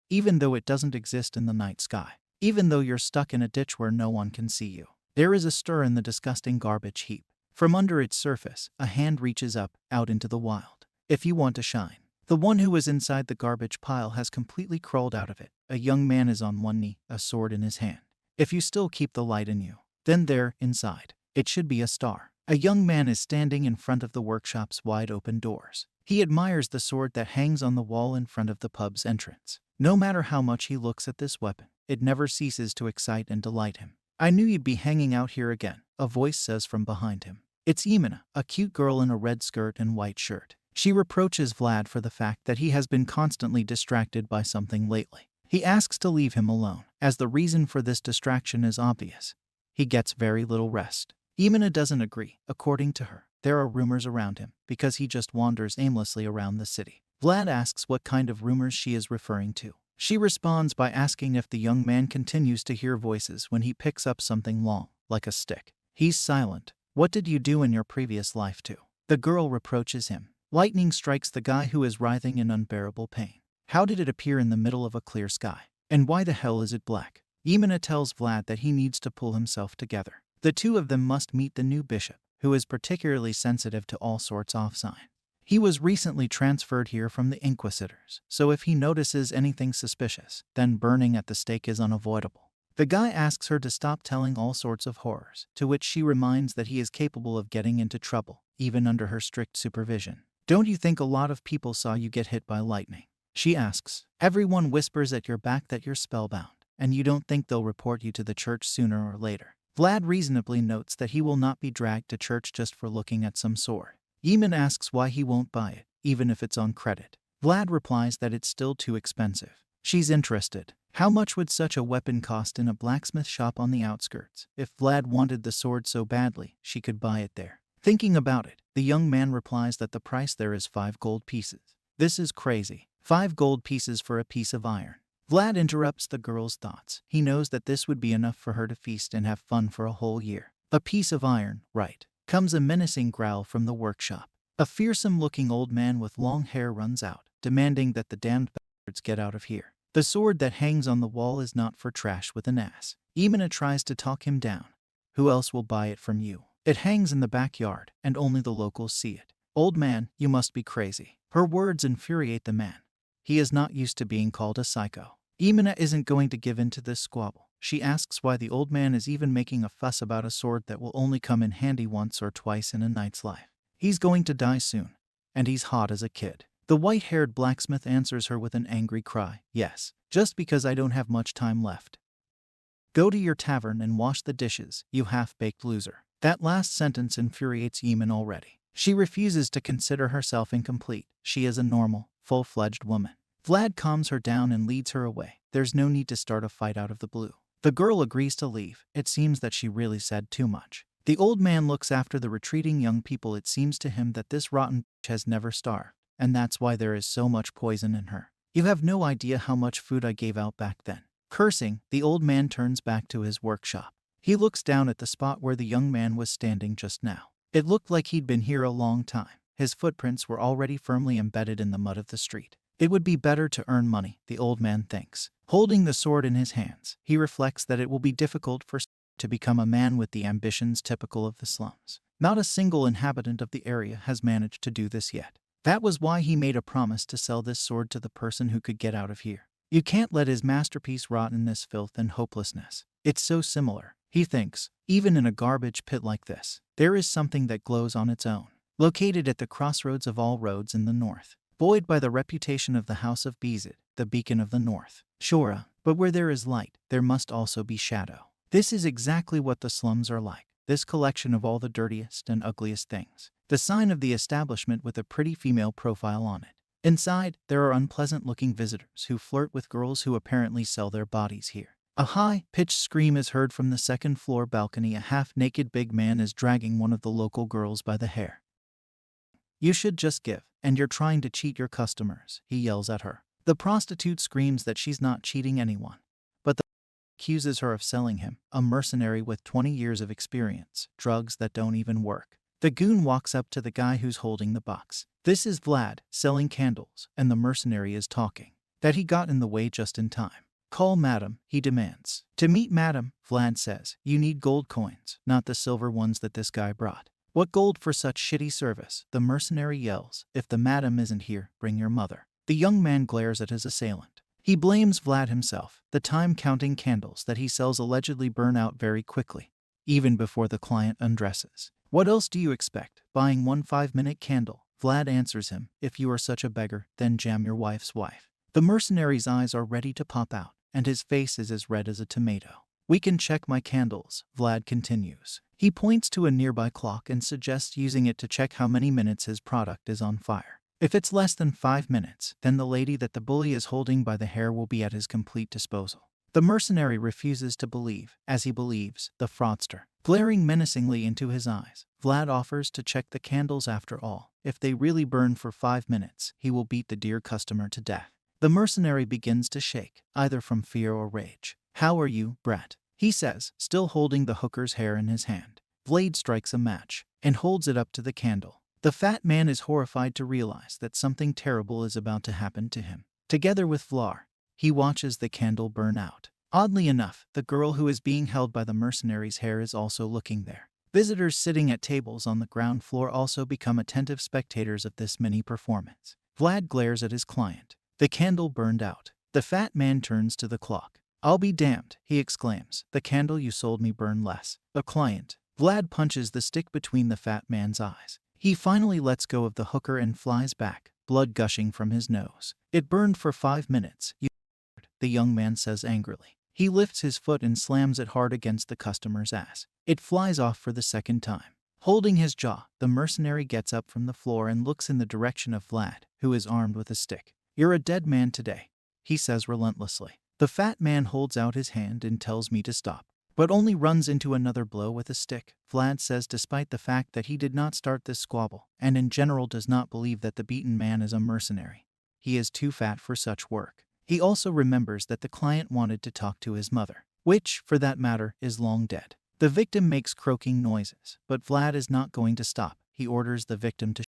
even though it doesn't exist in the night sky. Even though you're stuck in a ditch where no one can see you. There is a stir in the disgusting garbage heap. From under its surface, a hand reaches up, out into the wild. If you want to shine. The one who was inside the garbage pile has completely crawled out of it. A young man is on one knee, a sword in his hand. If you still keep the light in you, then there, inside, it should be a star. A young man is standing in front of the workshop's wide open doors. He admires the sword that hangs on the wall in front of the pub's entrance. No matter how much he looks at this weapon, it never ceases to excite and delight him. I knew you'd be hanging out here again, a voice says from behind him. It's Imina, a cute girl in a red skirt and white shirt. She reproaches Vlad for the fact that he has been constantly distracted by something lately. He asks to leave him alone, as the reason for this distraction is obvious. He gets very little rest. Imina doesn't agree, according to her. There are rumors around him, because he just wanders aimlessly around the city. Vlad asks what kind of rumors she is referring to. She responds by asking if the young man continues to hear voices when he picks up something long, like a stick. He's silent. What did you do in your previous life too? The girl reproaches him. Lightning strikes the guy who is writhing in unbearable pain. How did it appear in the middle of a clear sky? And why the hell is it black? Imina tells Vlad that he needs to pull himself together. The two of them must meet the new bishop, who is particularly sensitive to all sorts of signs. He was recently transferred here from the Inquisitors, so if he notices anything suspicious, then burning at the stake is unavoidable. The guy asks her to stop telling all sorts of horrors, to which she reminds that he is capable of getting into trouble, even under her strict supervision. Don't you think a lot of people saw you get hit by lightning? She asks. Everyone whispers at your back that you're spellbound, and you don't think they'll report you to the church sooner or later. Vlad reasonably notes that he will not be dragged to church just for looking at some sword. Eamon asks why he won't buy it, even if it's on credit. Vlad replies that it's still too expensive. She's interested. How much would such a weapon cost in a blacksmith shop on the outskirts? If Vlad wanted the sword so badly, she could buy it there. Thinking about it, the young man replies that the price there is 5 gold pieces. This is crazy. 5 gold pieces for a piece of iron. Vlad interrupts the girl's thoughts. He knows that this would be enough for her to feast and have fun for a whole year. A piece of iron, right? Comes a menacing growl from the workshop. A fearsome-looking old man with long hair runs out, demanding that the damned bastards get out of here. The sword that hangs on the wall is not for trash with an ass. Imina tries to talk him down. Who else will buy it from you? It hangs in the backyard, and only the locals see it. Old man, you must be crazy. Her words infuriate the man. He is not used to being called a psycho. Imina isn't going to give in to this squabble. She asks why the old man is even making a fuss about a sword that will only come in handy once or twice in a knight's life. He's going to die soon, and he's hot as a kid. The white-haired blacksmith answers her with an angry cry. Yes, just because I don't have much time left. Go to your tavern and wash the dishes, you half-baked loser. That last sentence infuriates Yemen already. She refuses to consider herself incomplete. She is a normal, full-fledged woman. Vlad calms her down and leads her away. There's no need to start a fight out of the blue. The girl agrees to leave. It seems that she really said too much. The old man looks after the retreating young people. It seems to him that this rotten bitch has never starved, and that's why there is so much poison in her. You have no idea how much food I gave out back then. Cursing, the old man turns back to his workshop. He looks down at the spot where the young man was standing just now. It looked like he'd been here a long time. His footprints were already firmly embedded in the mud of the street. It would be better to earn money, the old man thinks. Holding the sword in his hands, he reflects that it will be difficult for to become a man with the ambitions typical of the slums. Not a single inhabitant of the area has managed to do this yet. That was why he made a promise to sell this sword to the person who could get out of here. You can't let his masterpiece rot in this filth and hopelessness. It's so similar, he thinks. Even in a garbage pit like this, there is something that glows on its own. Located at the crossroads of all roads in the north, buoyed by the reputation of the House of Bezid, the beacon of the north. Sure, but where there is light, there must also be shadow. This is exactly what the slums are like, this collection of all the dirtiest and ugliest things. The sign of the establishment with a pretty female profile on it. Inside, there are unpleasant-looking visitors who flirt with girls who apparently sell their bodies here. A high-pitched scream is heard from the second-floor balcony. A half-naked big man is dragging one of the local girls by the hair. You should just give, and you're trying to cheat your customers, he yells at her. The prostitute screams that she's not cheating anyone, but the accuses her of selling him, a mercenary with 20 years of experience, drugs that don't even work. The goon walks up to the guy who's holding the box. This is Vlad, selling candles, and the mercenary is talking. that he got in the way just in time. Call Madam, he demands. To meet Madam, Vlad says, you need gold coins, not the silver ones that this guy brought. What gold for such shitty service? The mercenary yells. If the madam isn't here, bring your mother. The young man glares at his assailant. He blames Vlad himself. The time-counting candles that he sells allegedly burn out very quickly, even before the client undresses. What else do you expect? Buying one 5-minute candle? Vlad answers him. If you are such a beggar, then jam your wife's wife. The mercenary's eyes are ready to pop out, and his face is as red as a tomato. We can check my candles, Vlad continues. He points to a nearby clock and suggests using it to check how many minutes his product is on fire. If it's less than 5 minutes, then the lady that the bully is holding by the hair will be at his complete disposal. The mercenary refuses to believe, as he believes, the fraudster. Glaring menacingly into his eyes, Vlad offers to check the candles after all. If they really burn for 5 minutes, he will beat the dear customer to death. The mercenary begins to shake, either from fear or rage. How are you, brat? He says, still holding the hooker's hair in his hand. Vlad strikes a match and holds it up to the candle. The fat man is horrified to realize that something terrible is about to happen to him. Together with Vlad, he watches the candle burn out. Oddly enough, the girl who is being held by the mercenary's hair is also looking there. Visitors sitting at tables on the ground floor also become attentive spectators of this mini performance. Vlad glares at his client. The candle burned out. The fat man turns to the clock. I'll be damned, he exclaims. The candle you sold me burned less. A client. Vlad punches the stick between the fat man's eyes. He finally lets go of the hooker and flies back, blood gushing from his nose. It burned for 5 minutes, you bastard, the young man says angrily. He lifts his foot and slams it hard against the customer's ass. It flies off for the second time. Holding his jaw, the mercenary gets up from the floor and looks in the direction of Vlad, who is armed with a stick. You're a dead man today, he says relentlessly. The fat man holds out his hand and tells me to stop, but only runs into another blow with a stick. Vlad says despite the fact that he did not start this squabble, and in general does not believe that the beaten man is a mercenary. He is too fat for such work. He also remembers that the client wanted to talk to his mother, which, for that matter, is long dead. The victim makes croaking noises, but Vlad is not going to stop. He orders the victim to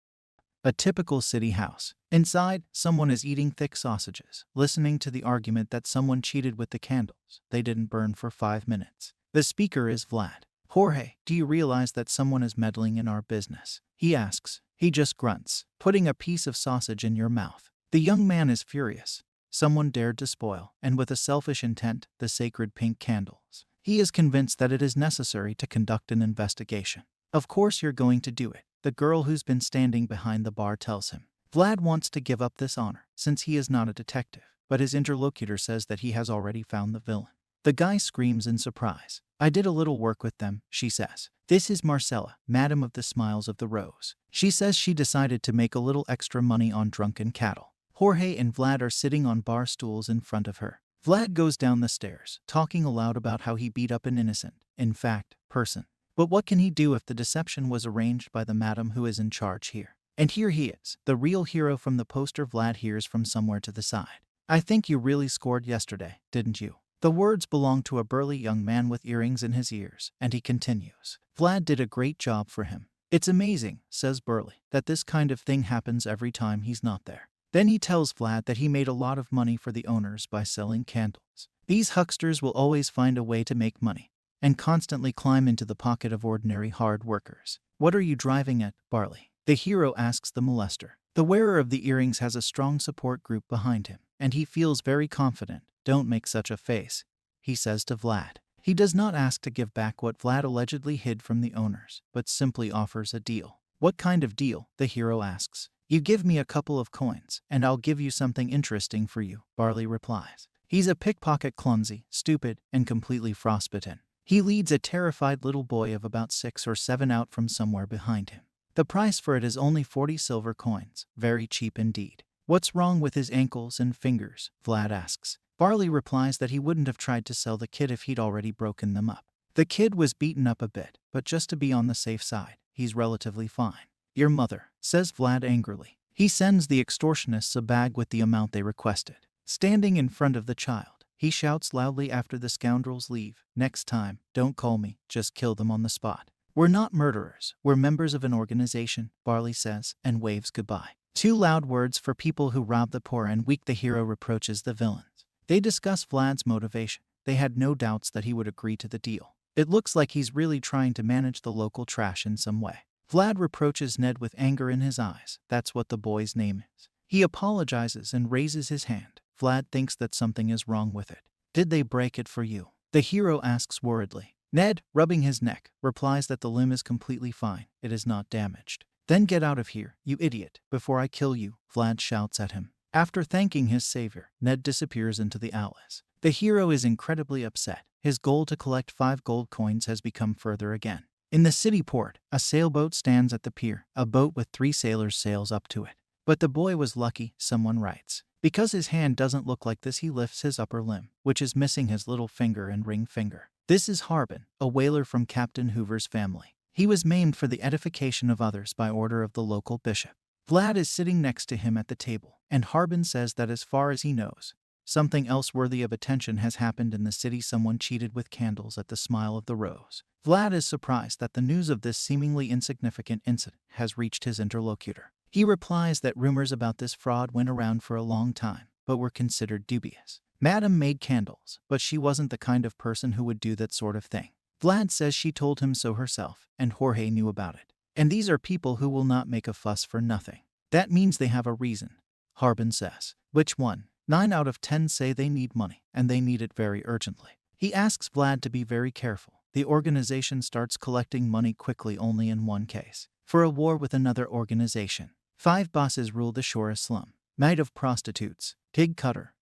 a typical city house. Inside, someone is eating thick sausages, listening to the argument that someone cheated with the candles. They didn't burn for 5 minutes. The speaker is Vlad. Jorge, do you realize that someone is meddling in our business? He asks. He just grunts. Putting a piece of sausage in your mouth. The young man is furious. Someone dared to spoil, and with a selfish intent, the sacred pink candles. He is convinced that it is necessary to conduct an investigation. Of course you're going to do it, the girl who's been standing behind the bar tells him. Vlad wants to give up this honor, since he is not a detective, but his interlocutor says that he has already found the villain. The guy screams in surprise. I did a little work with them, she says. This is Marcella, Madam of the Smiles of the Rose. She says she decided to make a little extra money on drunken cattle. Jorge and Vlad are sitting on bar stools in front of her. Vlad goes down the stairs, talking aloud about how he beat up an innocent, in fact, person. But what can he do if the deception was arranged by the madam who is in charge here? And here he is, the real hero from the poster. Vlad hears from somewhere to the side. I think you really scored yesterday, didn't you? The words belong to a burly young man with earrings in his ears, and he continues. Vlad did a great job for him. It's amazing, says Burley, that this kind of thing happens every time he's not there. Then he tells Vlad that he made a lot of money for the owners by selling candles. These hucksters will always find a way to make money, and constantly climb into the pocket of ordinary hard workers. What are you driving at, Barley? The hero asks the molester. The wearer of the earrings has a strong support group behind him, and he feels very confident. Don't make such a face, he says to Vlad. He does not ask to give back what Vlad allegedly hid from the owners, but simply offers a deal. What kind of deal? The hero asks. You give me a couple of coins, and I'll give you something interesting for you, Barley replies. He's a pickpocket, clumsy, stupid, and completely frostbitten. He leads a terrified little boy of about 6 or 7 out from somewhere behind him. The price for it is only 40 silver coins, very cheap indeed. What's wrong with his ankles and fingers? Vlad asks. Barley replies that he wouldn't have tried to sell the kid if he'd already broken them up. The kid was beaten up a bit, but just to be on the safe side, he's relatively fine. Your mother, says Vlad angrily. He sends the extortionists a bag with the amount they requested. Standing in front of the child, he shouts loudly after the scoundrels leave. Next time, don't call me, just kill them on the spot. We're not murderers, we're members of an organization, Barley says, and waves goodbye. Two loud words for people who rob the poor and weak, the hero reproaches the villains. They discuss Vlad's motivation. They had no doubts that he would agree to the deal. It looks like he's really trying to manage the local trash in some way. Vlad reproaches Ned with anger in his eyes. That's what the boy's name is. He apologizes and raises his hand. Vlad thinks that something is wrong with it. Did they break it for you? The hero asks worriedly. Ned, rubbing his neck, replies that the limb is completely fine. It is not damaged. Then get out of here, you idiot, before I kill you, Vlad shouts at him. After thanking his savior, Ned disappears into the alleys. The hero is incredibly upset. His goal to collect 5 gold coins has become further again. In the city port, a sailboat stands at the pier. A boat with 3 sailors sails up to it. But the boy was lucky, someone writes. Because his hand doesn't look like this, he lifts his upper limb, which is missing his little finger and ring finger. This is Harbin, a whaler from Captain Hoover's family. He was maimed for the edification of others by order of the local bishop. Vlad is sitting next to him at the table, and Harbin says that as far as he knows, something else worthy of attention has happened in the city. Someone cheated with candles at the Smile of the Rose. Vlad is surprised that the news of this seemingly insignificant incident has reached his interlocutor. He replies that rumors about this fraud went around for a long time, but were considered dubious. Madam made candles, but she wasn't the kind of person who would do that sort of thing. Vlad says she told him so herself, and Jorge knew about it. And these are people who will not make a fuss for nothing. That means they have a reason, Harbin says. Which one? 9 out of 10 say they need money, and they need it very urgently. He asks Vlad to be very careful. The organization starts collecting money quickly only in one case. For a war with another organization. 5 bosses rule the Shore slum. Night of prostitutes, pig cutter,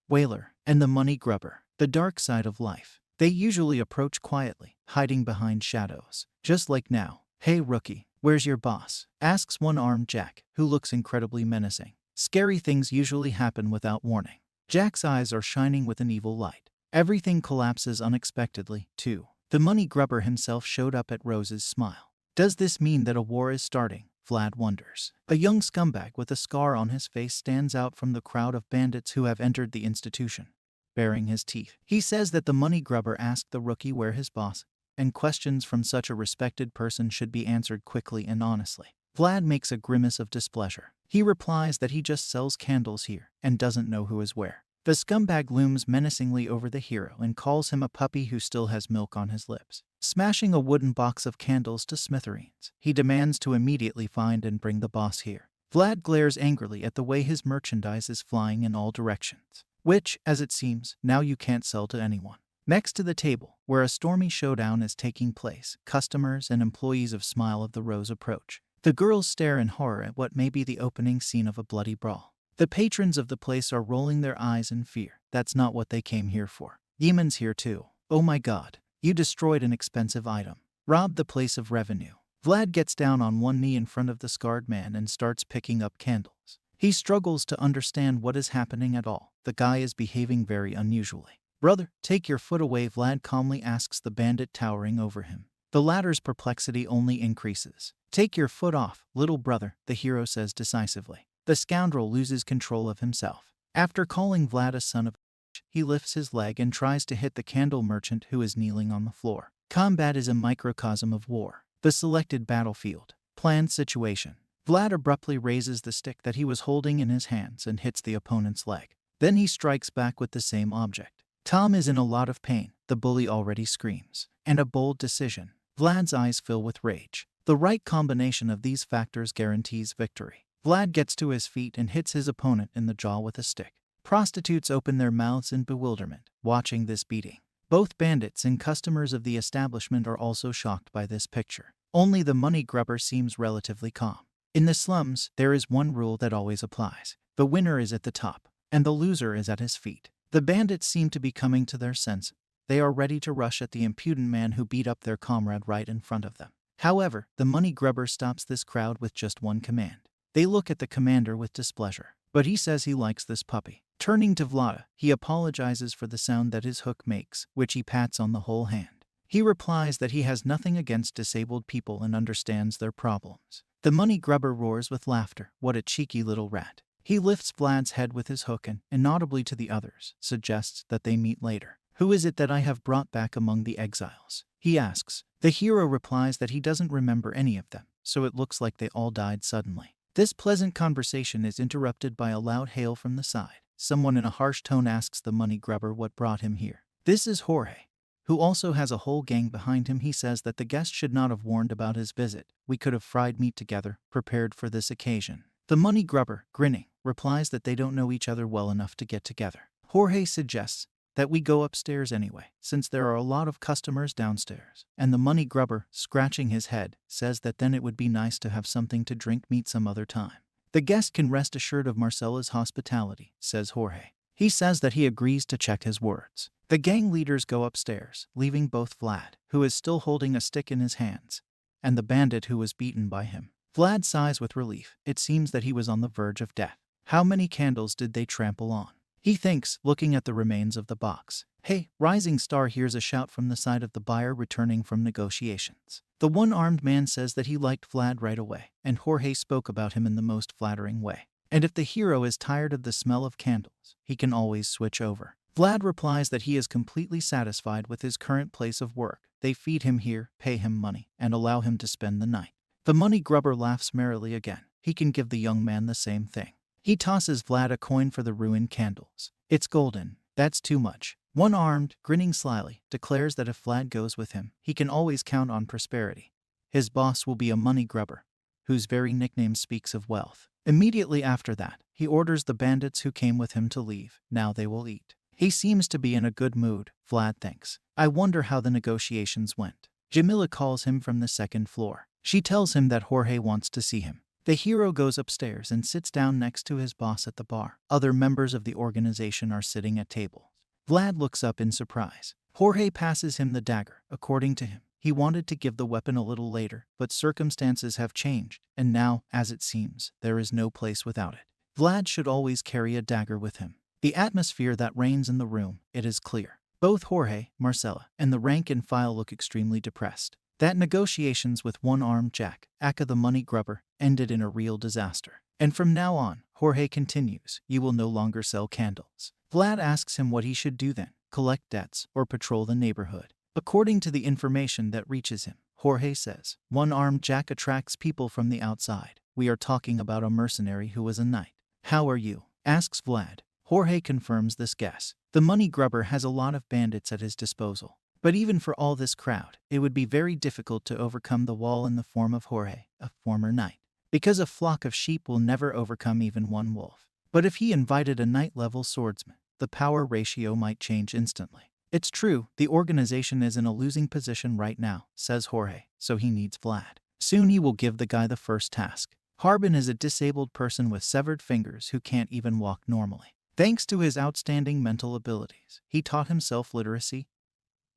whaler, and the money grubber. The dark side of life. They usually approach quietly, hiding behind shadows. Just like now. Hey rookie, where's your boss? Asks one-armed Jack, who looks incredibly menacing. Scary things usually happen without warning. Jack's eyes are shining with an evil light. Everything collapses unexpectedly, too. The money grubber himself showed up at Rose's Smile. Does this mean that a war is starting? Vlad wonders. A young scumbag with a scar on his face stands out from the crowd of bandits who have entered the institution, baring his teeth. He says that the money grubber asked the rookie where his boss, and questions from such a respected person should be answered quickly and honestly. Vlad makes a grimace of displeasure. He replies that he just sells candles here and doesn't know who is where. The scumbag looms menacingly over the hero and calls him a puppy who still has milk on his lips. Smashing a wooden box of candles to smithereens, he demands to immediately find and bring the boss here. Vlad glares angrily at the way his merchandise is flying in all directions, which, as it seems, now you can't sell to anyone. Next to the table, where a stormy showdown is taking place, customers and employees of Smile of the Rose approach. The girls stare in horror at what may be the opening scene of a bloody brawl. The patrons of the place are rolling their eyes in fear. That's not what they came here for. Demons here too. Oh my god. You destroyed an expensive item. Robbed the place of revenue. Vlad gets down on one knee in front of the scarred man and starts picking up candles. He struggles to understand what is happening at all. The guy is behaving very unusually. Brother, take your foot away, Vlad calmly asks the bandit towering over him. The latter's perplexity only increases. Take your foot off, little brother, the hero says decisively. The scoundrel loses control of himself. After calling Vlad a son of a bitch, he lifts his leg and tries to hit the candle merchant who is kneeling on the floor. Combat is a microcosm of war. The selected battlefield. Planned situation. Vlad abruptly raises the stick that he was holding in his hands and hits the opponent's leg. Then he strikes back with the same object. Tom is in a lot of pain. The bully already screams. And a bold decision. Vlad's eyes fill with rage. The right combination of these factors guarantees victory. Vlad gets to his feet and hits his opponent in the jaw with a stick. Prostitutes open their mouths in bewilderment, watching this beating. Both bandits and customers of the establishment are also shocked by this picture. Only the money grubber seems relatively calm. In the slums, there is one rule that always applies. The winner is at the top, and the loser is at his feet. The bandits seem to be coming to their senses. They are ready to rush at the impudent man who beat up their comrade right in front of them. However, the money grubber stops this crowd with just one command. They look at the commander with displeasure, but he says he likes this puppy. Turning to Vlad, he apologizes for the sound that his hook makes, which he pats on the whole hand. He replies that he has nothing against disabled people and understands their problems. The money grubber roars with laughter. What a cheeky little rat. He lifts Vlad's head with his hook and, inaudibly to the others, suggests that they meet later. Who is it that I have brought back among the exiles? He asks. The hero replies that he doesn't remember any of them, so it looks like they all died suddenly. This pleasant conversation is interrupted by a loud hail from the side. Someone in a harsh tone asks the money grubber what brought him here. This is Jorge, who also has a whole gang behind him. He says that the guest should not have warned about his visit. We could have fried meat together, prepared for this occasion. The money grubber, grinning, replies that they don't know each other well enough to get together. Jorge suggests that we go upstairs anyway, since there are a lot of customers downstairs. And the money grubber, scratching his head, says that then it would be nice to have something to drink meat some other time. The guest can rest assured of Marcella's hospitality, says Jorge. He says that he agrees to check his words. The gang leaders go upstairs, leaving both Vlad, who is still holding a stick in his hands, and the bandit who was beaten by him. Vlad sighs with relief. It seems that he was on the verge of death. How many candles did they trample on? He thinks, looking at the remains of the box. Hey, Rising Star hears a shout from the side of the buyer returning from negotiations. The one-armed man says that he liked Vlad right away, and Jorge spoke about him in the most flattering way. And if the hero is tired of the smell of candles, he can always switch over. Vlad replies that he is completely satisfied with his current place of work. They feed him here, pay him money, and allow him to spend the night. The money grubber laughs merrily again. He can give the young man the same thing. He tosses Vlad a coin for the ruined candles. It's golden. That's too much. One-armed, grinning slyly, declares that if Vlad goes with him, he can always count on prosperity. His boss will be a money grubber, whose very nickname speaks of wealth. Immediately after that, he orders the bandits who came with him to leave. Now they will eat. He seems to be in a good mood, Vlad thinks. I wonder how the negotiations went. Jamila calls him from the second floor. She tells him that Jorge wants to see him. The hero goes upstairs and sits down next to his boss at the bar. Other members of the organization are sitting at tables. Vlad looks up in surprise. Jorge passes him the dagger. According to him, he wanted to give the weapon a little later, but circumstances have changed, and now, as it seems, there is no place without it. Vlad should always carry a dagger with him. The atmosphere that reigns in the room, it is clear. Both Jorge, Marcella, and the rank and file look extremely depressed. That negotiations with one-armed Jack, aka the money grubber, ended in a real disaster. And from now on, Jorge continues, you will no longer sell candles. Vlad asks him what he should do then, collect debts or patrol the neighborhood. According to the information that reaches him, Jorge says, one-armed Jack attracts people from the outside. We are talking about a mercenary who was a knight. How are you? Asks Vlad. Jorge confirms this guess. The money grubber has a lot of bandits at his disposal. But even for all this crowd, it would be very difficult to overcome the wall in the form of Jorge, a former knight. Because a flock of sheep will never overcome even one wolf. But if he invited a knight-level swordsman, the power ratio might change instantly. It's true, the organization is in a losing position right now, says Jorge, so he needs Vlad. Soon he will give the guy the first task. Harbin is a disabled person with severed fingers who can't even walk normally. Thanks to his outstanding mental abilities, he taught himself literacy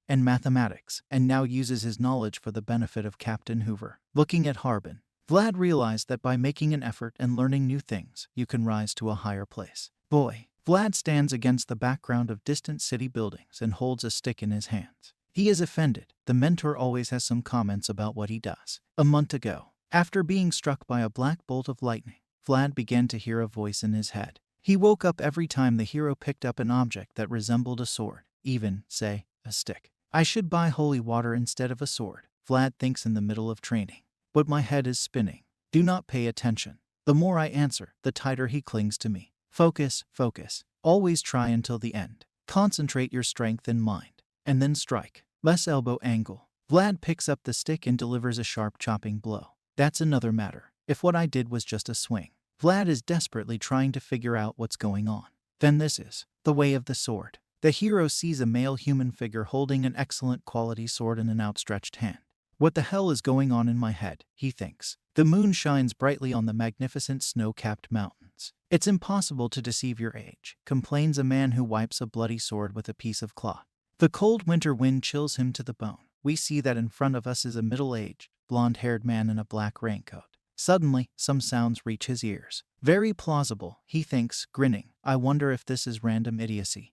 and mathematics, and now uses his knowledge for the benefit of Captain Hoover. Looking at Harbin, Vlad realized that by making an effort and learning new things, you can rise to a higher place. Boy, Vlad stands against the background of distant city buildings and holds a stick in his hands. He is offended. The mentor always has some comments about what he does. A month ago, after being struck by a black bolt of lightning, Vlad began to hear a voice in his head. He woke up every time the hero picked up an object that resembled a sword, even, say, a stick. I should buy holy water instead of a sword, Vlad thinks in the middle of training. But my head is spinning. Do not pay attention. The more I answer, the tighter he clings to me. Focus, focus. Always try until the end. Concentrate your strength and mind. And then strike. Less elbow angle. Vlad picks up the stick and delivers a sharp chopping blow. That's another matter. If what I did was just a swing. Vlad is desperately trying to figure out what's going on. Then this is the way of the sword. The hero sees a male human figure holding an excellent quality sword in an outstretched hand. What the hell is going on in my head, he thinks. The moon shines brightly on the magnificent snow-capped mountains. It's impossible to deceive your age, complains a man who wipes a bloody sword with a piece of cloth. The cold winter wind chills him to the bone. We see that in front of us is a middle-aged, blonde-haired man in a black raincoat. Suddenly, some sounds reach his ears. Very plausible, he thinks, grinning. I wonder if this is random idiocy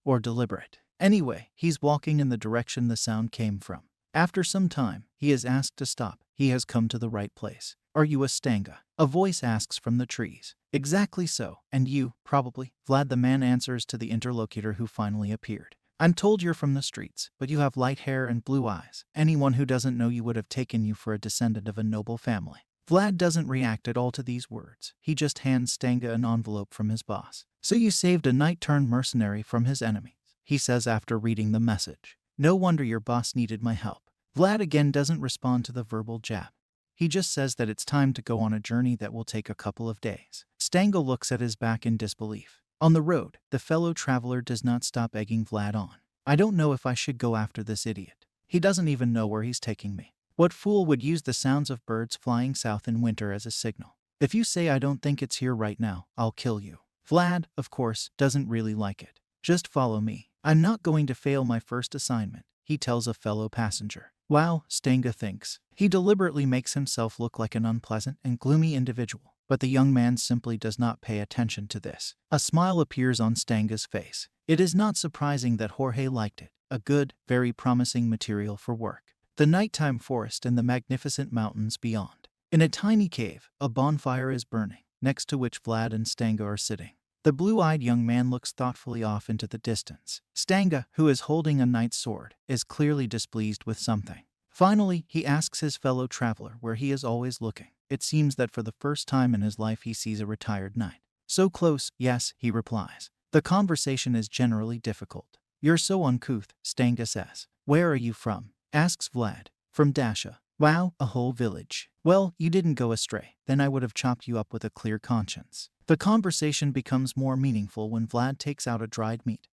or deliberate. Anyway, he's walking in the direction the sound came from. After some time, he is asked to stop. He has come to the right place. Are you a stanga? A voice asks from the trees. Exactly so. And you, probably, Vlad the man answers to the interlocutor who finally appeared. I'm told you're from the streets, but you have light hair and blue eyes. Anyone who doesn't know you would have taken you for a descendant of a noble family. Vlad doesn't react at all to these words. He just hands Stanga an envelope from his boss. "So you saved a knight-turned-mercenary from his enemies," he says after reading the message. "No wonder your boss needed my help." Vlad again doesn't respond to the verbal jab. He just says that it's time to go on a journey that will take a couple of days. Stanga looks at his back in disbelief. On the road, the fellow traveler does not stop egging Vlad on. "I don't know if I should go after this idiot. He doesn't even know where he's taking me. What fool would use the sounds of birds flying south in winter as a signal? If you say I don't think it's here right now, I'll kill you." Vlad, of course, doesn't really like it. "Just follow me. I'm not going to fail my first assignment," he tells a fellow passenger. Wow, Stanga thinks. He deliberately makes himself look like an unpleasant and gloomy individual, but the young man simply does not pay attention to this. A smile appears on Stanga's face. It is not surprising that Jorge liked it. A good, very promising material for work. The nighttime forest and the magnificent mountains beyond. In a tiny cave, a bonfire is burning, next to which Vlad and Stanga are sitting. The blue-eyed young man looks thoughtfully off into the distance. Stanga, who is holding a knight's sword, is clearly displeased with something. Finally, he asks his fellow traveler where he is always looking. It seems that for the first time in his life he sees a retired knight. "So close, yes," he replies. The conversation is generally difficult. "You're so uncouth," Stanga says. "Where are you from?" asks Vlad. "From Dasha." "Wow, a whole village. Well, you didn't go astray. Then I would have chopped you up with a clear conscience." The conversation becomes more meaningful when Vlad takes out a dried meat.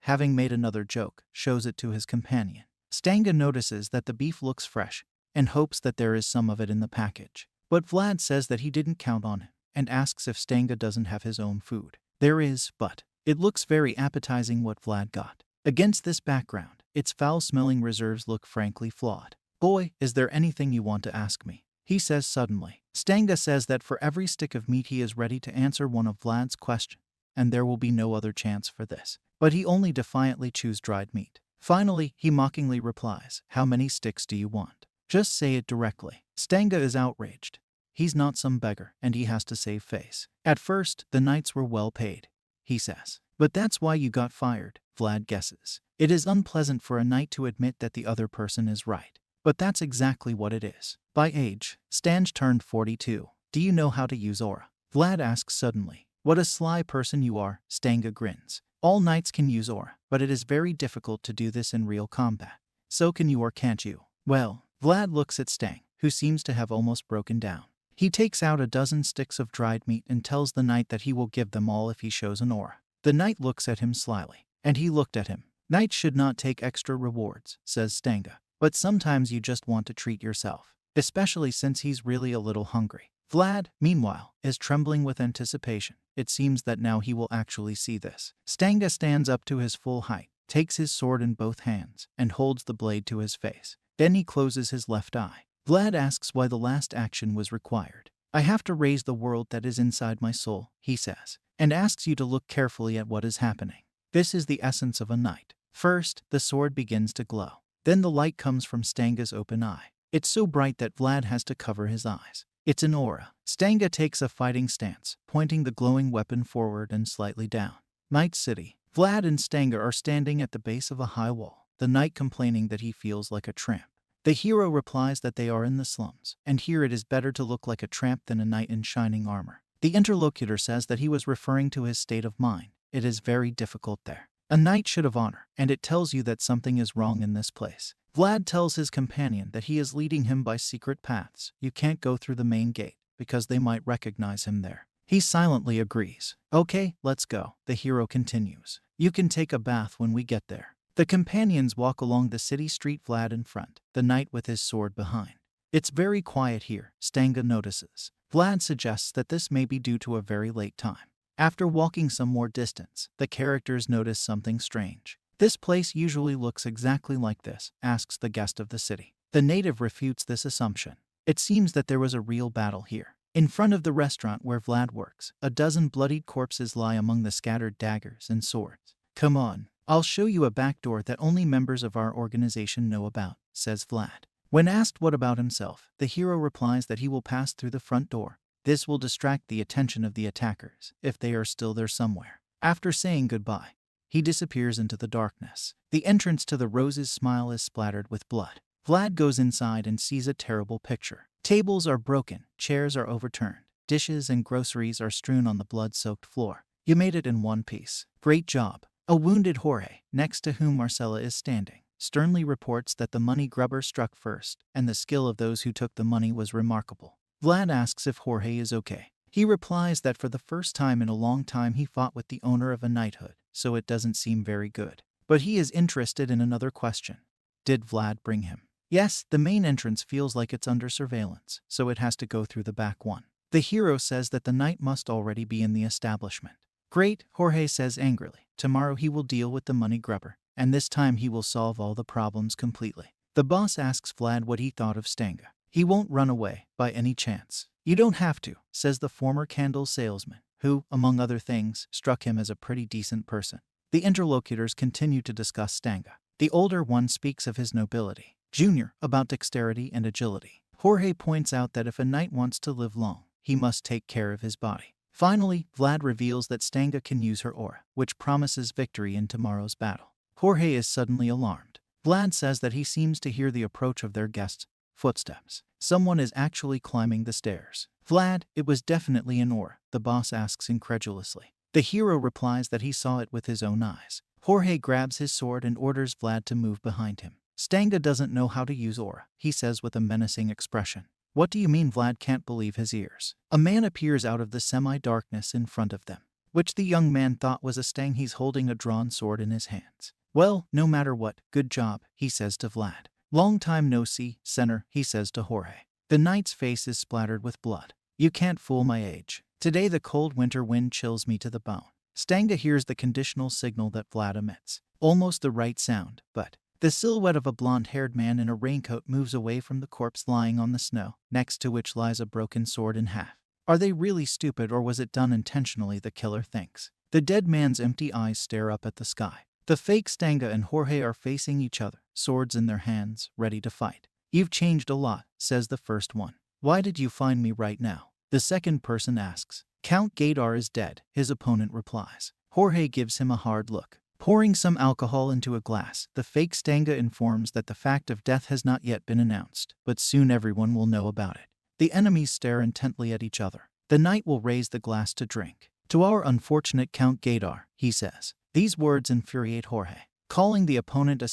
Having made another joke, shows it to his companion. Stanga notices that the beef looks fresh and hopes that there is some of it in the package. But Vlad says that he didn't count on him and asks if Stanga doesn't have his own food. There is, but it looks very appetizing what Vlad got. Against this background, its foul-smelling reserves look frankly flawed. "Boy, is there anything you want to ask me?" he says suddenly. Stanga says that for every stick of meat he is ready to answer one of Vlad's questions, and there will be no other chance for this. But he only defiantly chews dried meat. Finally, he mockingly replies, "How many sticks do you want? Just say it directly." Stanga is outraged. He's not some beggar, and he has to save face. "At first, the knights were well paid," he says. "But that's why you got fired," Vlad guesses. It is unpleasant for a knight to admit that the other person is right. But that's exactly what it is. By age, Stange turned 42. "Do you know how to use aura?" Vlad asks suddenly. "What a sly person you are," Stanga grins. "All knights can use aura, but it is very difficult to do this in real combat. So can you or can't you?" "Well," Vlad looks at Stang, who seems to have almost broken down. He takes out a dozen sticks of dried meat and tells the knight that he will give them all if he shows an aura. The knight looks at him slyly, and he looked at him. "Knights should not take extra rewards," says Stanga. "But sometimes you just want to treat yourself, especially since he's really a little hungry." Vlad, meanwhile, is trembling with anticipation. It seems that now he will actually see this. Stanga stands up to his full height, takes his sword in both hands, and holds the blade to his face. Then he closes his left eye. Vlad asks why the last action was required. "I have to raise the world that is inside my soul," he says, and asks you to look carefully at what is happening. This is the essence of a knight. First, the sword begins to glow. Then the light comes from Stanga's open eye. It's so bright that Vlad has to cover his eyes. It's an aura. Stanga takes a fighting stance, pointing the glowing weapon forward and slightly down. Night City. Vlad and Stanga are standing at the base of a high wall, the knight complaining that he feels like a tramp. The hero replies that they are in the slums, and here it is better to look like a tramp than a knight in shining armor. The interlocutor says that he was referring to his state of mind. It is very difficult there. A knight should have honor, and it tells you that something is wrong in this place. Vlad tells his companion that he is leading him by secret paths. You can't go through the main gate, because they might recognize him there. He silently agrees. "Okay, let's go," the hero continues. "You can take a bath when we get there." The companions walk along the city street, Vlad in front, the knight with his sword behind. "It's very quiet here," Stanga notices. Vlad suggests that this may be due to a very late time. After walking some more distance, the characters notice something strange. "This place usually looks exactly like this," asks the guest of the city. The native refutes this assumption. It seems that there was a real battle here. In front of the restaurant where Vlad works, a dozen bloodied corpses lie among the scattered daggers and swords. "Come on, I'll show you a back door that only members of our organization know about," says Vlad. When asked what about himself, the hero replies that he will pass through the front door. This will distract the attention of the attackers, if they are still there somewhere. After saying goodbye, he disappears into the darkness. The entrance to the Rose's smile is splattered with blood. Vlad goes inside and sees a terrible picture. Tables are broken, chairs are overturned, dishes and groceries are strewn on the blood-soaked floor. You made it in one piece. Great job. A wounded Jorge, next to whom Marcella is standing, sternly reports that the money grubber struck first, and the skill of those who took the money was remarkable. Vlad asks if Jorge is okay. He replies that for the first time in a long time he fought with the owner of a knighthood, so it doesn't seem very good. But he is interested in another question. Did Vlad bring him? Yes, the main entrance feels like it's under surveillance, so it has to go through the back one. The hero says that the knight must already be in the establishment. Great, Jorge says angrily. Tomorrow he will deal with the money grubber, and this time he will solve all the problems completely. The boss asks Vlad what he thought of Stanga. He won't run away, by any chance. You don't have to, says the former candle salesman, who, among other things, struck him as a pretty decent person. The interlocutors continue to discuss Stanga. The older one speaks of his nobility. Junior, about dexterity and agility. Jorge points out that if a knight wants to live long, he must take care of his body. Finally, Vlad reveals that Stanga can use her aura, which promises victory in tomorrow's battle. Jorge is suddenly alarmed. Vlad says that he seems to hear the approach of their guests' footsteps. Someone is actually climbing the stairs. Vlad, it was definitely an aura, the boss asks incredulously. The hero replies that he saw it with his own eyes. Jorge grabs his sword and orders Vlad to move behind him. Stanga doesn't know how to use aura, he says with a menacing expression. What do you mean? Vlad can't believe his ears. A man appears out of the semi-darkness in front of them, which the young man thought was a Stang. He's holding a drawn sword in his hands. Well, no matter what, good job, he says to Vlad. Long time no see, Senor, he says to Jorge. The knight's face is splattered with blood. You can't fool my age. Today the cold winter wind chills me to the bone. Stanga hears the conditional signal that Vlad emits. Almost the right sound, but the silhouette of a blonde-haired man in a raincoat moves away from the corpse lying on the snow, next to which lies a broken sword in half. Are they really stupid, or was it done intentionally, the killer thinks. The dead man's empty eyes stare up at the sky. The fake Stanga and Jorge are facing each other, swords in their hands, ready to fight. You've changed a lot, says the first one. Why did you find me right now? The second person asks. Count Gaidar is dead, his opponent replies. Jorge gives him a hard look. Pouring some alcohol into a glass, the fake Stanga informs that the fact of death has not yet been announced, but soon everyone will know about it. The enemies stare intently at each other. The knight will raise the glass to drink. To our unfortunate Count Gaidar, he says. These words infuriate Jorge. Calling the opponent a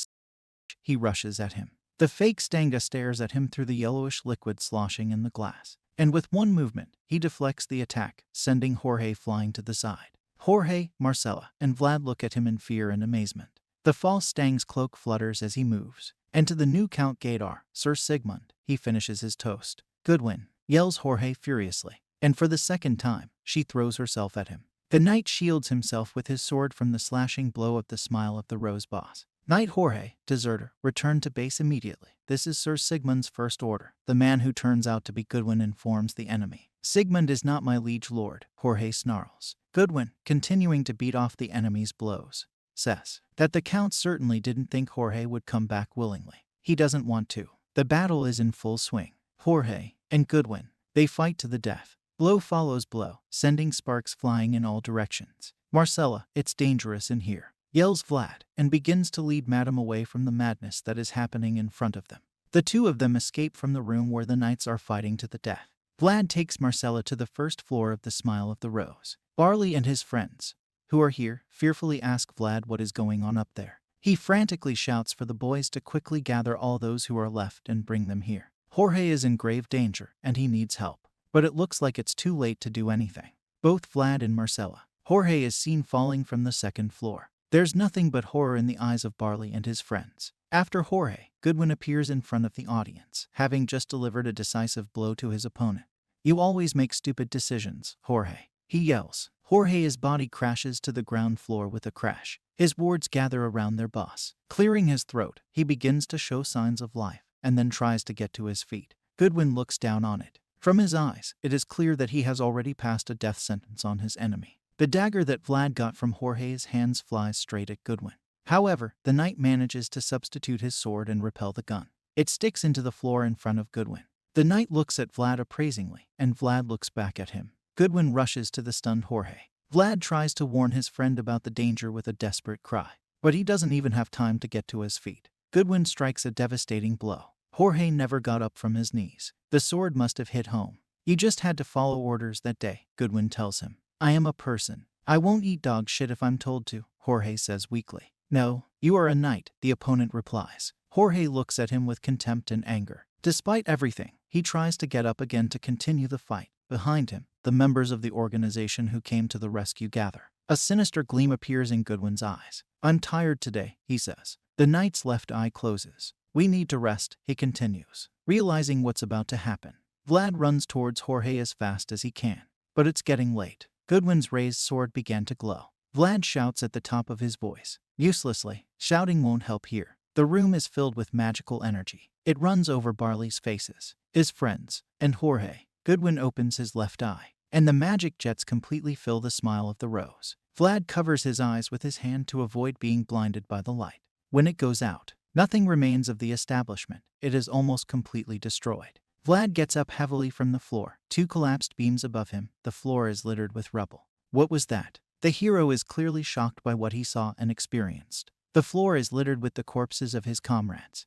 he rushes at him. The fake Stanga stares at him through the yellowish liquid sloshing in the glass, and with one movement, he deflects the attack, sending Jorge flying to the side. Jorge, Marcella, and Vlad look at him in fear and amazement. The false Stang's cloak flutters as he moves, and to the new Count Gaidar, Sir Sigmund, he finishes his toast. Good win, yells Jorge furiously, and for the second time, she throws herself at him. The knight shields himself with his sword from the slashing blow of the smile of the Rose Boss. Knight Jorge, deserter, return to base immediately. This is Sir Sigmund's first order. The man who turns out to be Goodwin informs the enemy. Sigmund is not my liege lord, Jorge snarls. Goodwin, continuing to beat off the enemy's blows, says that the count certainly didn't think Jorge would come back willingly. He doesn't want to. The battle is in full swing. Jorge and Goodwin, they fight to the death. Blow follows blow, sending sparks flying in all directions. Marcella, it's dangerous in here, yells Vlad, and begins to lead Madame away from the madness that is happening in front of them. The two of them escape from the room where the knights are fighting to the death. Vlad takes Marcella to the first floor of the Smile of the Rose. Barley and his friends, who are here, fearfully ask Vlad what is going on up there. He frantically shouts for the boys to quickly gather all those who are left and bring them here. Jorge is in grave danger, and he needs help. But it looks like it's too late to do anything. Both Vlad and Marcella. Jorge is seen falling from the second floor. There's nothing but horror in the eyes of Barley and his friends. After Jorge, Goodwin appears in front of the audience, having just delivered a decisive blow to his opponent. You always make stupid decisions, Jorge, he yells. Jorge's body crashes to the ground floor with a crash. His wards gather around their boss. Clearing his throat, he begins to show signs of life, and then tries to get to his feet. Goodwin looks down on it. From his eyes, it is clear that he has already passed a death sentence on his enemy. The dagger that Vlad got from Jorge's hands flies straight at Goodwin. However, the knight manages to substitute his sword and repel the gun. It sticks into the floor in front of Goodwin. The knight looks at Vlad appraisingly, and Vlad looks back at him. Goodwin rushes to the stunned Jorge. Vlad tries to warn his friend about the danger with a desperate cry, but he doesn't even have time to get to his feet. Goodwin strikes a devastating blow. Jorge never got up from his knees. The sword must have hit home. You just had to follow orders that day, Goodwin tells him. I am a person. I won't eat dog shit if I'm told to, Jorge says weakly. No, you are a knight, the opponent replies. Jorge looks at him with contempt and anger. Despite everything, he tries to get up again to continue the fight. Behind him, the members of the organization who came to the rescue gather. A sinister gleam appears in Goodwin's eyes. I'm tired today, he says. The knight's left eye closes. We need to rest, he continues, realizing what's about to happen. Vlad runs towards Jorge as fast as he can. But it's getting late. Goodwin's raised sword began to glow. Vlad shouts at the top of his voice. Uselessly, shouting won't help here. The room is filled with magical energy. It runs over Barley's faces, his friends, and Jorge. Goodwin opens his left eye, and the magic jets completely fill the smile of the rose. Vlad covers his eyes with his hand to avoid being blinded by the light. When it goes out, nothing remains of the establishment. It is almost completely destroyed. Vlad gets up heavily from the floor. Two collapsed beams above him. The floor is littered with rubble. What was that? The hero is clearly shocked by what he saw and experienced. The floor is littered with the corpses of his comrades,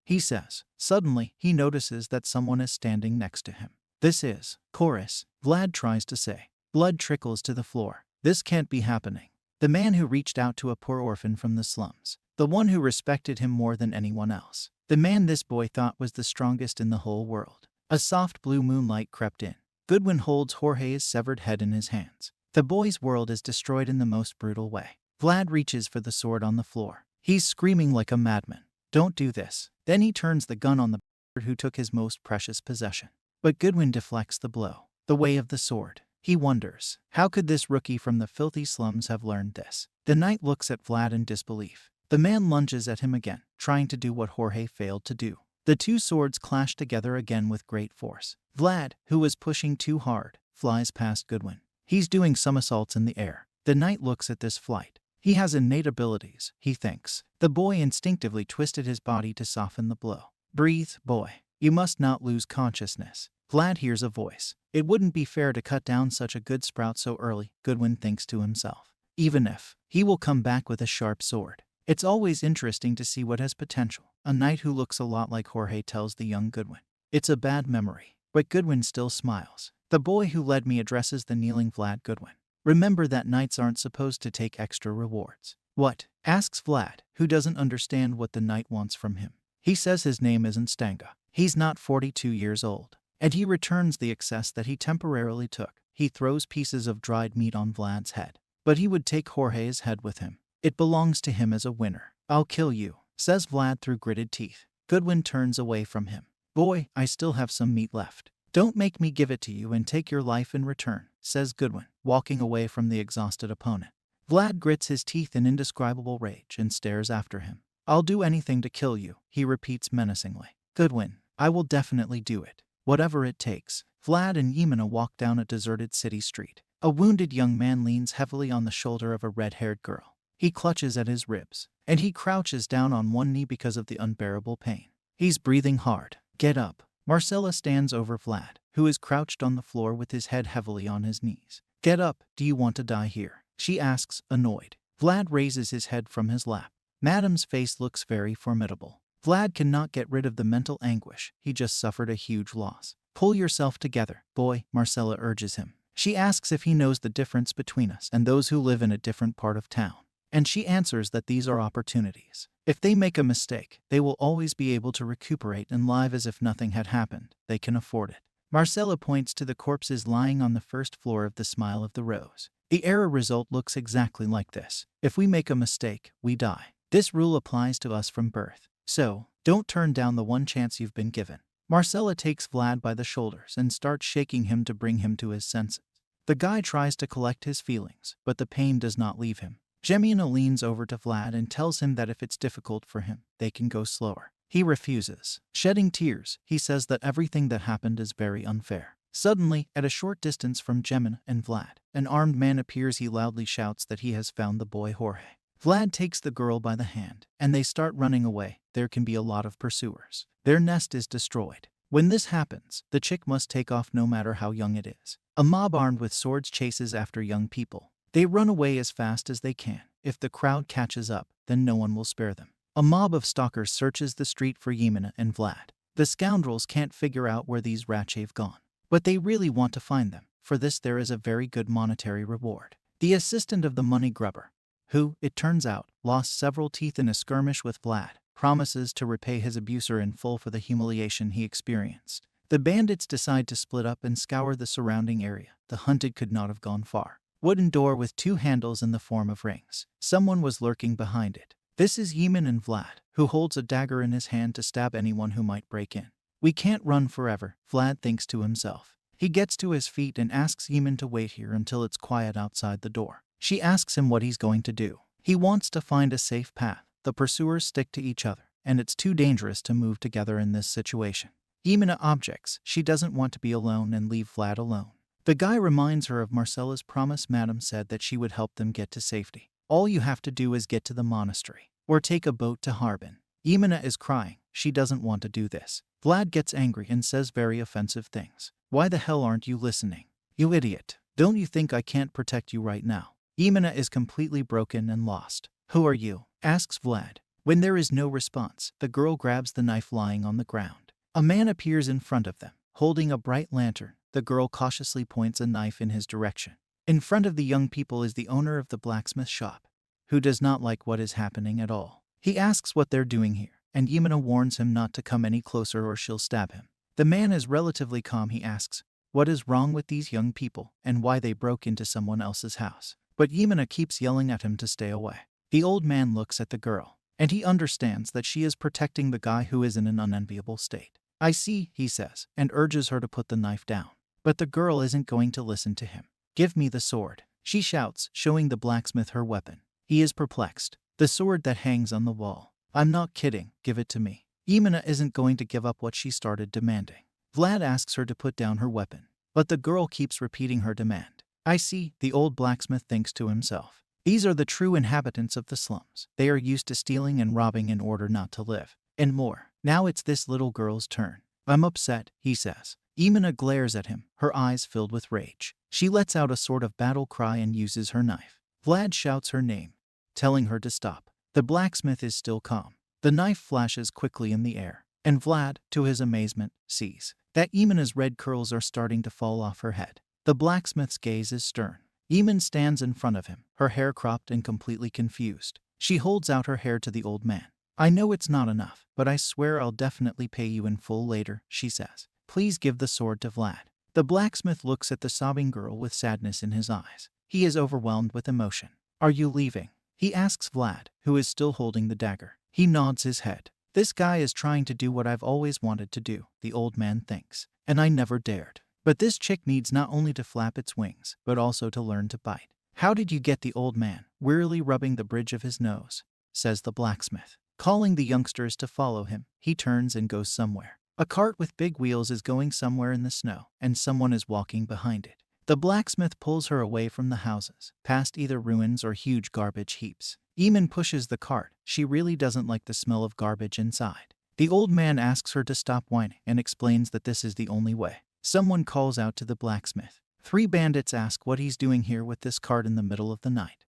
he says. Suddenly, he notices that someone is standing next to him. This is Chorus, Vlad tries to say. Blood trickles to the floor. This can't be happening. The man who reached out to a poor orphan from the slums. The one who respected him more than anyone else. The man this boy thought was the strongest in the whole world. A soft blue moonlight crept in. Goodwin holds Jorge's severed head in his hands. The boy's world is destroyed in the most brutal way. Vlad reaches for the sword on the floor. He's screaming like a madman. Don't do this. Then he turns the gun on the bastard who took his most precious possession. But Goodwin deflects the blow. The way of the sword. He wonders, how could this rookie from the filthy slums have learned this? The knight looks at Vlad in disbelief. The man lunges at him again, trying to do what Jorge failed to do. The two swords clash together again with great force. Vlad, who was pushing too hard, flies past Goodwin. He's doing somersaults in the air. The knight looks at this flight. He has innate abilities, he thinks. The boy instinctively twisted his body to soften the blow. Breathe, boy. You must not lose consciousness. Vlad hears a voice. It wouldn't be fair to cut down such a good sprout so early, Goodwin thinks to himself. Even if he will come back with a sharp sword. It's always interesting to see what has potential. A knight who looks a lot like Jorge tells the young Goodwin. It's a bad memory, but Goodwin still smiles. The boy who led me addresses the kneeling Vlad. Goodwin. Remember that knights aren't supposed to take extra rewards. What? Asks Vlad, who doesn't understand what the knight wants from him. He says his name isn't Stanga. He's not 42 years old. And he returns the excess that he temporarily took. He throws pieces of dried meat on Vlad's head. But he would take Jorge's head with him. It belongs to him as a winner. I'll kill you, says Vlad through gritted teeth. Goodwin turns away from him. Boy, I still have some meat left. Don't make me give it to you and take your life in return, says Goodwin, walking away from the exhausted opponent. Vlad grits his teeth in indescribable rage and stares after him. I'll do anything to kill you, he repeats menacingly. Goodwin, I will definitely do it. Whatever it takes. Vlad and Yemena walk down a deserted city street. A wounded young man leans heavily on the shoulder of a red-haired girl. He clutches at his ribs, and he crouches down on one knee because of the unbearable pain. He's breathing hard. Get up. Marcella stands over Vlad, who is crouched on the floor with his head heavily on his knees. Get up, do you want to die here? She asks, annoyed. Vlad raises his head from his lap. Madam's face looks very formidable. Vlad cannot get rid of the mental anguish. He just suffered a huge loss. Pull yourself together, boy, Marcella urges him. She asks if he knows the difference between us and those who live in a different part of town. And she answers that these are opportunities. If they make a mistake, they will always be able to recuperate and live as if nothing had happened. They can afford it. Marcella points to the corpses lying on the first floor of the Smile of the Rose. The error result looks exactly like this. If we make a mistake, we die. This rule applies to us from birth. So, don't turn down the one chance you've been given. Marcella takes Vlad by the shoulders and starts shaking him to bring him to his senses. The guy tries to collect his feelings, but the pain does not leave him. Jemina leans over to Vlad and tells him that if it's difficult for him, they can go slower. He refuses. Shedding tears, he says that everything that happened is very unfair. Suddenly, at a short distance from Jemina and Vlad, an armed man appears. He loudly shouts that he has found the boy Jorge. Vlad takes the girl by the hand, and they start running away. There can be a lot of pursuers. Their nest is destroyed. When this happens, the chick must take off no matter how young it is. A mob armed with swords chases after young people. They run away as fast as they can. If the crowd catches up, then no one will spare them. A mob of stalkers searches the street for Yemena and Vlad. The scoundrels can't figure out where these rats have gone, but they really want to find them. For this there is a very good monetary reward. The assistant of the money grubber, who, it turns out, lost several teeth in a skirmish with Vlad, promises to repay his abuser in full for the humiliation he experienced. The bandits decide to split up and scour the surrounding area. The hunted could not have gone far. Wooden door with 2 handles in the form of rings. Someone was lurking behind it. This is Yemen and Vlad, who holds a dagger in his hand to stab anyone who might break in. We can't run forever, Vlad thinks to himself. He gets to his feet and asks Yemen to wait here until it's quiet outside the door. She asks him what he's going to do. He wants to find a safe path. The pursuers stick to each other, and it's too dangerous to move together in this situation. Yemena objects. She doesn't want to be alone and leave Vlad alone. The guy reminds her of Marcella's promise. Madam said that she would help them get to safety. All you have to do is get to the monastery, or take a boat to Harbin. Yemena is crying. She doesn't want to do this. Vlad gets angry and says very offensive things. Why the hell aren't you listening? You idiot. Don't you think I can't protect you right now? Yemena is completely broken and lost. Who are you? Asks Vlad. When there is no response, the girl grabs the knife lying on the ground. A man appears in front of them, holding a bright lantern. The girl cautiously points a knife in his direction. In front of the young people is the owner of the blacksmith shop, who does not like what is happening at all. He asks what they're doing here, and Yemena warns him not to come any closer or she'll stab him. The man is relatively calm. He asks what is wrong with these young people and why they broke into someone else's house. But Yemena keeps yelling at him to stay away. The old man looks at the girl, and he understands that she is protecting the guy who is in an unenviable state. I see, he says, and urges her to put the knife down. But the girl isn't going to listen to him. Give me the sword, she shouts, showing the blacksmith her weapon. He is perplexed. The sword that hangs on the wall. I'm not kidding, give it to me. Yemena isn't going to give up what she started demanding. Vlad asks her to put down her weapon, but the girl keeps repeating her demand. I see, the old blacksmith thinks to himself. These are the true inhabitants of the slums. They are used to stealing and robbing in order not to live, and more. Now it's this little girl's turn. I'm upset, he says. Yemena glares at him, her eyes filled with rage. She lets out a sort of battle cry and uses her knife. Vlad shouts her name, telling her to stop. The blacksmith is still calm. The knife flashes quickly in the air, and Vlad, to his amazement, sees that Yemena's red curls are starting to fall off her head. The blacksmith's gaze is stern. Yemen stands in front of him, her hair cropped and completely confused. She holds out her hair to the old man. I know it's not enough, but I swear I'll definitely pay you in full later, she says. Please give the sword to Vlad. The blacksmith looks at the sobbing girl with sadness in his eyes. He is overwhelmed with emotion. Are you leaving? He asks Vlad, who is still holding the dagger. He nods his head. This guy is trying to do what I've always wanted to do, the old man thinks, and I never dared. But this chick needs not only to flap its wings, but also to learn to bite. How did you get? The old man, wearily rubbing the bridge of his nose, says the blacksmith. Calling the youngsters to follow him, he turns and goes somewhere. A cart with big wheels is going somewhere in the snow, and someone is walking behind it. The blacksmith pulls her away from the houses, past either ruins or huge garbage heaps. Yemen pushes the cart. She really doesn't like the smell of garbage inside. The old man asks her to stop whining and explains that this is the only way. Someone calls out to the blacksmith. 3 bandits ask what he's doing here with this cart in the middle of the night.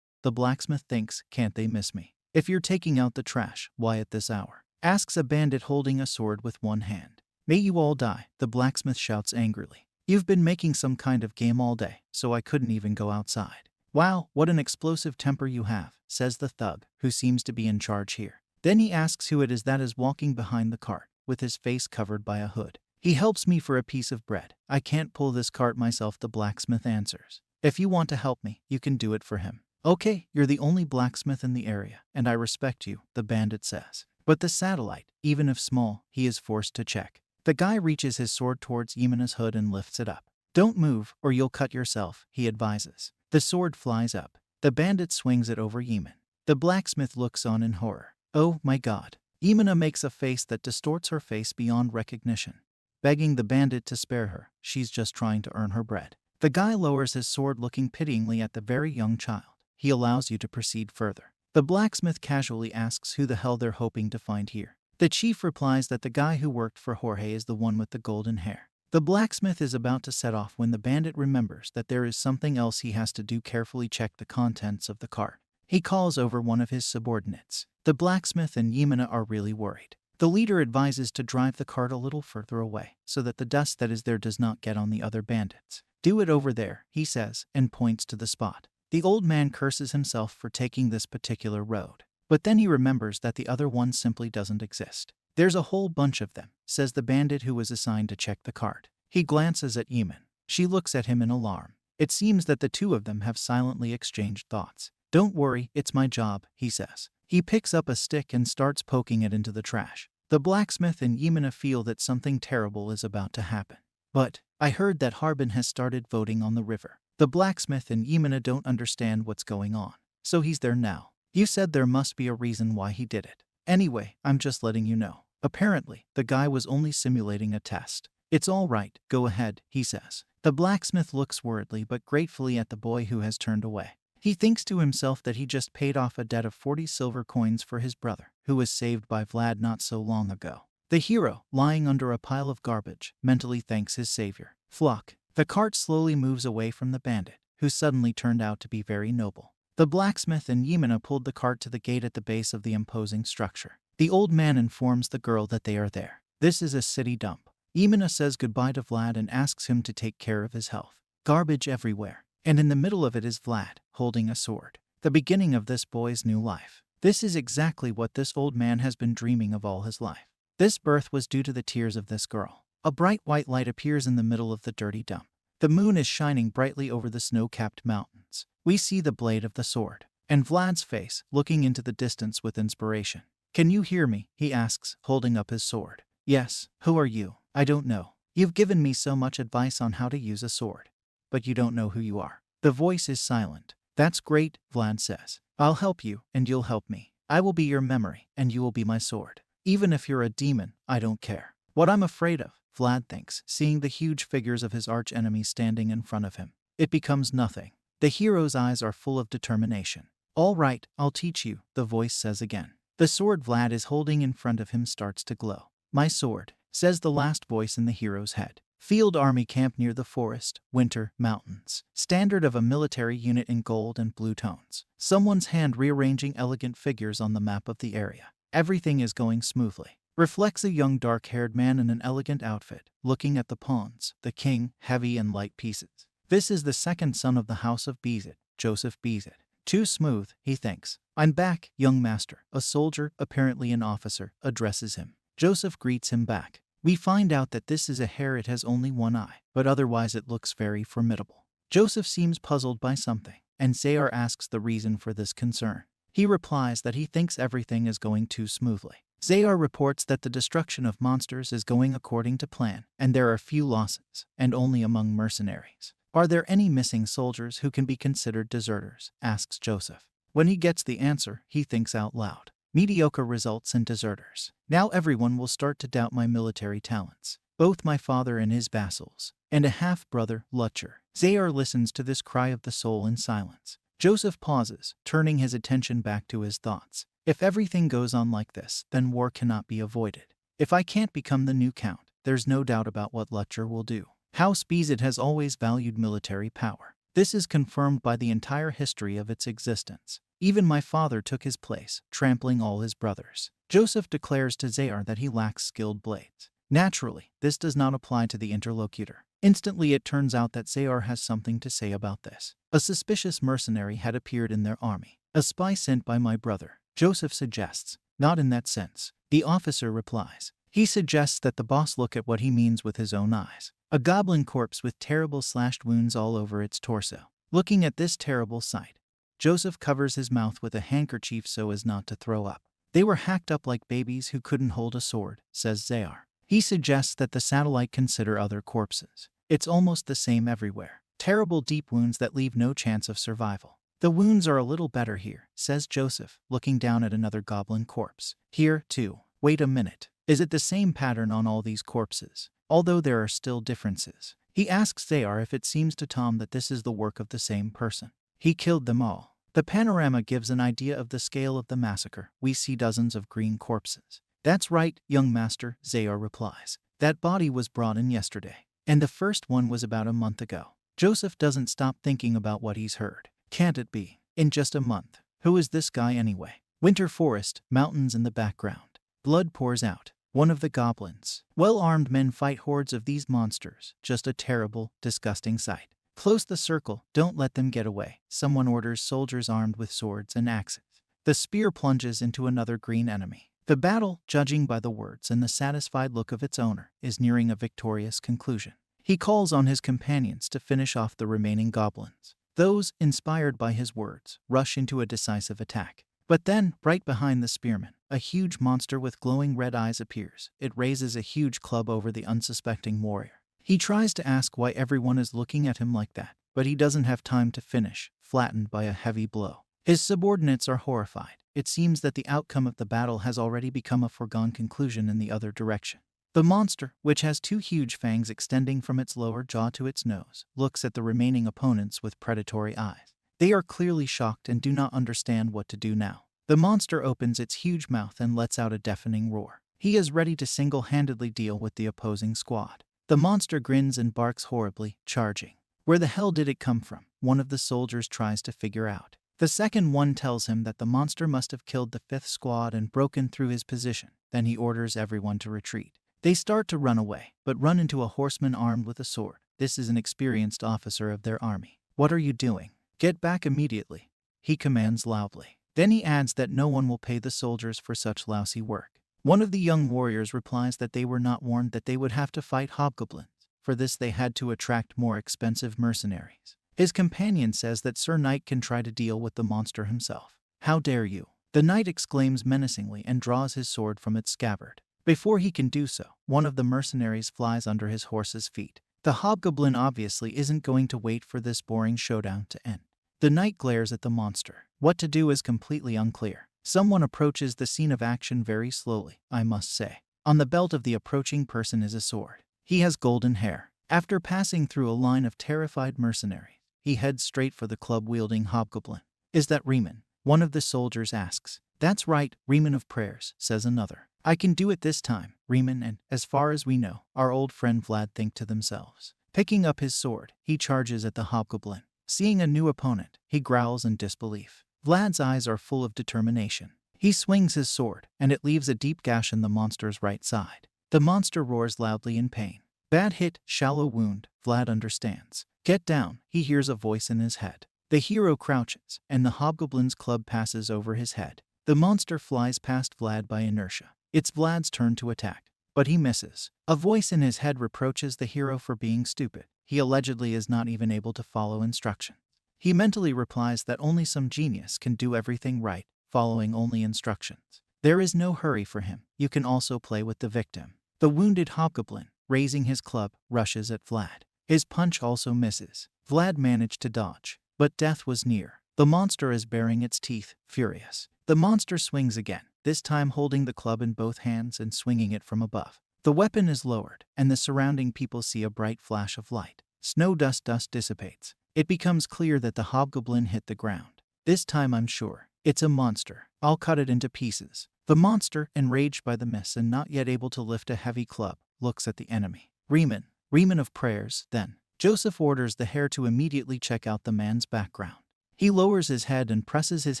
The blacksmith thinks, can't they miss me? If you're taking out the trash, why at this hour? Asks a bandit holding a sword with one hand. May you all die, the blacksmith shouts angrily. You've been making some kind of game all day, so I couldn't even go outside. Wow, what an explosive temper you have, says the thug, who seems to be in charge here. Then he asks who it is that is walking behind the cart, with his face covered by a hood. He helps me for a piece of bread. I can't pull this cart myself, the blacksmith answers. If you want to help me, you can do it for him. Okay, you're the only blacksmith in the area, and I respect you, the bandit says. But the satellite, even if small, he is forced to check. The guy reaches his sword towards Yemena's hood and lifts it up. Don't move, or you'll cut yourself, he advises. The sword flies up. The bandit swings it over Yemen. The blacksmith looks on in horror. Oh my god. Yemena makes a face that distorts her face beyond recognition, begging the bandit to spare her. She's just trying to earn her bread. The guy lowers his sword, looking pityingly at the very young child. He allows you to proceed further. The blacksmith casually asks who the hell they're hoping to find here. The chief replies that the guy who worked for Jorge is the one with the golden hair. The blacksmith is about to set off when the bandit remembers that there is something else he has to do. Carefully check the contents of the cart. He calls over one of his subordinates. The blacksmith and Yemena are really worried. The leader advises to drive the cart a little further away so that the dust that is there does not get on the other bandits. Do it over there, he says, and points to the spot. The old man curses himself for taking this particular road. But then he remembers that the other one simply doesn't exist. There's a whole bunch of them, says the bandit who was assigned to check the cart. He glances at Yemen. She looks at him in alarm. It seems that the two of them have silently exchanged thoughts. Don't worry, it's my job, he says. He picks up a stick and starts poking it into the trash. The blacksmith and Yemena feel that something terrible is about to happen. But I heard that Harbin has started voting on the river. The blacksmith and Yemena don't understand what's going on. So he's there now. You said there must be a reason why he did it. Anyway, I'm just letting you know. Apparently, the guy was only simulating a test. It's all right, go ahead, he says. The blacksmith looks worriedly but gratefully at the boy who has turned away. He thinks to himself that he just paid off a debt of 40 silver coins for his brother, who was saved by Vlad not so long ago. The hero, lying under a pile of garbage, mentally thanks his savior. Flock. The cart slowly moves away from the bandit, who suddenly turned out to be very noble. The blacksmith and Yemena pulled the cart to the gate at the base of the imposing structure. The old man informs the girl that they are there. This is a city dump. Yemena says goodbye to Vlad and asks him to take care of his health. Garbage everywhere. And in the middle of it is Vlad, holding a sword. The beginning of this boy's new life. This is exactly what this old man has been dreaming of all his life. This birth was due to the tears of this girl. A bright white light appears in the middle of the dirty dump. The moon is shining brightly over the snow-capped mountains. We see the blade of the sword. And Vlad's face, looking into the distance with inspiration. Can you hear me? He asks, holding up his sword. Yes. Who are you? I don't know. You've given me so much advice on how to use a sword. But you don't know who you are. The voice is silent. That's great, Vlad says. I'll help you, and you'll help me. I will be your memory, and you will be my sword. Even if you're a demon, I don't care. What I'm afraid of, Vlad thinks, seeing the huge figures of his arch-enemy standing in front of him. It becomes nothing. The hero's eyes are full of determination. All right, I'll teach you, the voice says again. The sword Vlad is holding in front of him starts to glow. My sword, says the last voice in the hero's head. Field army camp near the forest, winter, mountains. Standard of a military unit in gold and blue tones. Someone's hand rearranging elegant figures on the map of the area. Everything is going smoothly. Reflects a young dark-haired man in an elegant outfit, looking at the pawns, the king, heavy and light pieces. This is the second son of the house of Bezit, Joseph Bezit. Too smooth, he thinks. I'm back, young master. A soldier, apparently an officer, addresses him. Joseph greets him back. We find out that this is a hare. It has only one eye, but otherwise it looks very formidable. Joseph seems puzzled by something, and Zayar asks the reason for this concern. He replies that he thinks everything is going too smoothly. Zayar reports that the destruction of monsters is going according to plan, and there are few losses, and only among mercenaries. Are there any missing soldiers who can be considered deserters? Asks Joseph. When he gets the answer, he thinks out loud. Mediocre results in deserters. Now everyone will start to doubt my military talents. Both my father and his vassals, and a half-brother, Lutcher. Zayar listens to this cry of the soul in silence. Joseph pauses, turning his attention back to his thoughts. If everything goes on like this, then war cannot be avoided. If I can't become the new count, there's no doubt about what Lutcher will do. House Bezit has always valued military power. This is confirmed by the entire history of its existence. Even my father took his place, trampling all his brothers. Joseph declares to Zayar that he lacks skilled blades. Naturally, this does not apply to the interlocutor. Instantly it turns out that Zayar has something to say about this. A suspicious mercenary had appeared in their army. A spy sent by my brother, Joseph suggests. Not in that sense. The officer replies. He suggests that the boss look at what he means with his own eyes. A goblin corpse with terrible slashed wounds all over its torso. Looking at this terrible sight, Joseph covers his mouth with a handkerchief so as not to throw up. They were hacked up like babies who couldn't hold a sword, says Zayar. He suggests that the satellite consider other corpses. It's almost the same everywhere. Terrible deep wounds that leave no chance of survival. The wounds are a little better here, says Joseph, looking down at another goblin corpse. Here, too. Wait a minute. Is it the same pattern on all these corpses? Although there are still differences. He asks Zayar if it seems to Tom that this is the work of the same person. He killed them all. The panorama gives an idea of the scale of the massacre. We see dozens of green corpses. That's right, young master, Zayar replies. That body was brought in yesterday. And the first one was about a month ago. Joseph doesn't stop thinking about what he's heard. Can't it be? In just a month. Who is this guy anyway? Winter forest, mountains in the background. Blood pours out. One of the goblins. Well-armed men fight hordes of these monsters. Just a terrible, disgusting sight. Close the circle, don't let them get away. Someone orders soldiers armed with swords and axes. The spear plunges into another green enemy. The battle, judging by the words and the satisfied look of its owner, is nearing a victorious conclusion. He calls on his companions to finish off the remaining goblins. Those, inspired by his words, rush into a decisive attack. But then, right behind the spearmen, a huge monster with glowing red eyes appears. It raises a huge club over the unsuspecting warrior. He tries to ask why everyone is looking at him like that, but he doesn't have time to finish, flattened by a heavy blow. His subordinates are horrified. It seems that the outcome of the battle has already become a foregone conclusion in the other direction. The monster, which has two huge fangs extending from its lower jaw to its nose, looks at the remaining opponents with predatory eyes. They are clearly shocked and do not understand what to do now. The monster opens its huge mouth and lets out a deafening roar. He is ready to single-handedly deal with the opposing squad. The monster grins and barks horribly, charging. Where the hell did it come from? One of the soldiers tries to figure out. The second one tells him that the monster must have killed the fifth squad and broken through his position. Then he orders everyone to retreat. They start to run away, but run into a horseman armed with a sword. This is an experienced officer of their army. "What are you doing? Get back immediately," he commands loudly. Then he adds that no one will pay the soldiers for such lousy work. One of the young warriors replies that they were not warned that they would have to fight hobgoblins. For this they had to attract more expensive mercenaries. His companion says that Sir Knight can try to deal with the monster himself. "How dare you?" The knight exclaims menacingly and draws his sword from its scabbard. Before he can do so, one of the mercenaries flies under his horse's feet. The hobgoblin obviously isn't going to wait for this boring showdown to end. The knight glares at the monster. What to do is completely unclear. Someone approaches the scene of action very slowly, I must say. On the belt of the approaching person is a sword. He has golden hair. After passing through a line of terrified mercenaries, he heads straight for the club-wielding hobgoblin. "Is that Riemann?" one of the soldiers asks. "That's right, Riemann of prayers," says another. "I can do it this time." Riemann and, as far as we know, our old friend Vlad think to themselves. Picking up his sword, he charges at the hobgoblin. Seeing a new opponent, he growls in disbelief. Vlad's eyes are full of determination. He swings his sword, and it leaves a deep gash in the monster's right side. The monster roars loudly in pain. "Bad hit, shallow wound," Vlad understands. "Get down," he hears a voice in his head. The hero crouches, and the hobgoblin's club passes over his head. The monster flies past Vlad by inertia. It's Vlad's turn to attack, but he misses. A voice in his head reproaches the hero for being stupid. He allegedly is not even able to follow instructions. He mentally replies that only some genius can do everything right, following only instructions. There is no hurry for him. You can also play with the victim. The wounded hobgoblin, raising his club, rushes at Vlad. His punch also misses. Vlad managed to dodge, but death was near. The monster is baring its teeth, furious. The monster swings again, this time holding the club in both hands and swinging it from above. The weapon is lowered, and the surrounding people see a bright flash of light. Snow dust dissipates. It becomes clear that the hobgoblin hit the ground. "This time I'm sure. It's a monster. I'll cut it into pieces." The monster, enraged by the miss and not yet able to lift a heavy club, looks at the enemy. Riemann of prayers, then. Joseph orders the hare to immediately check out the man's background. He lowers his head and presses his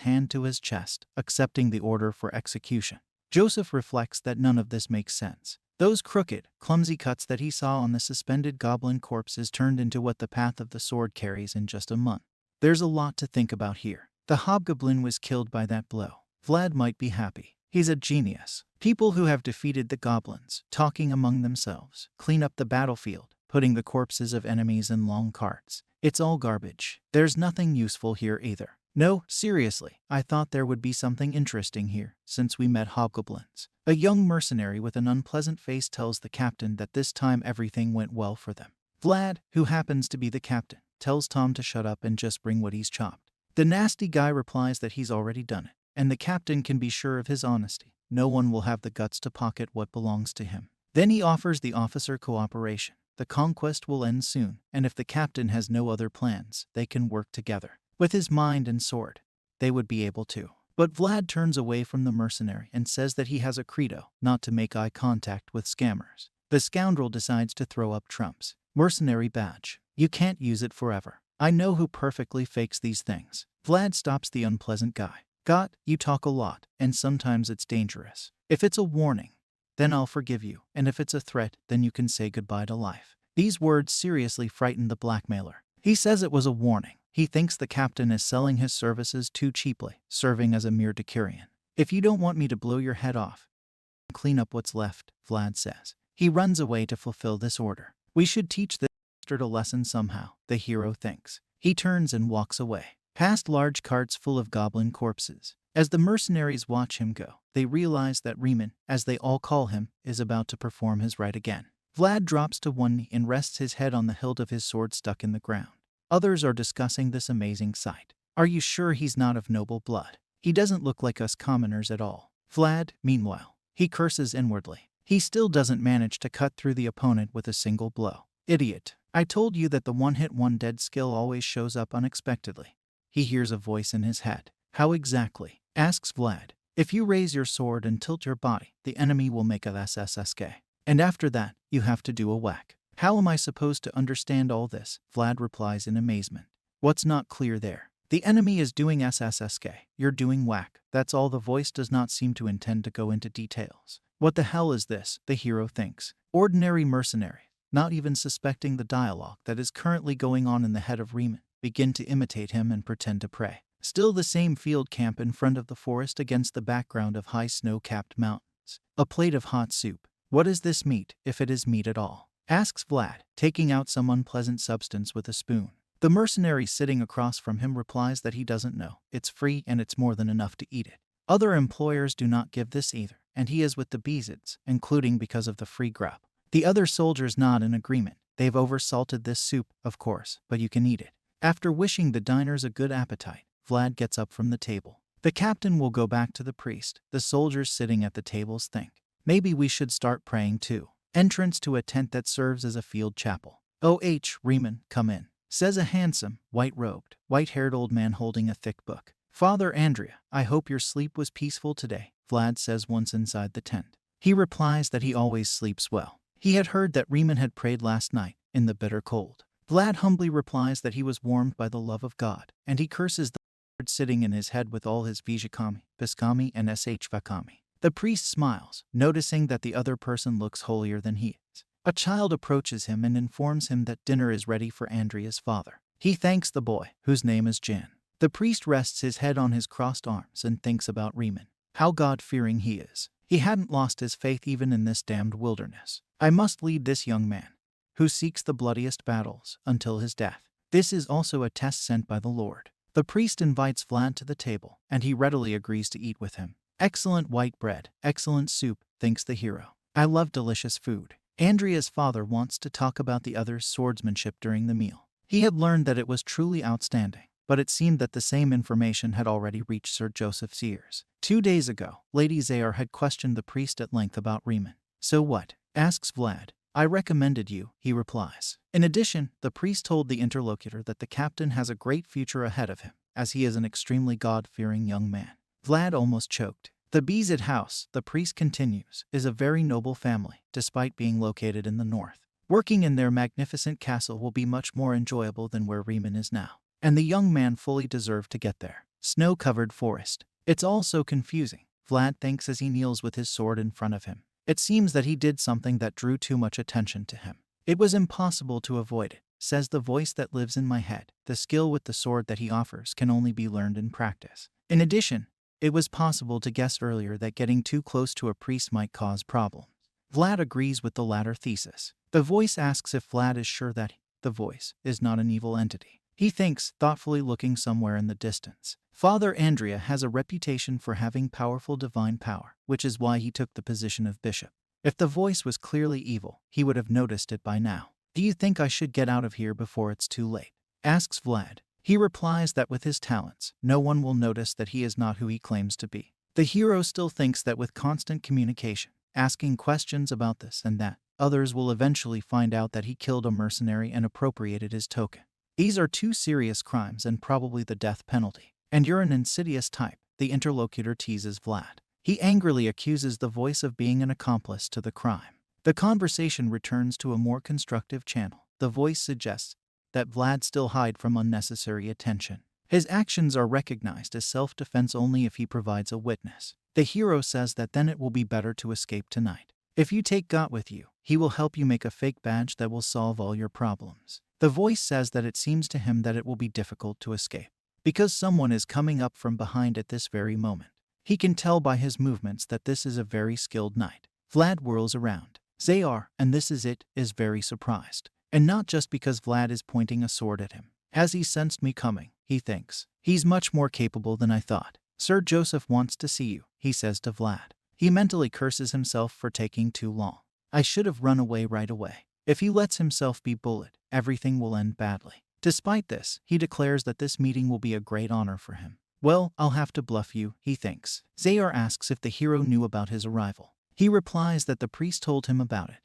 hand to his chest, accepting the order for execution. Joseph reflects that none of this makes sense. Those crooked, clumsy cuts that he saw on the suspended goblin corpses turned into what the path of the sword carries in just a month. There's a lot to think about here. The hobgoblin was killed by that blow. Vlad might be happy. He's a genius. People who have defeated the goblins, talking among themselves, clean up the battlefield, putting the corpses of enemies in long carts. It's all garbage. There's nothing useful here either. No, seriously, I thought there would be something interesting here, since we met hobgoblins. A young mercenary with an unpleasant face tells the captain that this time everything went well for them. Vlad, who happens to be the captain, tells Tom to shut up and just bring what he's chopped. The nasty guy replies that he's already done it, and the captain can be sure of his honesty. No one will have the guts to pocket what belongs to him. Then he offers the officer cooperation. The conquest will end soon, and if the captain has no other plans, they can work together. With his mind and sword, they would be able to. But Vlad turns away from the mercenary and says that he has a credo, not to make eye contact with scammers. The scoundrel decides to throw up trumps. "Mercenary badge. You can't use it forever. I know who perfectly fakes these things." Vlad stops the unpleasant guy. "Got, you talk a lot, and sometimes it's dangerous. If it's a warning, then I'll forgive you, and if it's a threat, then you can say goodbye to life." These words seriously frightened the blackmailer. He says it was a warning. He thinks the captain is selling his services too cheaply, serving as a mere Decurion. "If you don't want me to blow your head off, clean up what's left," Vlad says. He runs away to fulfill this order. "We should teach this bastard a lesson somehow," the hero thinks. He turns and walks away, past large carts full of goblin corpses. As the mercenaries watch him go, they realize that Riemann, as they all call him, is about to perform his rite again. Vlad drops to one knee and rests his head on the hilt of his sword stuck in the ground. Others are discussing this amazing sight. "Are you sure he's not of noble blood? He doesn't look like us commoners at all." Vlad, meanwhile, he curses inwardly. He still doesn't manage to cut through the opponent with a single blow. "Idiot. I told you that the one-hit one-dead skill always shows up unexpectedly." He hears a voice in his head. "How exactly?" asks Vlad. "If you raise your sword and tilt your body, the enemy will make a SSSK. And after that, you have to do a whack." "How am I supposed to understand all this?" Vlad replies in amazement. "What's not clear there?" "The enemy is doing SSSK. You're doing whack. That's all." The voice does not seem to intend to go into details. "What the hell is this?" the hero thinks. Ordinary mercenary, not even suspecting the dialogue that is currently going on in the head of Riemann, begin to imitate him and pretend to pray. Still the same field camp in front of the forest against the background of high snow-capped mountains. A plate of hot soup. "What is this meat, if it is meat at all?" asks Vlad, taking out some unpleasant substance with a spoon. The mercenary sitting across from him replies that he doesn't know. It's free and it's more than enough to eat it. Other employers do not give this either, and he is with the Bezids, including because of the free grub. The other soldiers nod in agreement. They've oversalted this soup, of course, but you can eat it. After wishing the diners a good appetite, Vlad gets up from the table. The captain will go back to the priest. The soldiers sitting at the tables think, "Maybe we should start praying too." Entrance to a tent that serves as a field chapel. "Oh, Riemann, come in," says a handsome, white-robed, white-haired old man holding a thick book. "Father Andrea, I hope your sleep was peaceful today," Vlad says once inside the tent. He replies that he always sleeps well. He had heard that Riemann had prayed last night, in the bitter cold. Vlad humbly replies that he was warmed by the love of God, and he curses the Lord sitting in his head with all his Vijikami, Biskami, and Shvakami. The priest smiles, noticing that the other person looks holier than he is. A child approaches him and informs him that dinner is ready for Andrea's father. He thanks the boy, whose name is Jan. The priest rests his head on his crossed arms and thinks about Riemann. How God-fearing he is. He hadn't lost his faith even in this damned wilderness. "I must lead this young man, who seeks the bloodiest battles, until his death. This is also a test sent by the Lord." The priest invites Vlad to the table, and he readily agrees to eat with him. "Excellent white bread, excellent soup," thinks the hero. "I love delicious food." Andrea's father wants to talk about the other's swordsmanship during the meal. He had learned that it was truly outstanding, but it seemed that the same information had already reached Sir Joseph's ears. 2 days ago, Lady Zayar had questioned the priest at length about Riemann. "So what?" asks Vlad. "I recommended you," he replies. In addition, the priest told the interlocutor that the captain has a great future ahead of him, as he is an extremely God-fearing young man. Vlad almost choked. The Bezid house, the priest continues, is a very noble family, despite being located in the north. Working in their magnificent castle will be much more enjoyable than where Riemann is now. And the young man fully deserved to get there. Snow-covered forest. It's all so confusing, Vlad thinks as he kneels with his sword in front of him. It seems that he did something that drew too much attention to him. "It was impossible to avoid it," says the voice that lives in my head. The skill with the sword that he offers can only be learned in practice. In addition, it was possible to guess earlier that getting too close to a priest might cause problems. Vlad agrees with the latter thesis. The voice asks if Vlad is sure that the voice is not an evil entity. He thinks, thoughtfully looking somewhere in the distance. Father Andrea has a reputation for having powerful divine power, which is why he took the position of bishop. If the voice was clearly evil, he would have noticed it by now. "Do you think I should get out of here before it's too late?" asks Vlad. He replies that with his talents, no one will notice that he is not who he claims to be. The hero still thinks that with constant communication, asking questions about this and that, others will eventually find out that he killed a mercenary and appropriated his token. These are 2 serious crimes and probably the death penalty. "And you're an insidious type," the interlocutor teases Vlad. He angrily accuses the voice of being an accomplice to the crime. The conversation returns to a more constructive channel. The voice suggests that Vlad still hide from unnecessary attention. His actions are recognized as self-defense only if he provides a witness. The hero says that then it will be better to escape tonight. If you take God with you, he will help you make a fake badge that will solve all your problems. The voice says that it seems to him that it will be difficult to escape, because someone is coming up from behind at this very moment. He can tell by his movements that this is a very skilled knight. Vlad whirls around. Zayar, and this is it, is very surprised. And not just because Vlad is pointing a sword at him. As he sensed me coming, he thinks. He's much more capable than I thought. Sir Joseph wants to see you, he says to Vlad. He mentally curses himself for taking too long. I should have run away right away. If he lets himself be bullied, everything will end badly. Despite this, he declares that this meeting will be a great honor for him. Well, I'll have to bluff you, he thinks. Zayar asks if the hero knew about his arrival. He replies that the priest told him about it.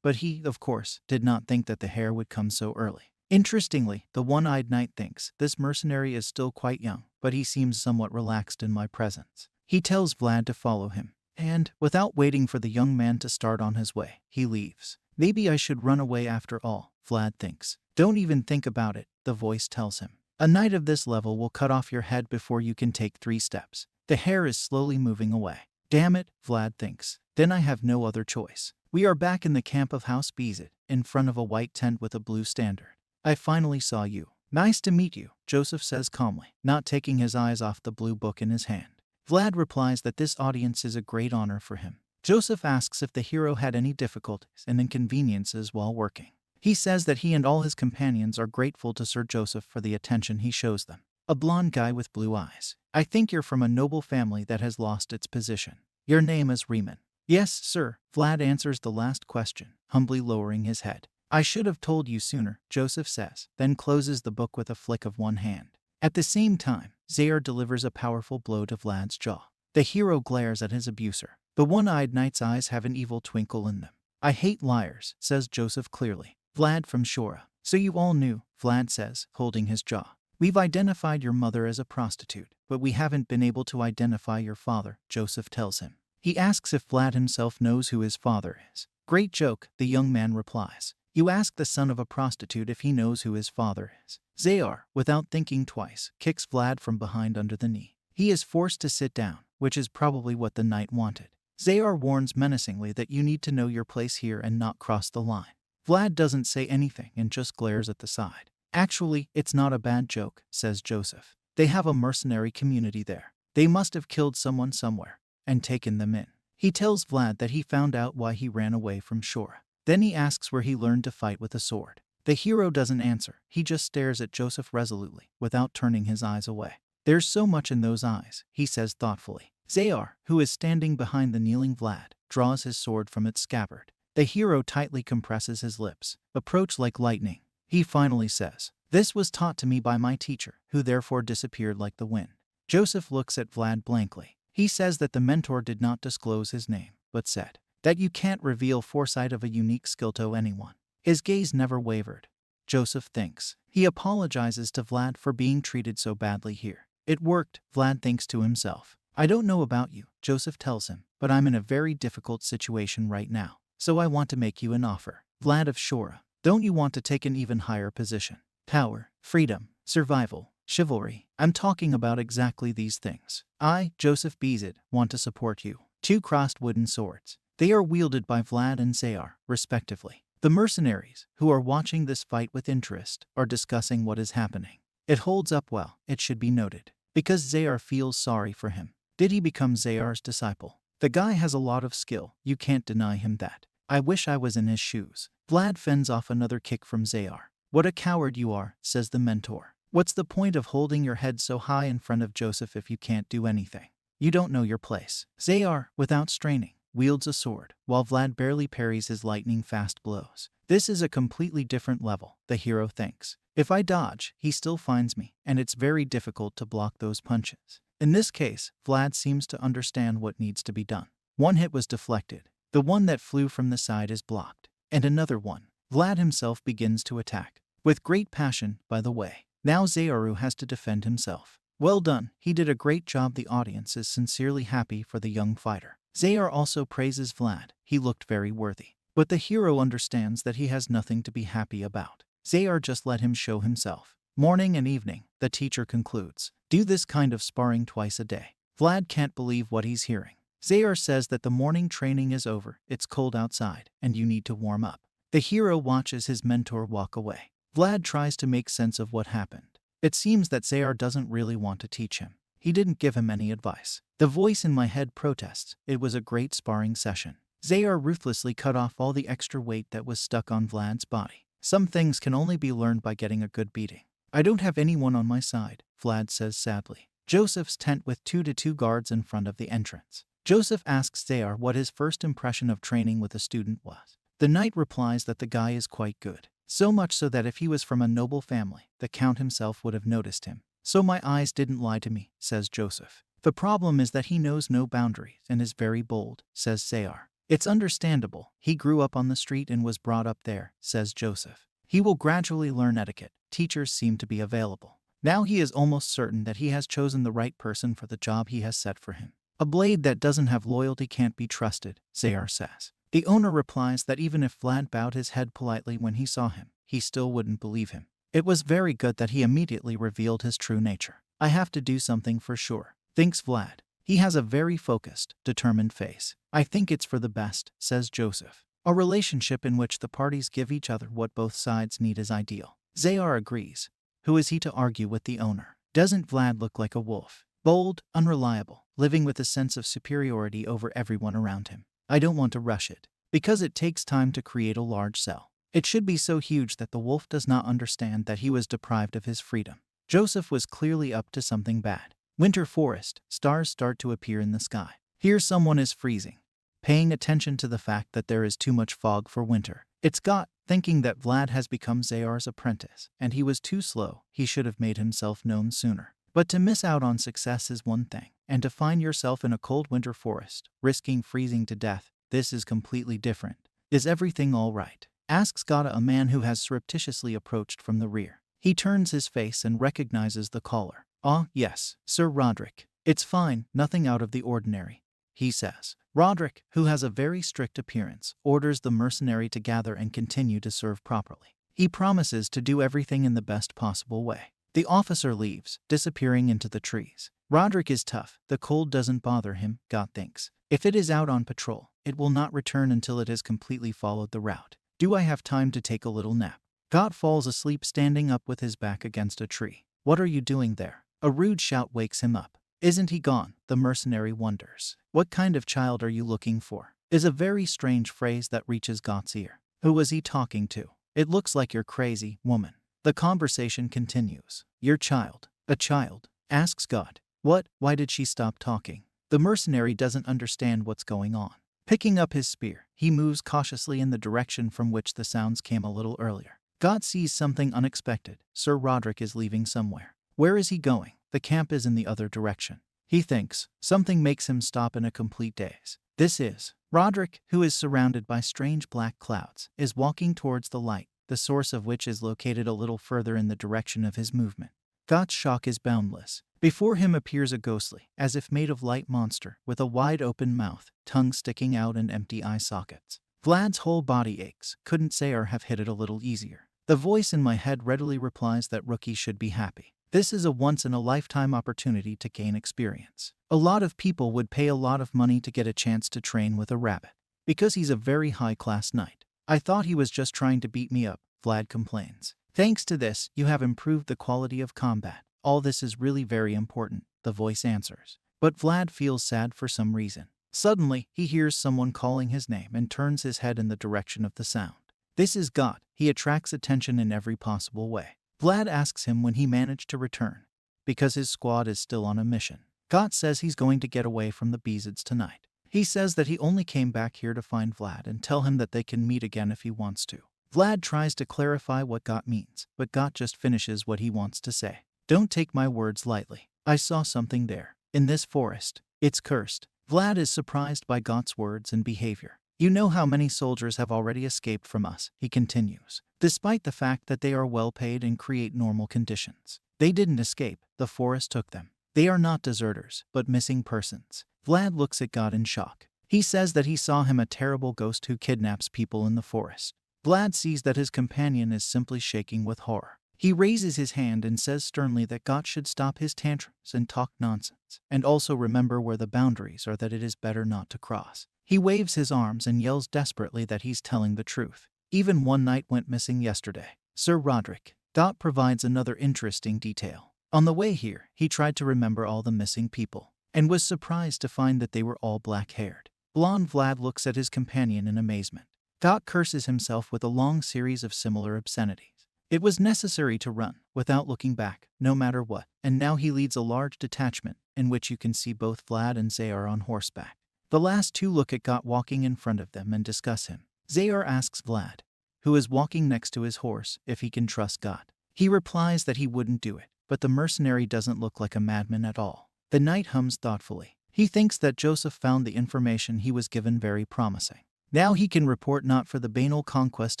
But he, of course, did not think that the hare would come so early. Interestingly, the one-eyed knight thinks this mercenary is still quite young, but he seems somewhat relaxed in my presence. He tells Vlad to follow him, and, without waiting for the young man to start on his way, he leaves. Maybe I should run away after all, Vlad thinks. Don't even think about it, the voice tells him. A knight of this level will cut off your head before you can take 3 steps. The hare is slowly moving away. Damn it, Vlad thinks. Then I have no other choice. We are back in the camp of House Bezit, in front of a white tent with a blue standard. I finally saw you. Nice to meet you, Joseph says calmly, not taking his eyes off the blue book in his hand. Vlad replies that this audience is a great honor for him. Joseph asks if the hero had any difficulties and inconveniences while working. He says that he and all his companions are grateful to Sir Joseph for the attention he shows them. A blonde guy with blue eyes. I think you're from a noble family that has lost its position. Your name is Riemann. Yes, sir, Vlad answers the last question, humbly lowering his head. I should have told you sooner, Joseph says, then closes the book with a flick of one hand. At the same time, Zayar delivers a powerful blow to Vlad's jaw. The hero glares at his abuser. The one-eyed knight's eyes have an evil twinkle in them. I hate liars, says Joseph clearly. Vlad from Shora. So you all knew, Vlad says, holding his jaw. We've identified your mother as a prostitute, but we haven't been able to identify your father, Joseph tells him. He asks if Vlad himself knows who his father is. Great joke, the young man replies. You ask the son of a prostitute if he knows who his father is. Zayar, without thinking twice, kicks Vlad from behind under the knee. He is forced to sit down, which is probably what the knight wanted. Zayar warns menacingly that you need to know your place here and not cross the line. Vlad doesn't say anything and just glares at the side. Actually, it's not a bad joke, says Joseph. They have a mercenary community there. They must have killed someone somewhere and taken them in. He tells Vlad that he found out why he ran away from Shora. Then he asks where he learned to fight with a sword. The hero doesn't answer, he just stares at Joseph resolutely, without turning his eyes away. There's so much in those eyes, he says thoughtfully. Zayar, who is standing behind the kneeling Vlad, draws his sword from its scabbard. The hero tightly compresses his lips, approach like lightning. He finally says, "This was taught to me by my teacher, who therefore disappeared like the wind." Joseph looks at Vlad blankly. He says that the mentor did not disclose his name, but said that you can't reveal foresight of a unique skill to anyone. His gaze never wavered. Joseph thinks. He apologizes to Vlad for being treated so badly here. It worked, Vlad thinks to himself. I don't know about you, Joseph tells him, but I'm in a very difficult situation right now. So I want to make you an offer. Vlad of Shora, don't you want to take an even higher position? Power, freedom, survival, chivalry. I'm talking about exactly these things. I, Joseph Bezit, want to support you. 2 crossed wooden swords. They are wielded by Vlad and Zayar, respectively. The mercenaries, who are watching this fight with interest, are discussing what is happening. It holds up well, it should be noted, because Zayar feels sorry for him. Did he become Zayar's disciple? The guy has a lot of skill, you can't deny him that. I wish I was in his shoes. Vlad fends off another kick from Zayar. What a coward you are, says the mentor. What's the point of holding your head so high in front of Joseph if you can't do anything? You don't know your place. Zayar, without straining, wields a sword, while Vlad barely parries his lightning-fast blows. This is a completely different level, the hero thinks. If I dodge, he still finds me, and it's very difficult to block those punches. In this case, Vlad seems to understand what needs to be done. One hit was deflected. The one that flew from the side is blocked. And another one. Vlad himself begins to attack. With great passion, by the way. Now Zayaru has to defend himself. Well done, he did a great job. The audience is sincerely happy for the young fighter. Zayar also praises Vlad. He looked very worthy. But the hero understands that he has nothing to be happy about. Zayar just let him show himself. Morning and evening, the teacher concludes. Do this kind of sparring twice a day. Vlad can't believe what he's hearing. Zayar says that the morning training is over, it's cold outside, and you need to warm up. The hero watches his mentor walk away. Vlad tries to make sense of what happened. It seems that Zayar doesn't really want to teach him. He didn't give him any advice. The voice in my head protests. It was a great sparring session. Zayar ruthlessly cut off all the extra weight that was stuck on Vlad's body. Some things can only be learned by getting a good beating. I don't have anyone on my side, Vlad says sadly. Joseph's tent with 2 guards in front of the entrance. Joseph asks Zayar what his first impression of training with a student was. The knight replies that the guy is quite good. So much so that if he was from a noble family, the count himself would have noticed him. So my eyes didn't lie to me, says Joseph. The problem is that he knows no boundaries and is very bold, says Zayar. It's understandable. He grew up on the street and was brought up there, says Joseph. He will gradually learn etiquette. Teachers seem to be available. Now he is almost certain that he has chosen the right person for the job he has set for him. A blade that doesn't have loyalty can't be trusted, Zayar says. The owner replies that even if Vlad bowed his head politely when he saw him, he still wouldn't believe him. It was very good that he immediately revealed his true nature. I have to do something for sure, thinks Vlad. He has a very focused, determined face. I think it's for the best, says Joseph. A relationship in which the parties give each other what both sides need is ideal. Zayar agrees. Who is he to argue with the owner? Doesn't Vlad look like a wolf? Bold, unreliable, living with a sense of superiority over everyone around him. I don't want to rush it, because it takes time to create a large cell. It should be so huge that the wolf does not understand that he was deprived of his freedom. Joseph was clearly up to something bad. Winter forest, stars start to appear in the sky. Here someone is freezing, paying attention to the fact that there is too much fog for winter. It's got, thinking that Vlad has become Zayar's apprentice, and he was too slow. He should have made himself known sooner. But to miss out on success is one thing, and to find yourself in a cold winter forest, risking freezing to death, this is completely different. Is everything all right? Asks Gata, a man who has surreptitiously approached from the rear. He turns his face and recognizes the caller. Ah, yes, Sir Roderick. It's fine, nothing out of the ordinary, he says. Roderick, who has a very strict appearance, orders the mercenary to gather and continue to serve properly. He promises to do everything in the best possible way. The officer leaves, disappearing into the trees. Roderick is tough. The cold doesn't bother him, God thinks. If it is out on patrol, it will not return until it has completely followed the route. Do I have time to take a little nap? God falls asleep standing up with his back against a tree. What are you doing there? A rude shout wakes him up. Isn't he gone? The mercenary wonders. What kind of child are you looking for? Is a very strange phrase that reaches Got's ear. Who was he talking to? It looks like you're crazy, woman. The conversation continues. Your child. A child? Asks God. What? Why did she stop talking? The mercenary doesn't understand what's going on. Picking up his spear, he moves cautiously in the direction from which the sounds came a little earlier. God sees something unexpected. Sir Roderick is leaving somewhere. Where is he going? The camp is in the other direction. He thinks. Something makes him stop in a complete daze. This is Roderick, who is surrounded by strange black clouds, is walking towards the light, the source of which is located a little further in the direction of his movement. Got's shock is boundless. Before him appears a ghostly, as if made of light monster, with a wide open mouth, tongue sticking out and empty eye sockets. Vlad's whole body aches. Couldn't Zayar have hit it a little easier? The voice in my head readily replies that rookie should be happy. This is a once-in-a-lifetime opportunity to gain experience. A lot of people would pay a lot of money to get a chance to train with a rabbit, because he's a very high-class knight. I thought he was just trying to beat me up, Vlad complains. Thanks to this, you have improved the quality of combat. All this is really very important, the voice answers. But Vlad feels sad for some reason. Suddenly, he hears someone calling his name and turns his head in the direction of the sound. This is God. He attracts attention in every possible way. Vlad asks him when he managed to return, because his squad is still on a mission. God says he's going to get away from the Bezids tonight. He says that he only came back here to find Vlad and tell him that they can meet again if he wants to. Vlad tries to clarify what God means, but God just finishes what he wants to say. Don't take my words lightly. I saw something there. In this forest. It's cursed. Vlad is surprised by God's words and behavior. You know how many soldiers have already escaped from us, he continues. Despite the fact that they are well paid and create normal conditions. They didn't escape, the forest took them. They are not deserters, but missing persons. Vlad looks at God in shock. He says that he saw him a terrible ghost who kidnaps people in the forest. Vlad sees that his companion is simply shaking with horror. He raises his hand and says sternly that God should stop his tantrums and talk nonsense, and also remember where the boundaries are that it is better not to cross. He waves his arms and yells desperately that he's telling the truth. Even one knight went missing yesterday. Sir Roderick. Dot provides another interesting detail. On the way here, he tried to remember all the missing people, and was surprised to find that they were all black-haired. Blonde Vlad looks at his companion in amazement. Dot curses himself with a long series of similar obscenities. It was necessary to run, without looking back, no matter what, and now he leads a large detachment, in which you can see both Vlad and Zayar on horseback. The last two look at Got walking in front of them and discuss him. Zayar asks Vlad, who is walking next to his horse, if he can trust Got. He replies that he wouldn't do it, but the mercenary doesn't look like a madman at all. The knight hums thoughtfully. He thinks that Joseph found the information he was given very promising. Now he can report not for the banal conquest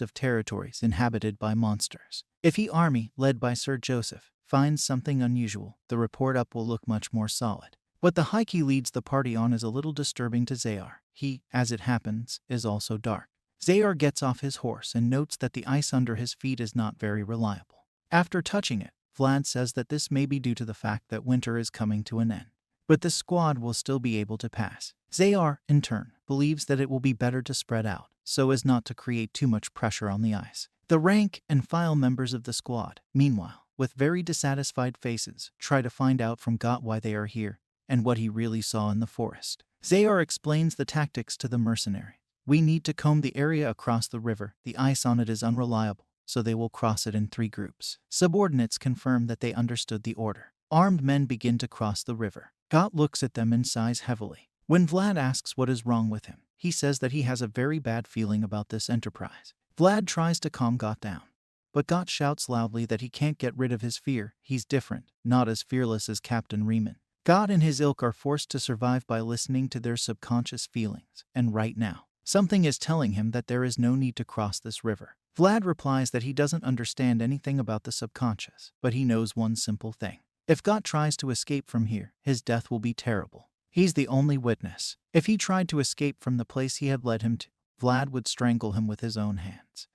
of territories inhabited by monsters. If he army, led by Sir Joseph, finds something unusual, the report up will look much more solid. What the hike he leads the party on is a little disturbing to Zayar. He, as it happens, is also dark. Zayar gets off his horse and notes that the ice under his feet is not very reliable. After touching it, Vlad says that this may be due to the fact that winter is coming to an end, but the squad will still be able to pass. Zayar, in turn, believes that it will be better to spread out, so as not to create too much pressure on the ice. The rank and file members of the squad, meanwhile, with very dissatisfied faces, try to find out from Got why they are here, and what he really saw in the forest. Zayar explains the tactics to the mercenary. We need to comb the area across the river. The ice on it is unreliable, so they will cross it in 3 groups. Subordinates confirm that they understood the order. Armed men begin to cross the river. Got looks at them and sighs heavily. When Vlad asks what is wrong with him, he says that he has a very bad feeling about this enterprise. Vlad tries to calm Got down, but Got shouts loudly that he can't get rid of his fear. He's different, not as fearless as Captain Riemann. Got and his ilk are forced to survive by listening to their subconscious feelings, and right now, something is telling him that there is no need to cross this river. Vlad replies that he doesn't understand anything about the subconscious, but he knows one simple thing. If Got tries to escape from here, his death will be terrible. He's the only witness. If he tried to escape from the place he had led him to, Vlad would strangle him with his own hands.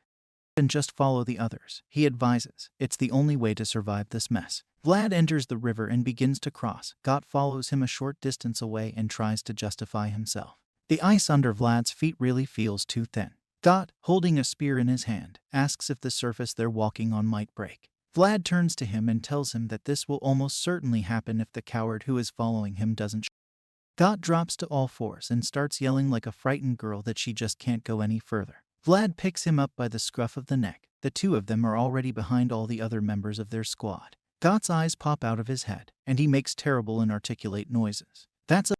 And just follow the others, he advises. It's the only way to survive this mess. Vlad enters the river and begins to cross. Got follows him a short distance away and tries to justify himself. The ice under Vlad's feet really feels too thin. Got, holding a spear in his hand, asks if the surface they're walking on might break. Vlad turns to him and tells him that this will almost certainly happen if the coward who is following him doesn't. Got drops to all fours and starts yelling like a frightened girl that she just can't go any further. Vlad picks him up by the scruff of the neck. The two of them are already behind all the other members of their squad. Got's eyes pop out of his head, and he makes terrible inarticulate noises. That's a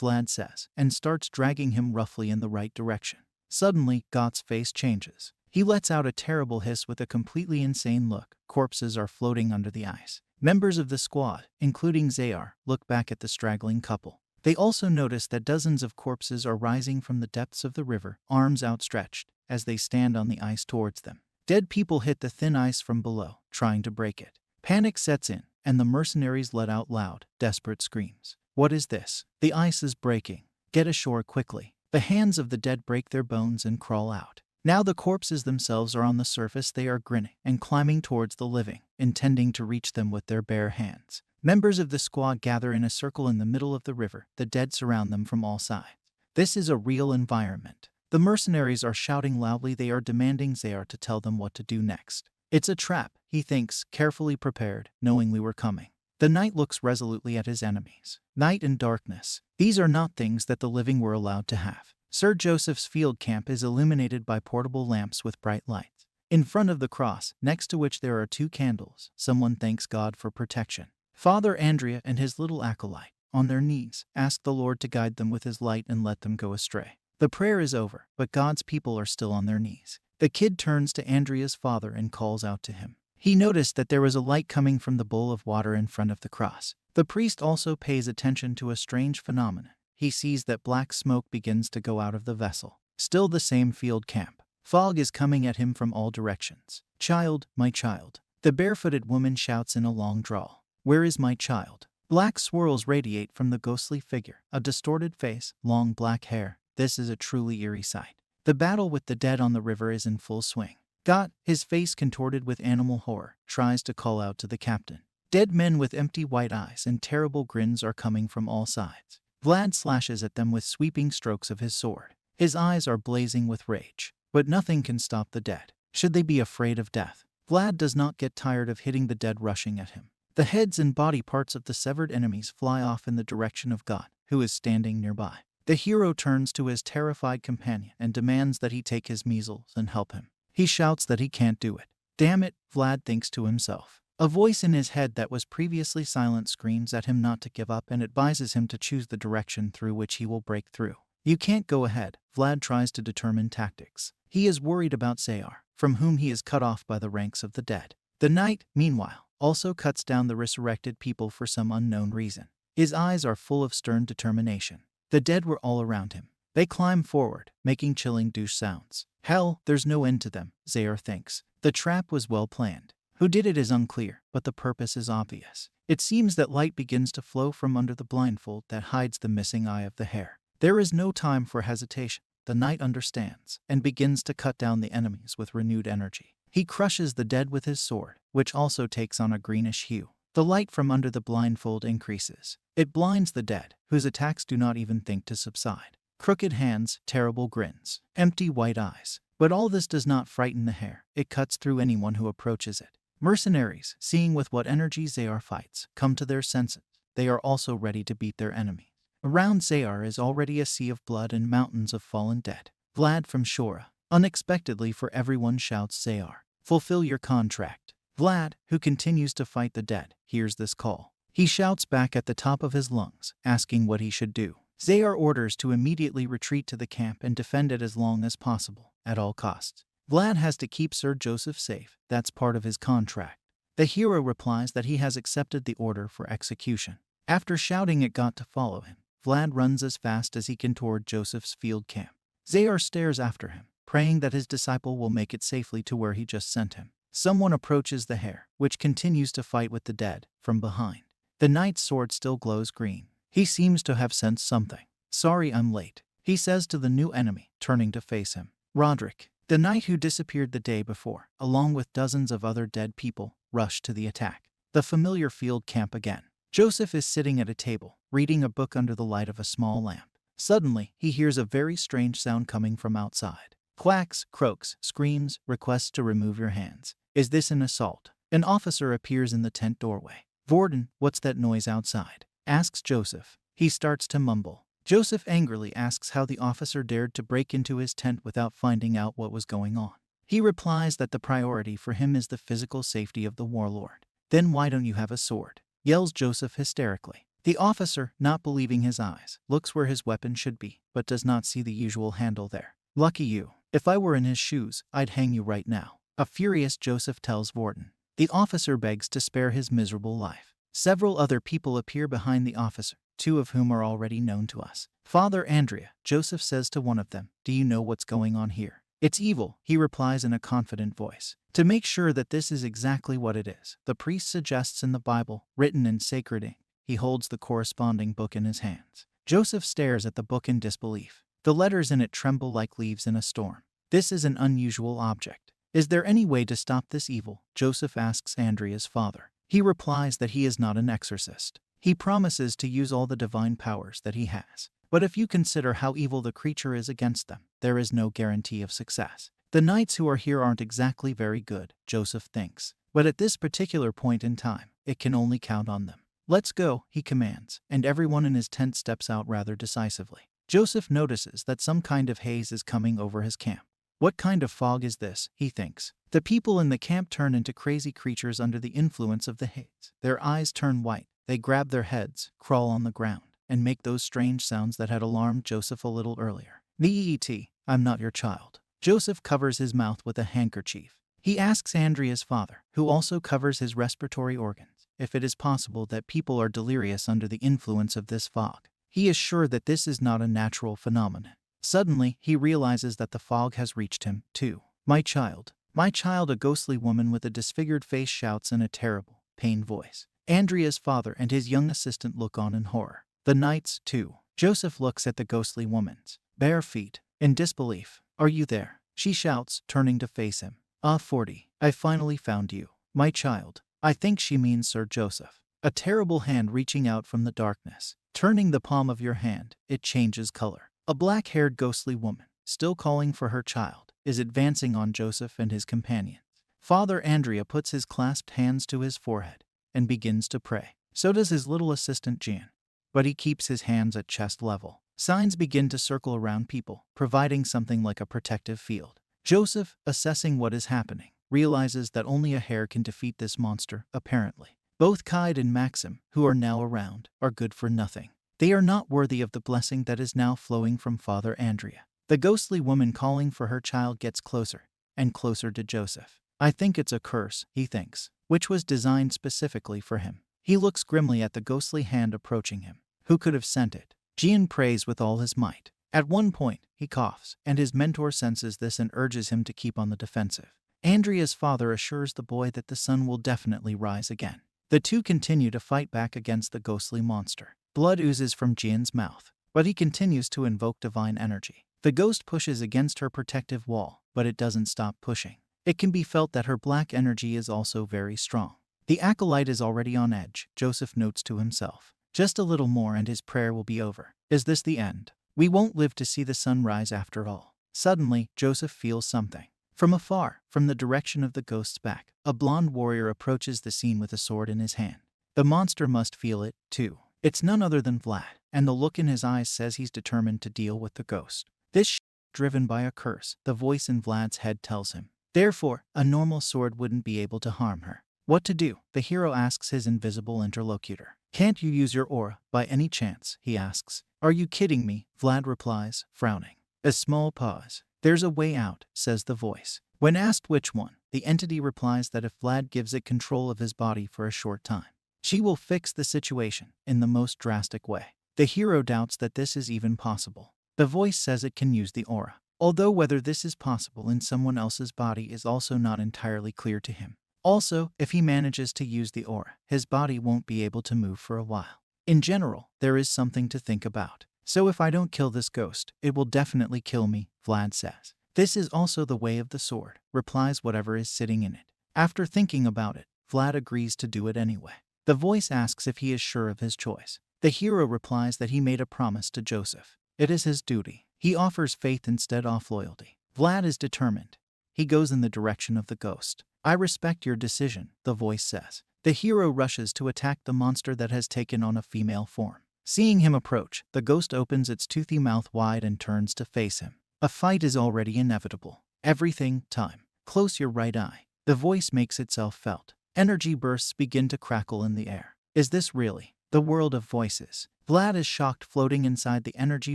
Vlad says, and starts dragging him roughly in the right direction. Suddenly, Got's face changes. He lets out a terrible hiss with a completely insane look. Corpses are floating under the ice. Members of the squad, including Zayar, look back at the straggling couple. They also notice that dozens of corpses are rising from the depths of the river, arms outstretched, as they stand on the ice towards them. Dead people hit the thin ice from below, trying to break it. Panic sets in, and the mercenaries let out loud, desperate screams. What is this? The ice is breaking. Get ashore quickly. The hands of the dead break their bones and crawl out. Now the corpses themselves are on the surface. They are grinning and climbing towards the living, intending to reach them with their bare hands. Members of the squad gather in a circle in the middle of the river. The dead surround them from all sides. This is a real environment. The mercenaries are shouting loudly. They are demanding Zayar to tell them what to do next. It's a trap, he thinks, carefully prepared, knowing we were coming. The knight looks resolutely at his enemies. Night and darkness. These are not things that the living were allowed to have. Sir Joseph's field camp is illuminated by portable lamps with bright lights. In front of the cross, next to which there are 2 candles, someone thanks God for protection. Father Andrea and his little acolyte, on their knees, ask the Lord to guide them with his light and let them go astray. The prayer is over, but God's people are still on their knees. The kid turns to Andrea's father and calls out to him. He noticed that there was a light coming from the bowl of water in front of the cross. The priest also pays attention to a strange phenomenon. He sees that black smoke begins to go out of the vessel. Still the same field camp. Fog is coming at him from all directions. Child, my child. The barefooted woman shouts in a long drawl. Where is my child? Black swirls radiate from the ghostly figure. A distorted face, long black hair. This is a truly eerie sight. The battle with the dead on the river is in full swing. Got, his face contorted with animal horror, tries to call out to the captain. Dead men with empty white eyes and terrible grins are coming from all sides. Vlad slashes at them with sweeping strokes of his sword. His eyes are blazing with rage. But nothing can stop the dead. Should they be afraid of death? Vlad does not get tired of hitting the dead rushing at him. The heads and body parts of the severed enemies fly off in the direction of God, who is standing nearby. The hero turns to his terrified companion and demands that he take his measles and help him. He shouts that he can't do it. Damn it, Vlad thinks to himself. A voice in his head that was previously silent screams at him not to give up and advises him to choose the direction through which he will break through. You can't go ahead, Vlad tries to determine tactics. He is worried about Zayar, from whom he is cut off by the ranks of the dead. The knight, meanwhile, also cuts down the resurrected people for some unknown reason. His eyes are full of stern determination. The dead were all around him. They climb forward, making chilling douche sounds. Hell, there's no end to them, Zayar thinks. The trap was well planned. Who did it is unclear, but the purpose is obvious. It seems that light begins to flow from under the blindfold that hides the missing eye of the hare. There is no time for hesitation. The knight understands, and begins to cut down the enemies with renewed energy. He crushes the dead with his sword, which also takes on a greenish hue. The light from under the blindfold increases. It blinds the dead, whose attacks do not even think to subside. Crooked hands, terrible grins, empty white eyes. But all this does not frighten the hare. It cuts through anyone who approaches it. Mercenaries, seeing with what energy Zayar fights, come to their senses. They are also ready to beat their enemies. Around Zayar is already a sea of blood and mountains of fallen dead. Vlad from Shora. Unexpectedly for everyone shouts Zayar. Fulfill your contract. Vlad, who continues to fight the dead, hears this call. He shouts back at the top of his lungs, asking what he should do. Zayar orders to immediately retreat to the camp and defend it as long as possible, at all costs. Vlad has to keep Sir Joseph safe. That's part of his contract. The hero replies that he has accepted the order for execution. After shouting at God to follow him, Vlad runs as fast as he can toward Joseph's field camp. Zayar stares after him, praying that his disciple will make it safely to where he just sent him. Someone approaches the hare, which continues to fight with the dead, from behind. The knight's sword still glows green. He seems to have sensed something. Sorry I'm late, he says to the new enemy, turning to face him. Roderick, the knight who disappeared the day before, along with dozens of other dead people, rushed to the attack. The familiar field camp again. Joseph is sitting at a table, reading a book under the light of a small lamp. Suddenly, he hears a very strange sound coming from outside. Quacks, croaks, screams, requests to remove your hands. Is this an assault? An officer appears in the tent doorway. Vorden, what's that noise outside? Asks Joseph. He starts to mumble. Joseph angrily asks how the officer dared to break into his tent without finding out what was going on. He replies that the priority for him is the physical safety of the warlord. Then why don't you have a sword? Yells Joseph hysterically. The officer, not believing his eyes, looks where his weapon should be, but does not see the usual handle there. Lucky you. If I were in his shoes, I'd hang you right now. A furious Joseph tells Vorden. The officer begs to spare his miserable life. Several other people appear behind the officer, 2 of whom are already known to us. Father Andrea, Joseph says to one of them, do you know what's going on here? It's evil, he replies in a confident voice. To make sure that this is exactly what it is, the priest suggests in the Bible, written in sacred ink. He holds the corresponding book in his hands. Joseph stares at the book in disbelief. The letters in it tremble like leaves in a storm. This is an unusual object. Is there any way to stop this evil? Joseph asks Andrea's father. He replies that he is not an exorcist. He promises to use all the divine powers that he has. But if you consider how evil the creature is against them, there is no guarantee of success. The knights who are here aren't exactly very good, Joseph thinks. But at this particular point in time, it can only count on them. Let's go, he commands, and everyone in his tent steps out rather decisively. Joseph notices that some kind of haze is coming over his camp. What kind of fog is this, he thinks. The people in the camp turn into crazy creatures under the influence of the haze. Their eyes turn white. They grab their heads, crawl on the ground, and make those strange sounds that had alarmed Joseph a little earlier. "Neet, I'm not your child." Joseph covers his mouth with a handkerchief. He asks Andrea's father, who also covers his respiratory organs, if it is possible that people are delirious under the influence of this fog. He is sure that this is not a natural phenomenon. Suddenly, he realizes that the fog has reached him, too. My child, a ghostly woman with a disfigured face shouts in a terrible, pained voice. Andrea's father and his young assistant look on in horror. The knights, too. Joseph looks at the ghostly woman's bare feet, in disbelief. Are you there? She shouts, turning to face him. Ah, 40. I finally found you, my child. I think she means Sir Joseph. A terrible hand reaching out from the darkness. Turning the palm of your hand, it changes color. A black-haired ghostly woman, still calling for her child, is advancing on Joseph and his companions. Father Andrea puts his clasped hands to his forehead and begins to pray. So does his little assistant Jean. But he keeps his hands at chest level. Signs begin to circle around people, providing something like a protective field. Joseph, assessing what is happening, realizes that only a hair can defeat this monster, apparently. Both Kaid and Maxim, who are now around, are good for nothing. They are not worthy of the blessing that is now flowing from Father Andrea. The ghostly woman calling for her child gets closer and closer to Joseph. I think it's a curse, he thinks, which was designed specifically for him. He looks grimly at the ghostly hand approaching him. Who could have sent it? Jean prays with all his might. At one point, he coughs, and his mentor senses this and urges him to keep on the defensive. Andrea's father assures the boy that the sun will definitely rise again. The two continue to fight back against the ghostly monster. Blood oozes from Jean's mouth, but he continues to invoke divine energy. The ghost pushes against her protective wall, but it doesn't stop pushing. It can be felt that her black energy is also very strong. The acolyte is already on edge, Joseph notes to himself. Just a little more and his prayer will be over. Is this the end? We won't live to see the sun rise after all. Suddenly, Joseph feels something. From afar, from the direction of the ghost's back, a blonde warrior approaches the scene with a sword in his hand. The monster must feel it, too. It's none other than Vlad, and the look in his eyes says he's determined to deal with the ghost. This driven by a curse, the voice in Vlad's head tells him. Therefore, a normal sword wouldn't be able to harm her. What to do? The hero asks his invisible interlocutor. Can't you use your aura, by any chance? He asks. Are you kidding me? Vlad replies, frowning. A small pause. There's a way out, says the voice. When asked which one, the entity replies that if Vlad gives it control of his body for a short time, she will fix the situation in the most drastic way. The hero doubts that this is even possible. The voice says it can use the aura, although whether this is possible in someone else's body is also not entirely clear to him. Also, if he manages to use the aura, his body won't be able to move for a while. In general, there is something to think about. So if I don't kill this ghost, it will definitely kill me, Vlad says. This is also the way of the sword, replies whatever is sitting in it. After thinking about it, Vlad agrees to do it anyway. The voice asks if he is sure of his choice. The hero replies that he made a promise to Joseph. It is his duty. He offers faith instead of loyalty. Vlad is determined. He goes in the direction of the ghost. I respect your decision, the voice says. The hero rushes to attack the monster that has taken on a female form. Seeing him approach, the ghost opens its toothy mouth wide and turns to face him. A fight is already inevitable. Everything, time. Close your right eye. The voice makes itself felt. Energy bursts begin to crackle in the air. Is this really the world of voices? Vlad is shocked, floating inside the energy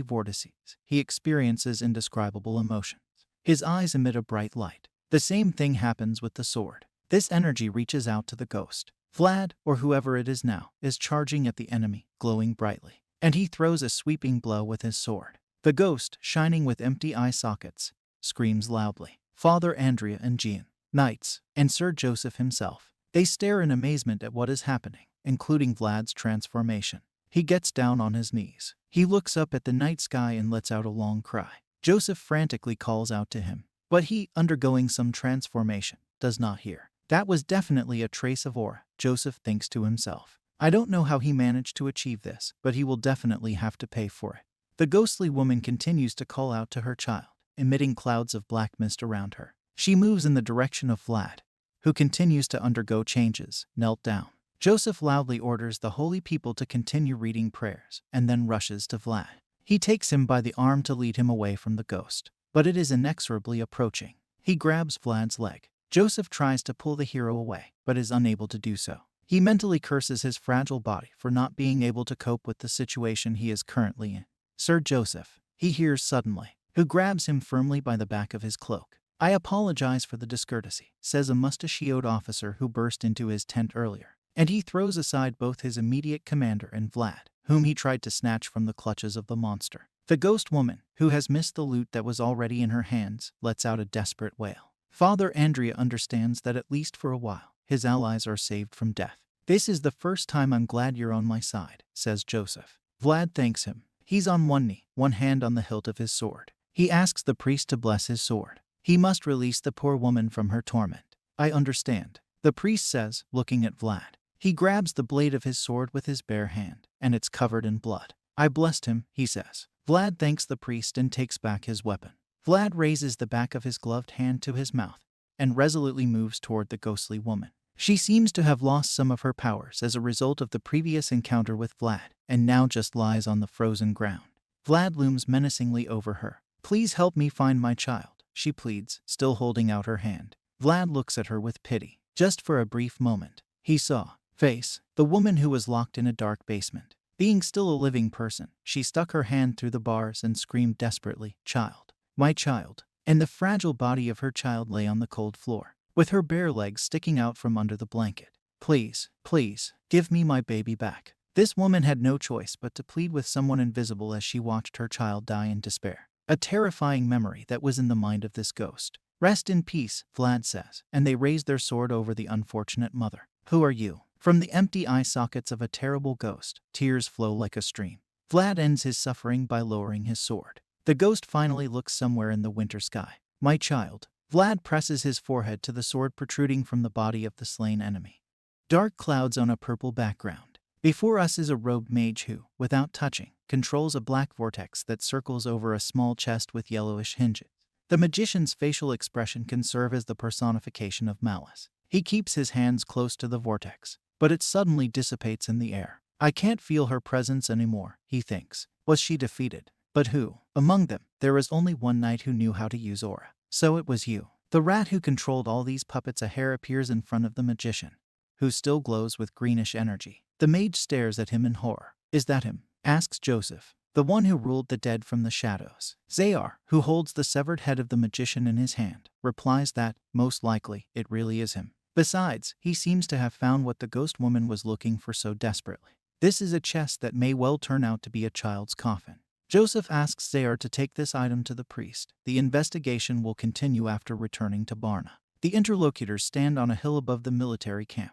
vortices. He experiences indescribable emotions. His eyes emit a bright light. The same thing happens with the sword. This energy reaches out to the ghost. Vlad, or whoever it is now, is charging at the enemy, glowing brightly. And he throws a sweeping blow with his sword. The ghost, shining with empty eye sockets, screams loudly. Father Andrea and Jean, knights, and Sir Joseph himself. They stare in amazement at what is happening, including Vlad's transformation. He gets down on his knees. He looks up at the night sky and lets out a long cry. Joseph frantically calls out to him, but he, undergoing some transformation, does not hear. That was definitely a trace of aura, Joseph thinks to himself. I don't know how he managed to achieve this, but he will definitely have to pay for it. The ghostly woman continues to call out to her child, emitting clouds of black mist around her. She moves in the direction of Vlad, who continues to undergo changes, knelt down. Joseph loudly orders the holy people to continue reading prayers, and then rushes to Vlad. He takes him by the arm to lead him away from the ghost, but it is inexorably approaching. He grabs Vlad's leg. Joseph tries to pull the hero away, but is unable to do so. He mentally curses his fragile body for not being able to cope with the situation he is currently in. Sir Joseph, he hears suddenly, who grabs him firmly by the back of his cloak. I apologize for the discourtesy, says a mustachioed officer who burst into his tent earlier. And he throws aside both his immediate commander and Vlad, whom he tried to snatch from the clutches of the monster. The ghost woman, who has missed the loot that was already in her hands, lets out a desperate wail. Father Andrea understands that at least for a while, his allies are saved from death. This is the first time I'm glad you're on my side, says Joseph. Vlad thanks him. He's on one knee, one hand on the hilt of his sword. He asks the priest to bless his sword. He must release the poor woman from her torment. I understand, the priest says, looking at Vlad. He grabs the blade of his sword with his bare hand, and it's covered in blood. I blessed him, he says. Vlad thanks the priest and takes back his weapon. Vlad raises the back of his gloved hand to his mouth and resolutely moves toward the ghostly woman. She seems to have lost some of her powers as a result of the previous encounter with Vlad, and now just lies on the frozen ground. Vlad looms menacingly over her. Please help me find my child, she pleads, still holding out her hand. Vlad looks at her with pity. Just for a brief moment, he saw the woman who was locked in a dark basement. Being still a living person, she stuck her hand through the bars and screamed desperately, "Child, my child." And the fragile body of her child lay on the cold floor, with her bare legs sticking out from under the blanket. Please, please, give me my baby back. This woman had no choice but to plead with someone invisible as she watched her child die in despair. A terrifying memory that was in the mind of this ghost. Rest in peace, Vlad says, and they raise their sword over the unfortunate mother. Who are you? From the empty eye sockets of a terrible ghost, tears flow like a stream. Vlad ends his suffering by lowering his sword. The ghost finally looks somewhere in the winter sky. My child. Vlad presses his forehead to the sword protruding from the body of the slain enemy. Dark clouds on a purple background. Before us is a robed mage who, without touching, controls a black vortex that circles over a small chest with yellowish hinges. The magician's facial expression can serve as the personification of malice. He keeps his hands close to the vortex, but it suddenly dissipates in the air. I can't feel her presence anymore, he thinks. Was she defeated? But who? Among them, there is only one knight who knew how to use aura. So it was you. The rat who controlled all these puppets. A hair appears in front of the magician, who still glows with greenish energy. The mage stares at him in horror. Is that him? Asks Joseph, the one who ruled the dead from the shadows. Zayar, who holds the severed head of the magician in his hand, replies that, most likely, it really is him. Besides, he seems to have found what the ghost woman was looking for so desperately. This is a chest that may well turn out to be a child's coffin. Joseph asks Zayar to take this item to the priest. The investigation will continue after returning to Barna. The interlocutors stand on a hill above the military camp,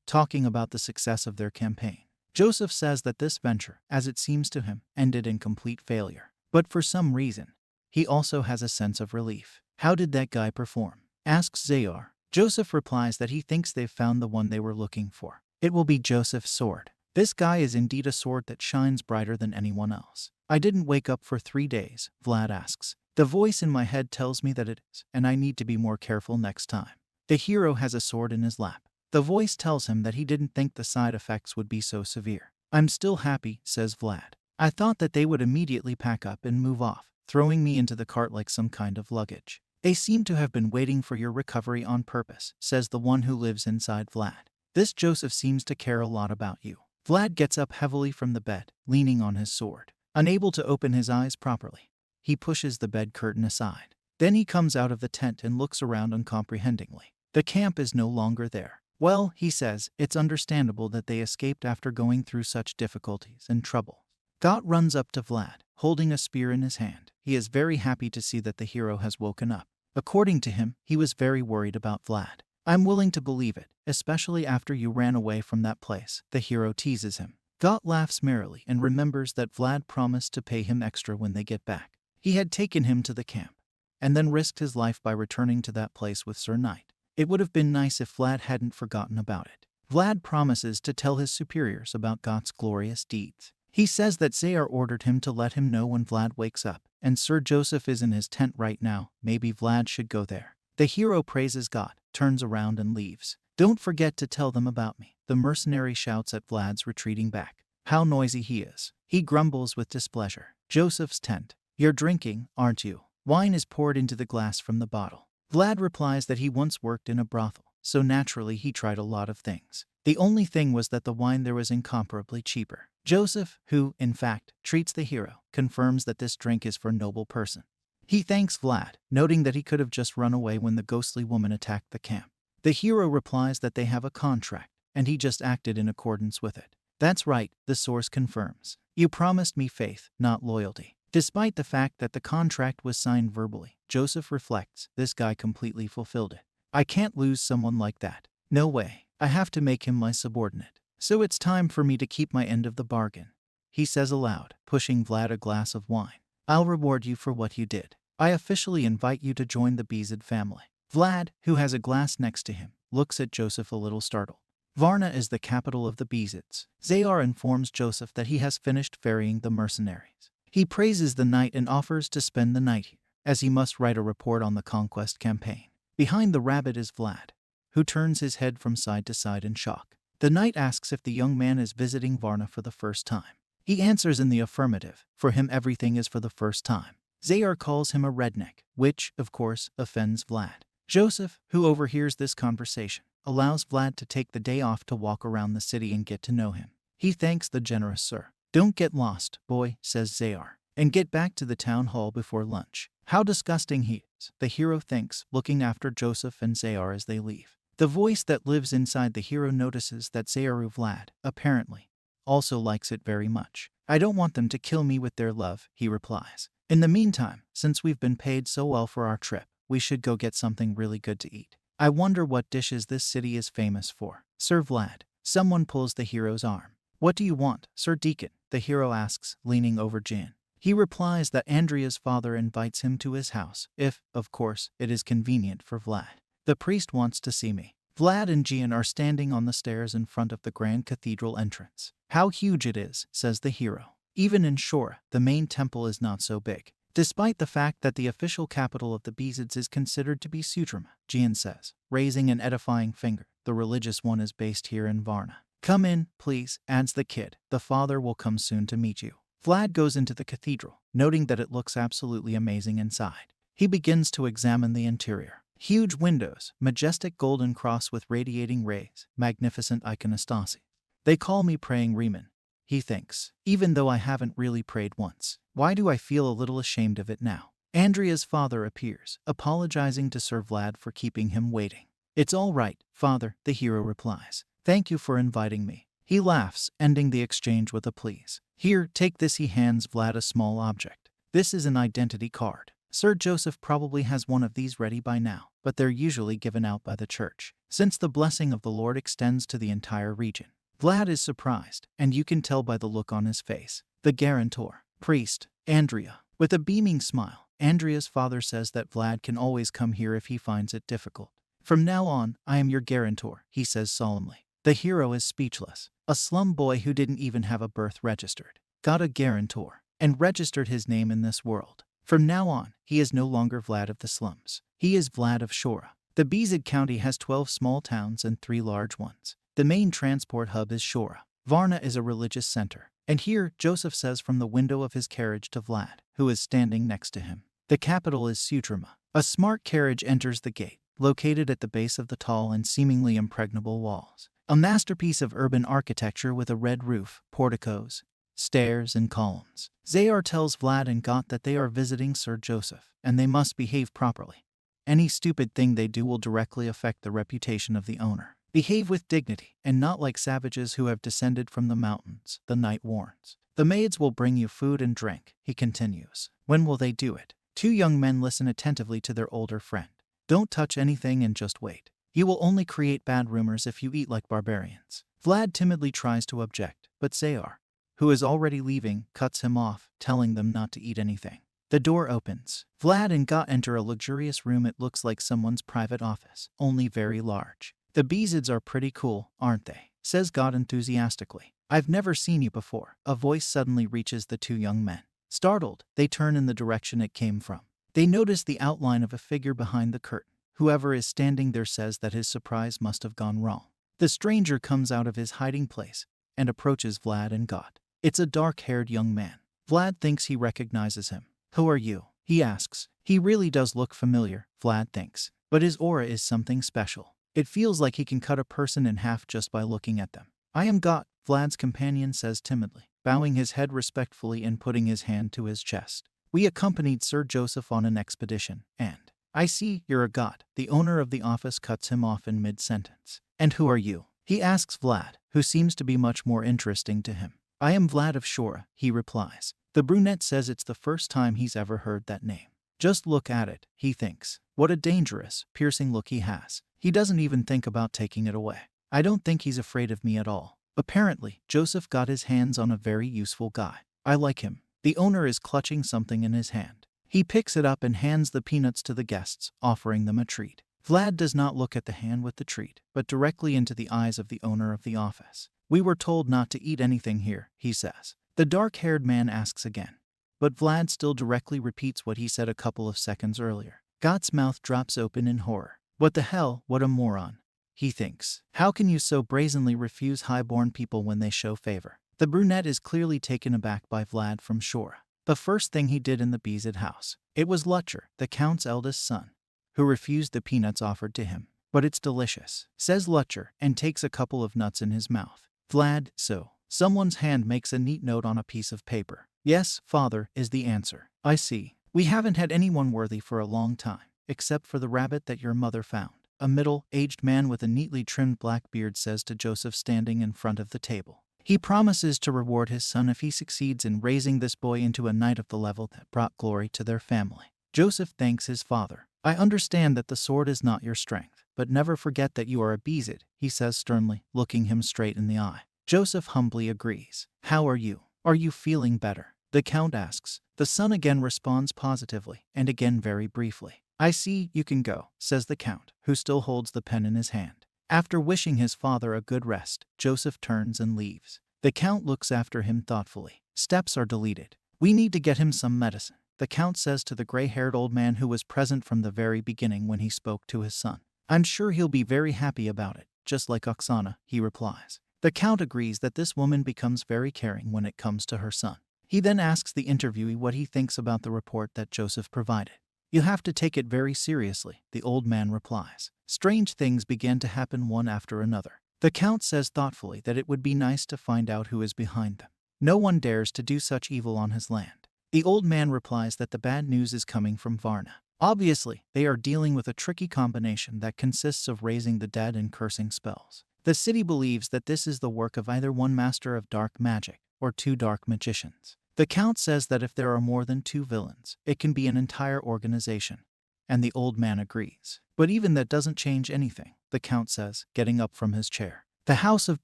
talking about the success of their campaign. Joseph says that this venture, as it seems to him, ended in complete failure. But for some reason, he also has a sense of relief. How did that guy perform? Asks Zayar. Joseph replies that he thinks they've found the one they were looking for. It will be Joseph's sword. This guy is indeed a sword that shines brighter than anyone else. I didn't wake up for 3 days, Vlad asks. The voice in my head tells me that it is, and I need to be more careful next time. The hero has a sword in his lap. The voice tells him that he didn't think the side effects would be so severe. I'm still happy, says Vlad. I thought that they would immediately pack up and move off, throwing me into the cart like some kind of luggage. They seem to have been waiting for your recovery on purpose, says the one who lives inside Vlad. This Joseph seems to care a lot about you. Vlad gets up heavily from the bed, leaning on his sword. Unable to open his eyes properly, he pushes the bed curtain aside. Then he comes out of the tent and looks around uncomprehendingly. The camp is no longer there. Well, he says, it's understandable that they escaped after going through such difficulties and trouble. Gott runs up to Vlad, holding a spear in his hand. He is very happy to see that the hero has woken up. According to him, he was very worried about Vlad. I'm willing to believe it, especially after you ran away from that place, the hero teases him. Gott laughs merrily and remembers that Vlad promised to pay him extra when they get back. He had taken him to the camp, and then risked his life by returning to that place with Sir Knight. It would have been nice if Vlad hadn't forgotten about it. Vlad promises to tell his superiors about Gott's glorious deeds. He says that Zayar ordered him to let him know when Vlad wakes up, and Sir Joseph is in his tent right now. Maybe Vlad should go there. The hero praises Gott, turns around and leaves. Don't forget to tell them about me, the mercenary shouts at Vlad's retreating back. How noisy he is. He grumbles with displeasure. Joseph's tent. You're drinking, aren't you? Wine is poured into the glass from the bottle. Vlad replies that he once worked in a brothel, so naturally he tried a lot of things. The only thing was that the wine there was incomparably cheaper. Joseph, who, in fact, treats the hero, confirms that this drink is for noble person. He thanks Vlad, noting that he could have just run away when the ghostly woman attacked the camp. The hero replies that they have a contract, and he just acted in accordance with it. That's right, the source confirms. You promised me faith, not loyalty. Despite the fact that the contract was signed verbally, Joseph reflects, this guy completely fulfilled it. I can't lose someone like that. No way. I have to make him my subordinate. So it's time for me to keep my end of the bargain, he says aloud, pushing Vlad a glass of wine. I'll reward you for what you did. I officially invite you to join the Bezid family. Vlad, who has a glass next to him, looks at Joseph a little startled. Varna is the capital of the Bezids. Zayar informs Joseph that he has finished ferrying the mercenaries. He praises the knight and offers to spend the night here, as he must write a report on the conquest campaign. Behind the rabbit is Vlad, who turns his head from side to side in shock. The knight asks if the young man is visiting Varna for the first time. He answers in the affirmative. For him, everything is for the first time. Zayar calls him a redneck, which, of course, offends Vlad. Joseph, who overhears this conversation, allows Vlad to take the day off to walk around the city and get to know him. He thanks the generous sir. Don't get lost, boy, says Zayar, and get back to the town hall before lunch. How disgusting he is, the hero thinks, looking after Joseph and Zayar as they leave. The voice that lives inside the hero notices that Zayaru Vlad, apparently, also likes it very much. I don't want them to kill me with their love, he replies. In the meantime, since we've been paid so well for our trip, we should go get something really good to eat. I wonder what dishes this city is famous for. Sir Vlad. Someone pulls the hero's arm. What do you want, Sir Deacon? The hero asks, leaning over Jan. He replies that Andrea's father invites him to his house, if, of course, it is convenient for Vlad. The priest wants to see me. Vlad and Gian are standing on the stairs in front of the grand cathedral entrance. How huge it is, says the hero. Even in Shora, the main temple is not so big. Despite the fact that the official capital of the Bezids is considered to be Sutrama, Gian says, raising an edifying finger. The religious one is based here in Varna. Come in, please, adds the kid. The father will come soon to meet you. Vlad goes into the cathedral, noting that it looks absolutely amazing inside. He begins to examine the interior. Huge windows, majestic golden cross with radiating rays, magnificent iconostasi. They call me praying Riemann, he thinks, even though I haven't really prayed once. Why do I feel a little ashamed of it now? Andrea's father appears, apologizing to Sir Vlad for keeping him waiting. It's all right, father, the hero replies. Thank you for inviting me. He laughs, ending the exchange with a please. Here, take this. He hands Vlad a small object. This is an identity card. Sir Joseph probably has one of these ready by now, but they're usually given out by the church, since the blessing of the Lord extends to the entire region. Vlad is surprised, and you can tell by the look on his face. The guarantor, priest, Andrea. With a beaming smile, Andrea's father says that Vlad can always come here if he finds it difficult. From now on, I am your guarantor, he says solemnly. The hero is speechless. A slum boy who didn't even have a birth registered got a guarantor and registered his name in this world. From now on, he is no longer Vlad of the slums. He is Vlad of Shora. The Bezid County has 12 small towns and 3 large ones. The main transport hub is Shora. Varna is a religious center. And here, Joseph says from the window of his carriage to Vlad, who is standing next to him. The capital is Sutrama. A smart carriage enters the gate, located at the base of the tall and seemingly impregnable walls. A masterpiece of urban architecture with a red roof, porticos, stairs, and columns. Zayar tells Vlad and Got that they are visiting Sir Joseph, and they must behave properly. Any stupid thing they do will directly affect the reputation of the owner. Behave with dignity, and not like savages who have descended from the mountains, the knight warns. The maids will bring you food and drink, he continues. When will they do it? 2 young men listen attentively to their older friend. Don't touch anything and just wait. You will only create bad rumors if you eat like barbarians. Vlad timidly tries to object, but Zayar, who is already leaving, cuts him off, telling them not to eat anything. The door opens. Vlad and Got enter a luxurious room. It looks like someone's private office, only very large. The Bezids are pretty cool, aren't they? Says Got enthusiastically. I've never seen you before. A voice suddenly reaches the 2 young men. Startled, they turn in the direction it came from. They notice the outline of a figure behind the curtain. Whoever is standing there says that his surprise must have gone wrong. The stranger comes out of his hiding place and approaches Vlad and Got. It's a dark-haired young man. Vlad thinks he recognizes him. Who are you? He asks. He really does look familiar, Vlad thinks. But his aura is something special. It feels like he can cut a person in half just by looking at them. I am Got, Vlad's companion says timidly, bowing his head respectfully and putting his hand to his chest. We accompanied Sir Joseph on an expedition, and I see you're a Got. The owner of the office cuts him off in mid-sentence. And who are you? He asks Vlad, who seems to be much more interesting to him. I am Vlad of Shora, he replies. The brunette says it's the first time he's ever heard that name. Just look at it, he thinks. What a dangerous, piercing look he has. He doesn't even think about taking it away. I don't think he's afraid of me at all. Apparently, Joseph got his hands on a very useful guy. I like him. The owner is clutching something in his hand. He picks it up and hands the peanuts to the guests, offering them a treat. Vlad does not look at the hand with the treat, but directly into the eyes of the owner of the office. "We were told not to eat anything here," he says. The dark-haired man asks again, but Vlad still directly repeats what he said a couple of seconds earlier. Gott's mouth drops open in horror. "What the hell, what a moron," he thinks. "How can you so brazenly refuse high-born people when they show favor?" The brunette is clearly taken aback by Vlad from Shora. The first thing he did in the Bezid house. It was Lutcher, the Count's eldest son, who refused the peanuts offered to him. "But it's delicious," says Lutcher, and takes a couple of nuts in his mouth. Vlad, so. Someone's hand makes a neat note on a piece of paper. "Yes, father," is the answer. "I see. We haven't had anyone worthy for a long time, except for the rabbit that your mother found," a middle-aged man with a neatly trimmed black beard says to Joseph standing in front of the table. He promises to reward his son if he succeeds in raising this boy into a knight of the level that brought glory to their family. Joseph thanks his father. "I understand that the sword is not your strength, but never forget that you are a Bezid," he says sternly, looking him straight in the eye. Joseph humbly agrees. "How are you? Are you feeling better?" the Count asks. The son again responds positively, and again very briefly. "I see, you can go," says the Count, who still holds the pen in his hand. After wishing his father a good rest, Joseph turns and leaves. The Count looks after him thoughtfully. Steps are deleted. "We need to get him some medicine," the Count says to the gray-haired old man who was present from the very beginning when he spoke to his son. "I'm sure he'll be very happy about it, just like Oksana," he replies. The Count agrees that this woman becomes very caring when it comes to her son. He then asks the interviewee what he thinks about the report that Joseph provided. "You have to take it very seriously," the old man replies. Strange things began to happen one after another. The Count says thoughtfully that it would be nice to find out who is behind them. No one dares to do such evil on his land. The old man replies that the bad news is coming from Varna. Obviously, they are dealing with a tricky combination that consists of raising the dead and cursing spells. The city believes that this is the work of either one master of dark magic or two dark magicians. The Count says that if there are more than two villains, it can be an entire organization, and the old man agrees. "But even that doesn't change anything," the Count says, getting up from his chair. "The house of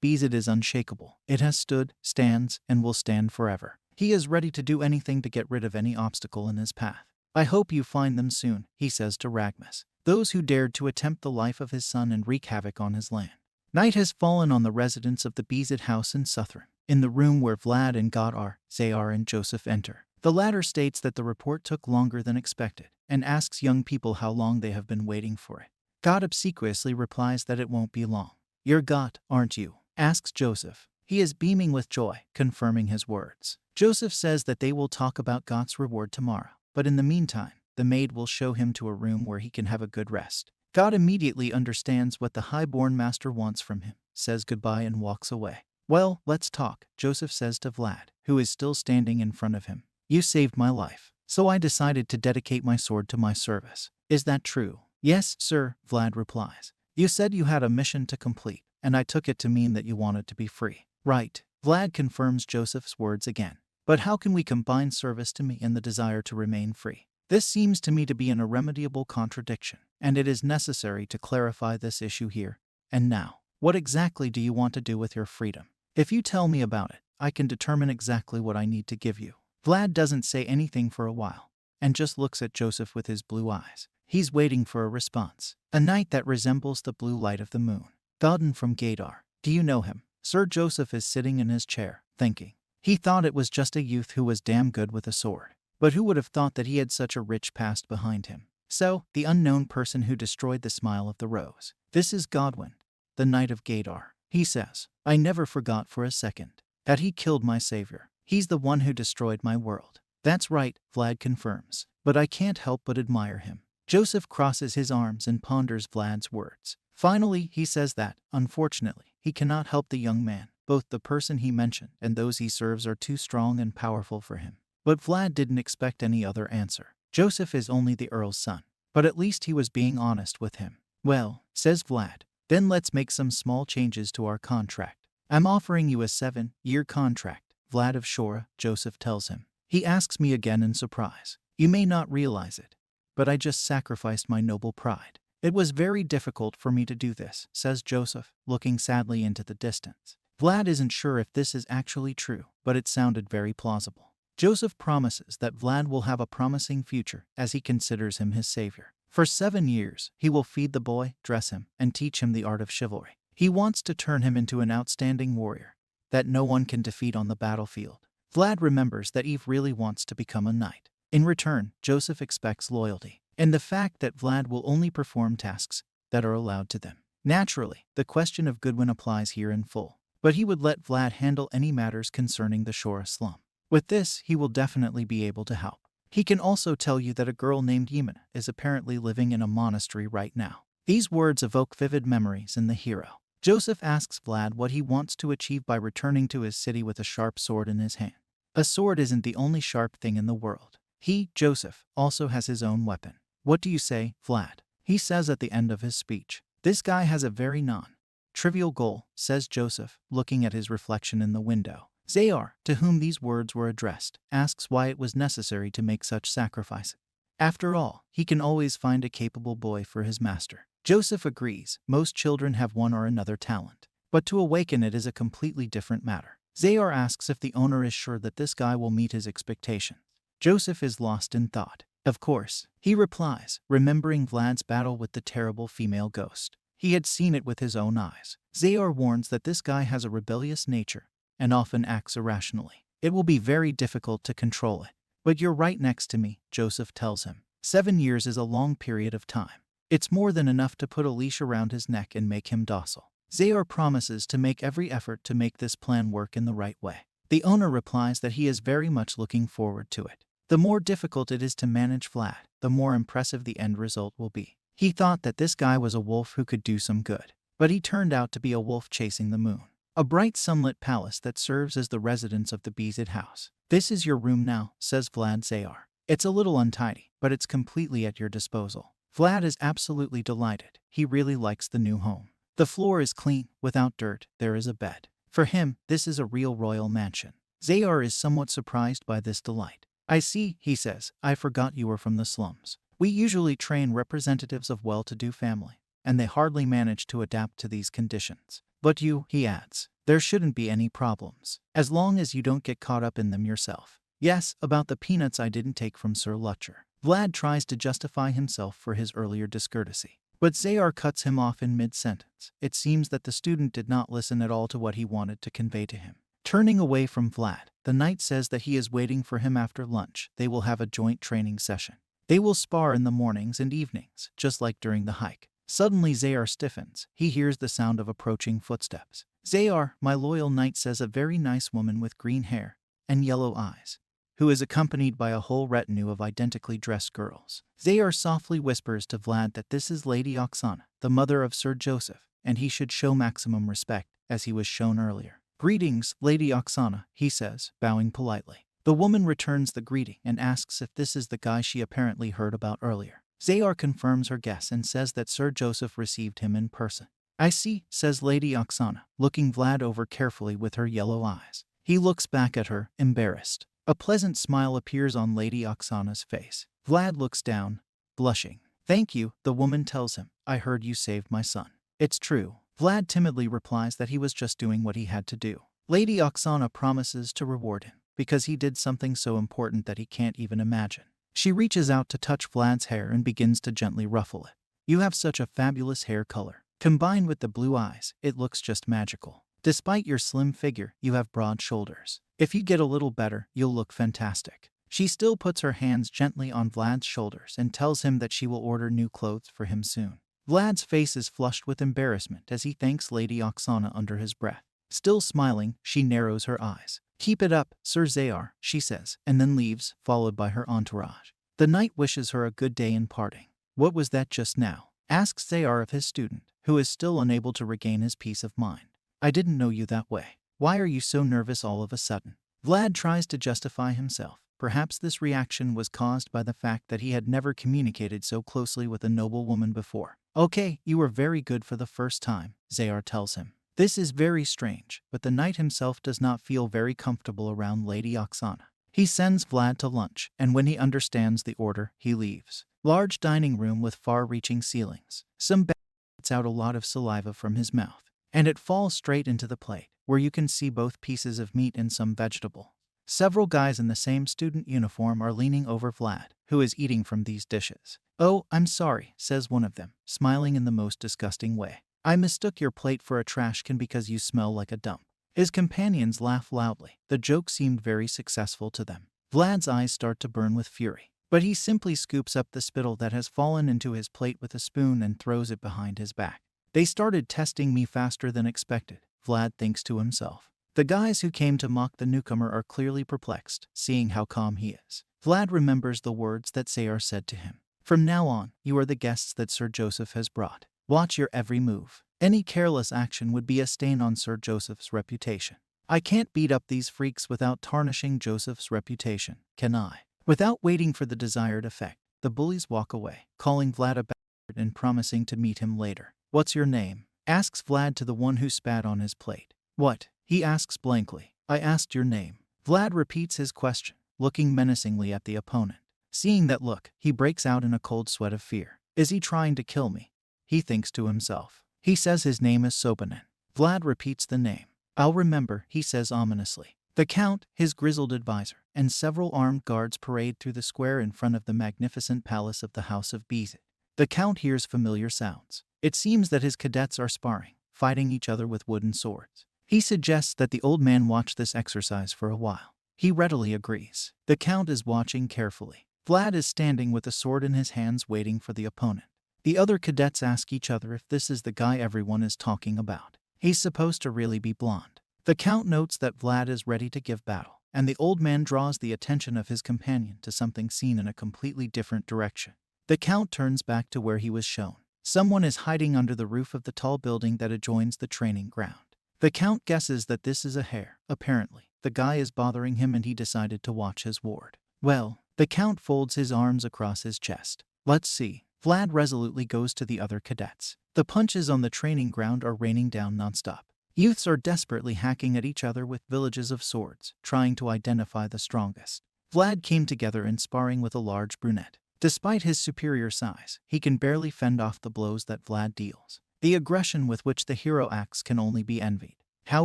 Bezid is unshakable. It has stood, stands, and will stand forever. He is ready to do anything to get rid of any obstacle in his path. I hope you find them soon," he says to Ragmus, "those who dared to attempt the life of his son and wreak havoc on his land." Night has fallen on the residents of the Bezid house in Southern. In the room where Vlad and God are, Zayar and Joseph enter. The latter states that the report took longer than expected, and asks young people how long they have been waiting for it. God obsequiously replies that it won't be long. "You're God, aren't you?" asks Joseph. He is beaming with joy, confirming his words. Joseph says that they will talk about God's reward tomorrow, but in the meantime, the maid will show him to a room where he can have a good rest. God immediately understands what the high-born master wants from him, says goodbye and walks away. "Well, let's talk," Joseph says to Vlad, who is still standing in front of him. "You saved my life, so I decided to dedicate my sword to my service. Is that true?" "Yes, sir," Vlad replies. "You said you had a mission to complete, and I took it to mean that you wanted to be free." "Right." Vlad confirms Joseph's words again. "But how can we combine service to me and the desire to remain free? This seems to me to be an irremediable contradiction, and it is necessary to clarify this issue here and now. What exactly do you want to do with your freedom? If you tell me about it, I can determine exactly what I need to give you." Vlad doesn't say anything for a while, and just looks at Joseph with his blue eyes. He's waiting for a response. "A night that resembles the blue light of the moon. Godin from Gadar. Do you know him?" Sir Joseph is sitting in his chair, thinking. He thought it was just a youth who was damn good with a sword. But who would have thought that he had such a rich past behind him? So, the unknown person who destroyed the smile of the rose. "This is Godwin, the Knight of Gadar," he says. "I never forgot for a second that he killed my savior. He's the one who destroyed my world." "That's right," Vlad confirms. "But I can't help but admire him." Joseph crosses his arms and ponders Vlad's words. Finally, he says that, unfortunately, he cannot help the young man. Both the person he mentioned and those he serves are too strong and powerful for him. But Vlad didn't expect any other answer. Joseph is only the Earl's son. But at least he was being honest with him. "Well," says Vlad, "then let's make some small changes to our contract. I'm offering you a 7-year contract." "Vlad of Shora," Joseph tells him. He asks me again in surprise. "You may not realize it, but I just sacrificed my noble pride. It was very difficult for me to do this," says Joseph, looking sadly into the distance. Vlad isn't sure if this is actually true, but it sounded very plausible. Joseph promises that Vlad will have a promising future as he considers him his savior. For 7 years, he will feed the boy, dress him, and teach him the art of chivalry. He wants to turn him into an outstanding warrior that no one can defeat on the battlefield. Vlad remembers that Eve really wants to become a knight. In return, Joseph expects loyalty and the fact that Vlad will only perform tasks that are allowed to them. Naturally, the question of Goodwin applies here in full, but he would let Vlad handle any matters concerning the Shora slum. With this, he will definitely be able to help. He can also tell you that a girl named Yemena is apparently living in a monastery right now. These words evoke vivid memories in the hero. Joseph asks Vlad what he wants to achieve by returning to his city with a sharp sword in his hand. A sword isn't the only sharp thing in the world. He, Joseph, also has his own weapon. What do you say, Vlad? He says at the end of his speech. This guy has a very non-trivial goal, says Joseph, looking at his reflection in the window. Zayar, to whom these words were addressed, asks why it was necessary to make such sacrifices. After all, he can always find a capable boy for his master. Joseph agrees, most children have one or another talent, but to awaken it is a completely different matter. Zayar asks if the owner is sure that this guy will meet his expectations. Joseph is lost in thought. Of course, he replies, remembering Vlad's battle with the terrible female ghost. He had seen it with his own eyes. Zayar warns that this guy has a rebellious nature and often acts irrationally. It will be very difficult to control it. But you're right next to me, Joseph tells him. 7 years is a long period of time. It's more than enough to put a leash around his neck and make him docile. Zayar promises to make every effort to make this plan work in the right way. The owner replies that he is very much looking forward to it. The more difficult it is to manage Vlad, the more impressive the end result will be. He thought that this guy was a wolf who could do some good, but he turned out to be a wolf chasing the moon. A bright sunlit palace that serves as the residence of the Beazed house. This is your room now, says Vlad Zayar. It's a little untidy, but it's completely at your disposal. Vlad is absolutely delighted. He really likes the new home. The floor is clean, without dirt, there is a bed. For him, this is a real royal mansion. Zayar is somewhat surprised by this delight. I see, he says, I forgot you were from the slums. We usually train representatives of well-to-do family, and they hardly manage to adapt to these conditions. But you, he adds, there shouldn't be any problems, as long as you don't get caught up in them yourself. Yes, about the peanuts I didn't take from Sir Lutcher. Vlad tries to justify himself for his earlier discourtesy, but Zayar cuts him off in mid-sentence. It seems that the student did not listen at all to what he wanted to convey to him. Turning away from Vlad, the knight says that he is waiting for him after lunch. They will have a joint training session. They will spar in the mornings and evenings, just like during the hike. Suddenly Zayar stiffens. He hears the sound of approaching footsteps. Zayar, my loyal knight, says a very nice woman with green hair and yellow eyes, who is accompanied by a whole retinue of identically dressed girls. Zayar softly whispers to Vlad that this is Lady Oksana, the mother of Sir Joseph, and he should show maximum respect, as he was shown earlier. Greetings, Lady Oksana, he says, bowing politely. The woman returns the greeting and asks if this is the guy she apparently heard about earlier. Zayar confirms her guess and says that Sir Joseph received him in person. I see, says Lady Oksana, looking Vlad over carefully with her yellow eyes. He looks back at her, embarrassed. A pleasant smile appears on Lady Oksana's face. Vlad looks down, blushing. Thank you, the woman tells him. I heard you saved my son. It's true. Vlad timidly replies that he was just doing what he had to do. Lady Oksana promises to reward him, because he did something so important that he can't even imagine. She reaches out to touch Vlad's hair and begins to gently ruffle it. You have such a fabulous hair color. Combined with the blue eyes, it looks just magical. Despite your slim figure, you have broad shoulders. If you get a little better, you'll look fantastic. She still puts her hands gently on Vlad's shoulders and tells him that she will order new clothes for him soon. Vlad's face is flushed with embarrassment as he thanks Lady Oksana under his breath. Still smiling, she narrows her eyes. Keep it up, Sir Zayar, she says, and then leaves, followed by her entourage. The knight wishes her a good day in parting. What was that just now? Asks Zayar of his student, who is still unable to regain his peace of mind. I didn't know you that way. Why are you so nervous all of a sudden? Vlad tries to justify himself. Perhaps this reaction was caused by the fact that he had never communicated so closely with a noble woman before. Okay, you were very good for the first time, Zayar tells him. This is very strange, but the knight himself does not feel very comfortable around Lady Oksana. He sends Vlad to lunch, and when he understands the order, he leaves. Large dining room with far-reaching ceilings. Some gets out a lot of saliva from his mouth, and it falls straight into the plate, where you can see both pieces of meat and some vegetable. Several guys in the same student uniform are leaning over Vlad, who is eating from these dishes. "Oh, I'm sorry," says one of them, smiling in the most disgusting way. "I mistook your plate for a trash can because you smell like a dump." His companions laugh loudly. The joke seemed very successful to them. Vlad's eyes start to burn with fury, but he simply scoops up the spittle that has fallen into his plate with a spoon and throws it behind his back. "They started testing me faster than expected," Vlad thinks to himself. The guys who came to mock the newcomer are clearly perplexed, seeing how calm he is. Vlad remembers the words that Sayar said to him. "From now on, you are the guests that Sir Joseph has brought. Watch your every move. Any careless action would be a stain on Sir Joseph's reputation. I can't beat up these freaks without tarnishing Joseph's reputation, can I?" Without waiting for the desired effect, the bullies walk away, calling Vlad a bastard and promising to meet him later. "What's your name?" asks Vlad to the one who spat on his plate. "What?" he asks blankly. "I asked your name." Vlad repeats his question, looking menacingly at the opponent. Seeing that look, he breaks out in a cold sweat of fear. "Is he trying to kill me?" he thinks to himself. He says his name is Sobanin. Vlad repeats the name. "I'll remember," he says ominously. The Count, his grizzled advisor, and several armed guards parade through the square in front of the magnificent palace of the House of Bizet. The Count hears familiar sounds. It seems that his cadets are sparring, fighting each other with wooden swords. He suggests that the old man watch this exercise for a while. He readily agrees. The Count is watching carefully. Vlad is standing with a sword in his hands waiting for the opponent. The other cadets ask each other if this is the guy everyone is talking about. He's supposed to really be blonde. The Count notes that Vlad is ready to give battle, and the old man draws the attention of his companion to something seen in a completely different direction. The Count turns back to where he was shown. Someone is hiding under the roof of the tall building that adjoins the training ground. The Count guesses that this is a hare. Apparently, the guy is bothering him and he decided to watch his ward. "Well," the Count folds his arms across his chest. "Let's see." Vlad resolutely goes to the other cadets. The punches on the training ground are raining down nonstop. Youths are desperately hacking at each other with villages of swords, trying to identify the strongest. Vlad came together in sparring with a large brunette. Despite his superior size, he can barely fend off the blows that Vlad deals. The aggression with which the hero acts can only be envied. "How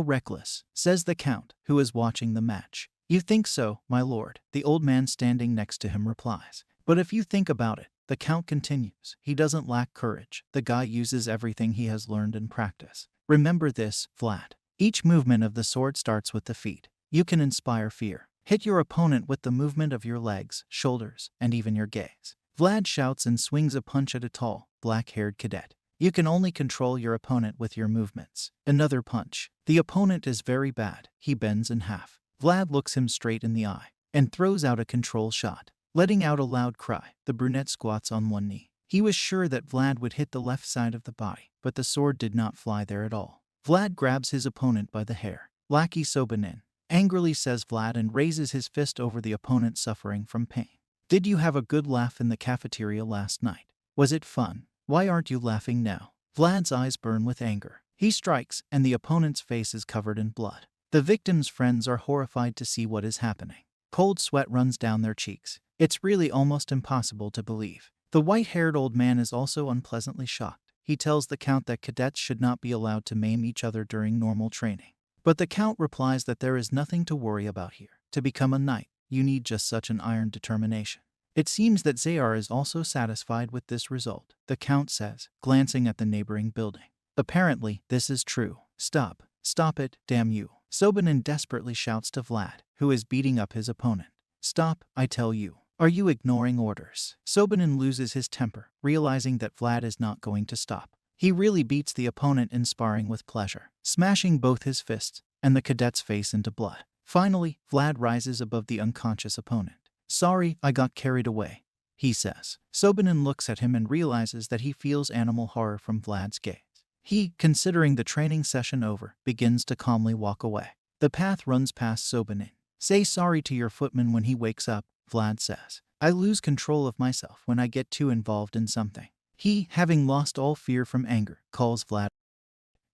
reckless," says the Count, who is watching the match. "You think so, my lord," the old man standing next to him replies. "But if you think about it," the Count continues, "he doesn't lack courage. The guy uses everything he has learned in practice. Remember this, Vlad. Each movement of the sword starts with the feet. You can inspire fear. Hit your opponent with the movement of your legs, shoulders, and even your gaze." Vlad shouts and swings a punch at a tall, black-haired cadet. "You can only control your opponent with your movements." Another punch. The opponent is very bad. He bends in half. Vlad looks him straight in the eye and throws out a control shot. Letting out a loud cry, the brunette squats on one knee. He was sure that Vlad would hit the left side of the body, but the sword did not fly there at all. Vlad grabs his opponent by the hair. "Lackey Sobanin," angrily says Vlad and raises his fist over the opponent suffering from pain. "Did you have a good laugh in the cafeteria last night? Was it fun? Why aren't you laughing now?" Vlad's eyes burn with anger. He strikes, and the opponent's face is covered in blood. The victim's friends are horrified to see what is happening. Cold sweat runs down their cheeks. It's really almost impossible to believe. The white-haired old man is also unpleasantly shocked. He tells the Count that cadets should not be allowed to maim each other during normal training. But the Count replies that there is nothing to worry about here. To become a knight, you need just such an iron determination. It seems that Zayar is also satisfied with this result, the Count says, glancing at the neighboring building. Apparently, this is true. "Stop. Stop it, damn you." Sobanin desperately shouts to Vlad, who is beating up his opponent. "Stop, I tell you. Are you ignoring orders?" Sobanin loses his temper, realizing that Vlad is not going to stop. He really beats the opponent in sparring with pleasure, smashing both his fists and the cadet's face into blood. Finally, Vlad rises above the unconscious opponent. "Sorry, I got carried away," he says. Sobanin looks at him and realizes that he feels animal horror from Vlad's gaze. He, considering the training session over, begins to calmly walk away. The path runs past Sobanin. "Say sorry to your footman when he wakes up," Vlad says. "I lose control of myself when I get too involved in something." He, having lost all fear from anger, calls Vlad.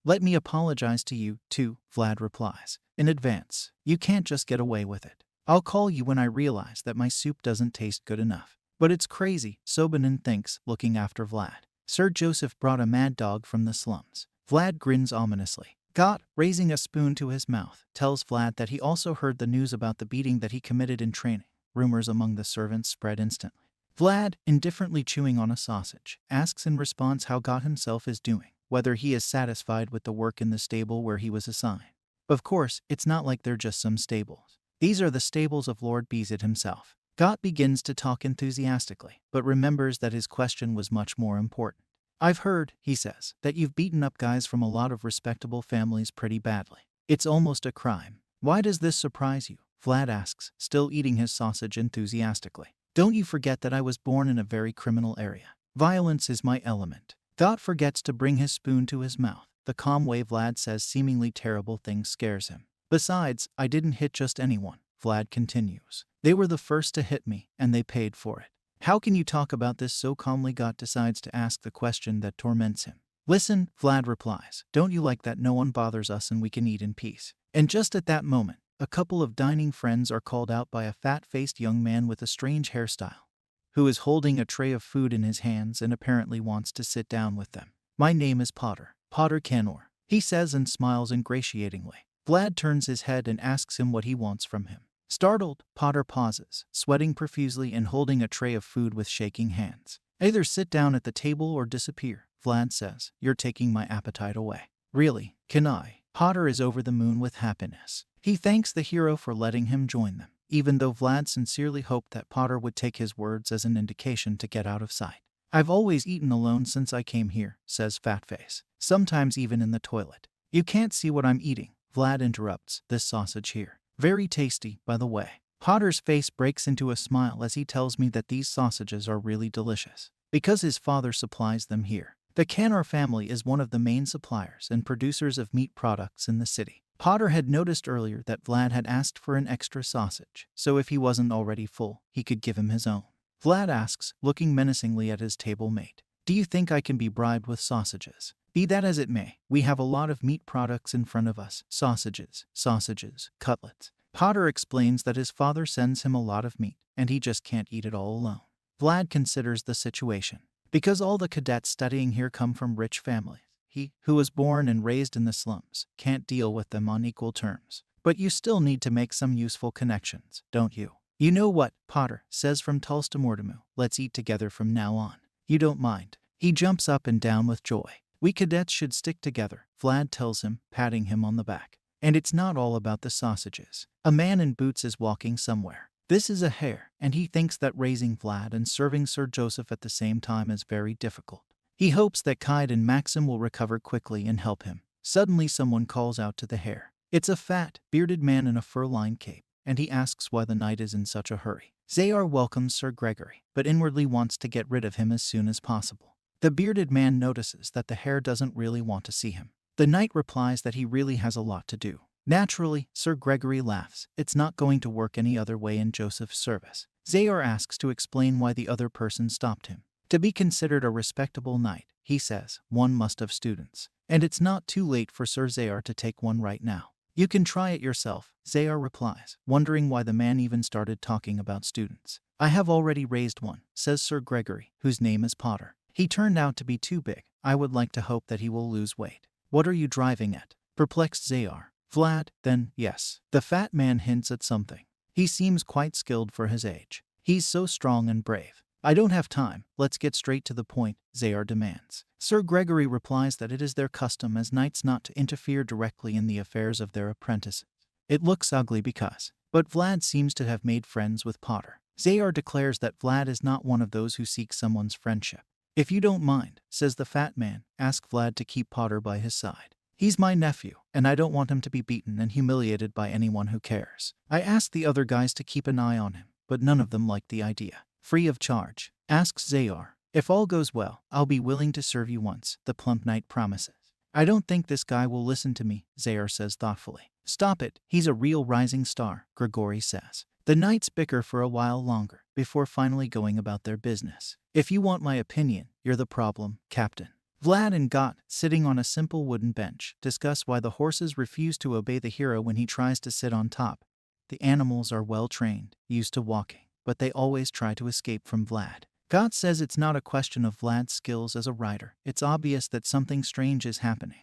"Let me apologize to you, too," Vlad replies. "In advance. You can't just get away with it. I'll call you when I realize that my soup doesn't taste good enough." "But it's crazy," Sobanin thinks, looking after Vlad. "Sir Joseph brought a mad dog from the slums." Vlad grins ominously. Got, raising a spoon to his mouth, tells Vlad that he also heard the news about the beating that he committed in training. Rumors among the servants spread instantly. Vlad, indifferently chewing on a sausage, asks in response how Got himself is doing, whether he is satisfied with the work in the stable where he was assigned. Of course, it's not like they're just some stables. These are the stables of Lord Bezid himself. Got begins to talk enthusiastically, but remembers that his question was much more important. I've heard, he says, that you've beaten up guys from a lot of respectable families pretty badly. It's almost a crime. Why does this surprise you? Vlad asks, still eating his sausage enthusiastically. Don't you forget that I was born in a very criminal area. Violence is my element. Got forgets to bring his spoon to his mouth. The calm way Vlad says seemingly terrible things scares him. Besides, I didn't hit just anyone, Vlad continues. They were the first to hit me, and they paid for it. How can you talk about this so calmly? Got decides to ask the question that torments him. Listen, Vlad replies, don't you like that no one bothers us and we can eat in peace? And just at that moment, a couple of dining friends are called out by a fat-faced young man with a strange hairstyle, who is holding a tray of food in his hands and apparently wants to sit down with them. My name is Potter Canor, he says and smiles ingratiatingly. Vlad turns his head and asks him what he wants from him. Startled, Potter pauses, sweating profusely and holding a tray of food with shaking hands. Either sit down at the table or disappear, Vlad says. You're taking my appetite away. Really, can I? Potter is over the moon with happiness. He thanks the hero for letting him join them, even though Vlad sincerely hoped that Potter would take his words as an indication to get out of sight. I've always eaten alone since I came here, says Fatface, sometimes even in the toilet. You can't see what I'm eating, Vlad interrupts. This sausage here. Very tasty, by the way. Potter's face breaks into a smile as he tells me that these sausages are really delicious, because his father supplies them here. The Canor family is one of the main suppliers and producers of meat products in the city. Potter had noticed earlier that Vlad had asked for an extra sausage, so if he wasn't already full, he could give him his own. Vlad asks, looking menacingly at his table mate, do you think I can be bribed with sausages? Be that as it may, we have a lot of meat products in front of us. Sausages, cutlets. Potter explains that his father sends him a lot of meat, and he just can't eat it all alone. Vlad considers the situation. Because all the cadets studying here come from rich families, he, who was born and raised in the slums, can't deal with them on equal terms. But you still need to make some useful connections, don't you? You know what, Potter says from Tulstamortamu, let's eat together from now on. You don't mind. He jumps up and down with joy. We cadets should stick together, Vlad tells him, patting him on the back. And it's not all about the sausages. A man in boots is walking somewhere. This is a hare, and he thinks that raising Vlad and serving Sir Joseph at the same time is very difficult. He hopes that Kaid and Maxim will recover quickly and help him. Suddenly someone calls out to the hare. It's a fat, bearded man in a fur-lined cape, and he asks why the knight is in such a hurry. Zayar welcomes Sir Gregory, but inwardly wants to get rid of him as soon as possible. The bearded man notices that the hare doesn't really want to see him. The knight replies that he really has a lot to do. Naturally, Sir Gregory laughs. It's not going to work any other way in Joseph's service. Zayar asks to explain why the other person stopped him. To be considered a respectable knight, he says, one must have students. And it's not too late for Sir Zayar to take one right now. You can try it yourself, Zayar replies, wondering why the man even started talking about students. I have already raised one, says Sir Gregory, whose name is Potter. He turned out to be too big. I would like to hope that he will lose weight. What are you driving at? Perplexed Zayar. Vlad, then, yes. The fat man hints at something. He seems quite skilled for his age. He's so strong and brave. I don't have time. Let's get straight to the point, Zayar demands. Sir Gregory replies that it is their custom as knights not to interfere directly in the affairs of their apprentices. It looks ugly because, but Vlad seems to have made friends with Potter. Zayar declares that Vlad is not one of those who seek someone's friendship. If you don't mind, says the fat man, ask Vlad to keep Potter by his side. He's my nephew, and I don't want him to be beaten and humiliated by anyone who cares. I asked the other guys to keep an eye on him, but none of them liked the idea. Free of charge, asks Zayar. If all goes well, I'll be willing to serve you once, the plump knight promises. I don't think this guy will listen to me, Zayar says thoughtfully. Stop it, he's a real rising star, Grigori says. The knights bicker for a while longer, before finally going about their business. If you want my opinion, you're the problem, Captain. Vlad and Got, sitting on a simple wooden bench, discuss why the horses refuse to obey the hero when he tries to sit on top. The animals are well trained, used to walking, but they always try to escape from Vlad. Got says it's not a question of Vlad's skills as a rider. It's obvious that something strange is happening.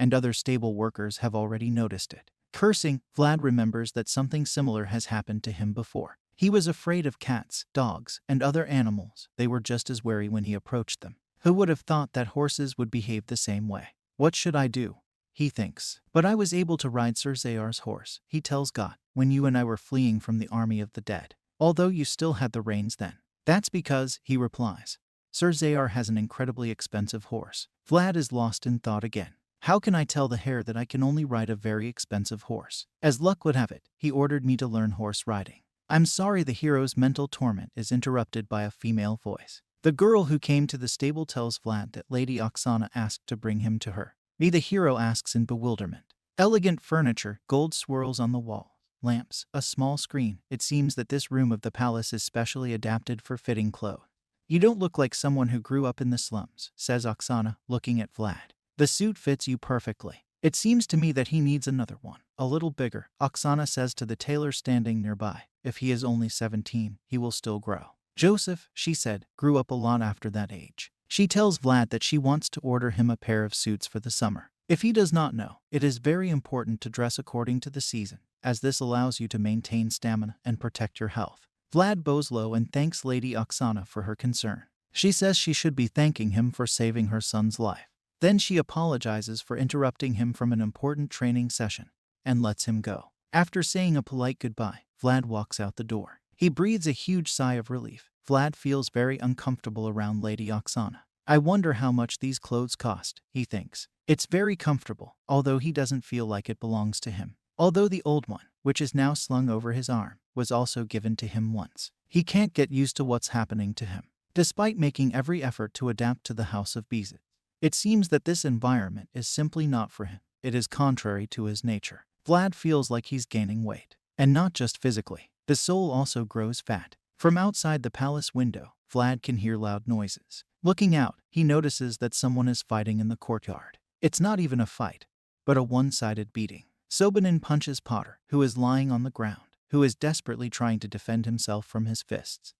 and other stable workers have already noticed it. Cursing, Vlad remembers that something similar has happened to him before. He was afraid of cats, dogs, and other animals. They were just as wary when he approached them. Who would have thought that horses would behave the same way? What should I do? He thinks. But I was able to ride Sir Zayar's horse, he tells God, when you and I were fleeing from the army of the dead. Although you still had the reins then. That's because, he replies, Sir Zayar has an incredibly expensive horse. Vlad is lost in thought again. How can I tell the hare that I can only ride a very expensive horse? As luck would have it, he ordered me to learn horse riding. I'm sorry. The hero's mental torment is interrupted by a female voice. The girl who came to the stable tells Vlad that Lady Oksana asked to bring him to her. The hero asks in bewilderment. Elegant furniture, gold swirls on the wall, lamps, a small screen. It seems that this room of the palace is specially adapted for fitting clothes. You don't look like someone who grew up in the slums, says Oksana, looking at Vlad. The suit fits you perfectly. It seems to me that he needs another one, a little bigger, Oksana says to the tailor standing nearby. If he is only 17, he will still grow. Joseph, she said, grew up a lot after that age. She tells Vlad that she wants to order him a pair of suits for the summer. If he does not know, it is very important to dress according to the season, as this allows you to maintain stamina and protect your health. Vlad bows low and thanks Lady Oksana for her concern. She says she should be thanking him for saving her son's life. Then she apologizes for interrupting him from an important training session and lets him go. After saying a polite goodbye, Vlad walks out the door. He breathes a huge sigh of relief. Vlad feels very uncomfortable around Lady Oksana. I wonder how much these clothes cost, he thinks. It's very comfortable, although he doesn't feel like it belongs to him. Although the old one, which is now slung over his arm, was also given to him once. He can't get used to what's happening to him. Despite making every effort to adapt to the House of Bizet, it seems that this environment is simply not for him. It is contrary to his nature. Vlad feels like he's gaining weight. And not just physically. The soul also grows fat. From outside the palace window, Vlad can hear loud noises. Looking out, he notices that someone is fighting in the courtyard. It's not even a fight, but a one-sided beating. Sobanin punches Potter, who is lying on the ground, who is desperately trying to defend himself from his fists.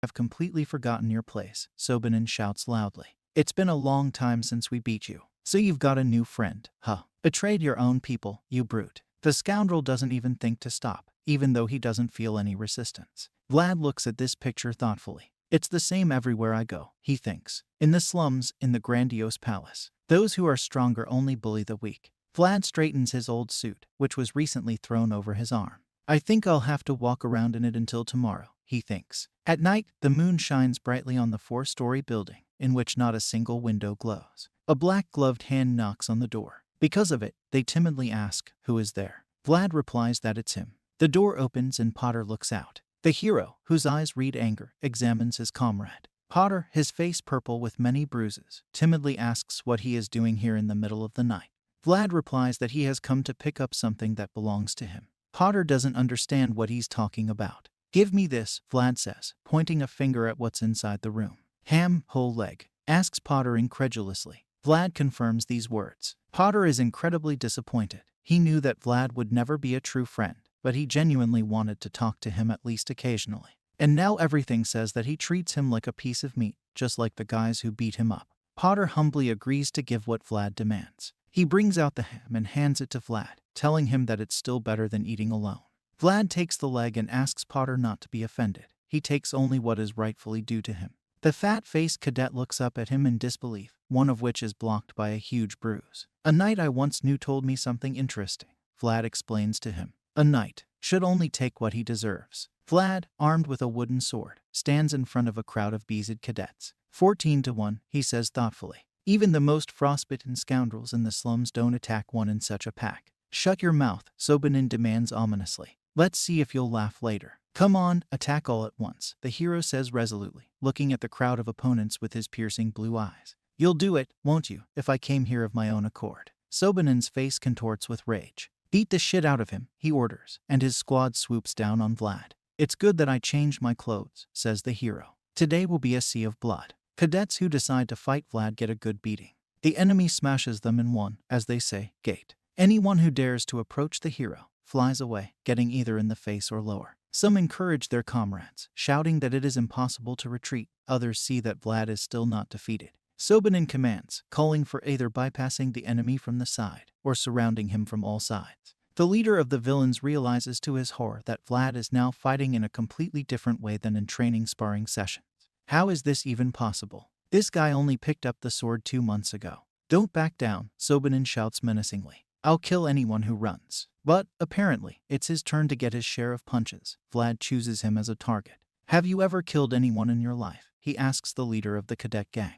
I've completely forgotten your place, Sobanin shouts loudly. It's been a long time since we beat you. So you've got a new friend, huh? Betrayed your own people, you brute. The scoundrel doesn't even think to stop, even though he doesn't feel any resistance. Vlad looks at this picture thoughtfully. It's the same everywhere I go, he thinks. In the slums, in the grandiose palace. Those who are stronger only bully the weak. Vlad straightens his old suit, which was recently thrown over his arm. I think I'll have to walk around in it until tomorrow, he thinks. At night, the moon shines brightly on the 4-story building, in which not a single window glows. A black-gloved hand knocks on the door. Because of it, they timidly ask, who is there? Vlad replies that it's him. The door opens and Potter looks out. The hero, whose eyes read anger, examines his comrade. Potter, his face purple with many bruises, timidly asks what he is doing here in the middle of the night. Vlad replies that he has come to pick up something that belongs to him. Potter doesn't understand what he's talking about. Give me this, Vlad says, pointing a finger at what's inside the room. Ham, whole leg, asks Potter incredulously. Vlad confirms these words. Potter is incredibly disappointed. He knew that Vlad would never be a true friend, but he genuinely wanted to talk to him at least occasionally. And now everything says that he treats him like a piece of meat, just like the guys who beat him up. Potter humbly agrees to give what Vlad demands. He brings out the ham and hands it to Vlad, telling him that it's still better than eating alone. Vlad takes the leg and asks Potter not to be offended. He takes only what is rightfully due to him. The fat-faced cadet looks up at him in disbelief, one of which is blocked by a huge bruise. A knight I once knew told me something interesting, Vlad explains to him. A knight should only take what he deserves. Vlad, armed with a wooden sword, stands in front of a crowd of Bizet cadets. 14-1, he says thoughtfully. Even the most frostbitten scoundrels in the slums don't attack one in such a pack. Shut your mouth, Sobanin demands ominously. Let's see if you'll laugh later. Come on, attack all at once, the hero says resolutely, looking at the crowd of opponents with his piercing blue eyes. You'll do it, won't you, if I came here of my own accord? Sobanin's face contorts with rage. Beat the shit out of him, he orders, and his squad swoops down on Vlad. It's good that I changed my clothes, says the hero. Today will be a sea of blood. Cadets who decide to fight Vlad get a good beating. The enemy smashes them in one, as they say, gate. Anyone who dares to approach the hero flies away, getting either in the face or lower. Some encourage their comrades, shouting that it is impossible to retreat. Others see that Vlad is still not defeated. Sobanin commands, calling for either bypassing the enemy from the side or surrounding him from all sides. The leader of the villains realizes to his horror that Vlad is now fighting in a completely different way than in training sparring sessions. How is this even possible? This guy only picked up the sword 2 months ago. Don't back down, Sobanin shouts menacingly. I'll kill anyone who runs. But, apparently, it's his turn to get his share of punches. Vlad chooses him as a target. Have you ever killed anyone in your life? He asks the leader of the cadet gang.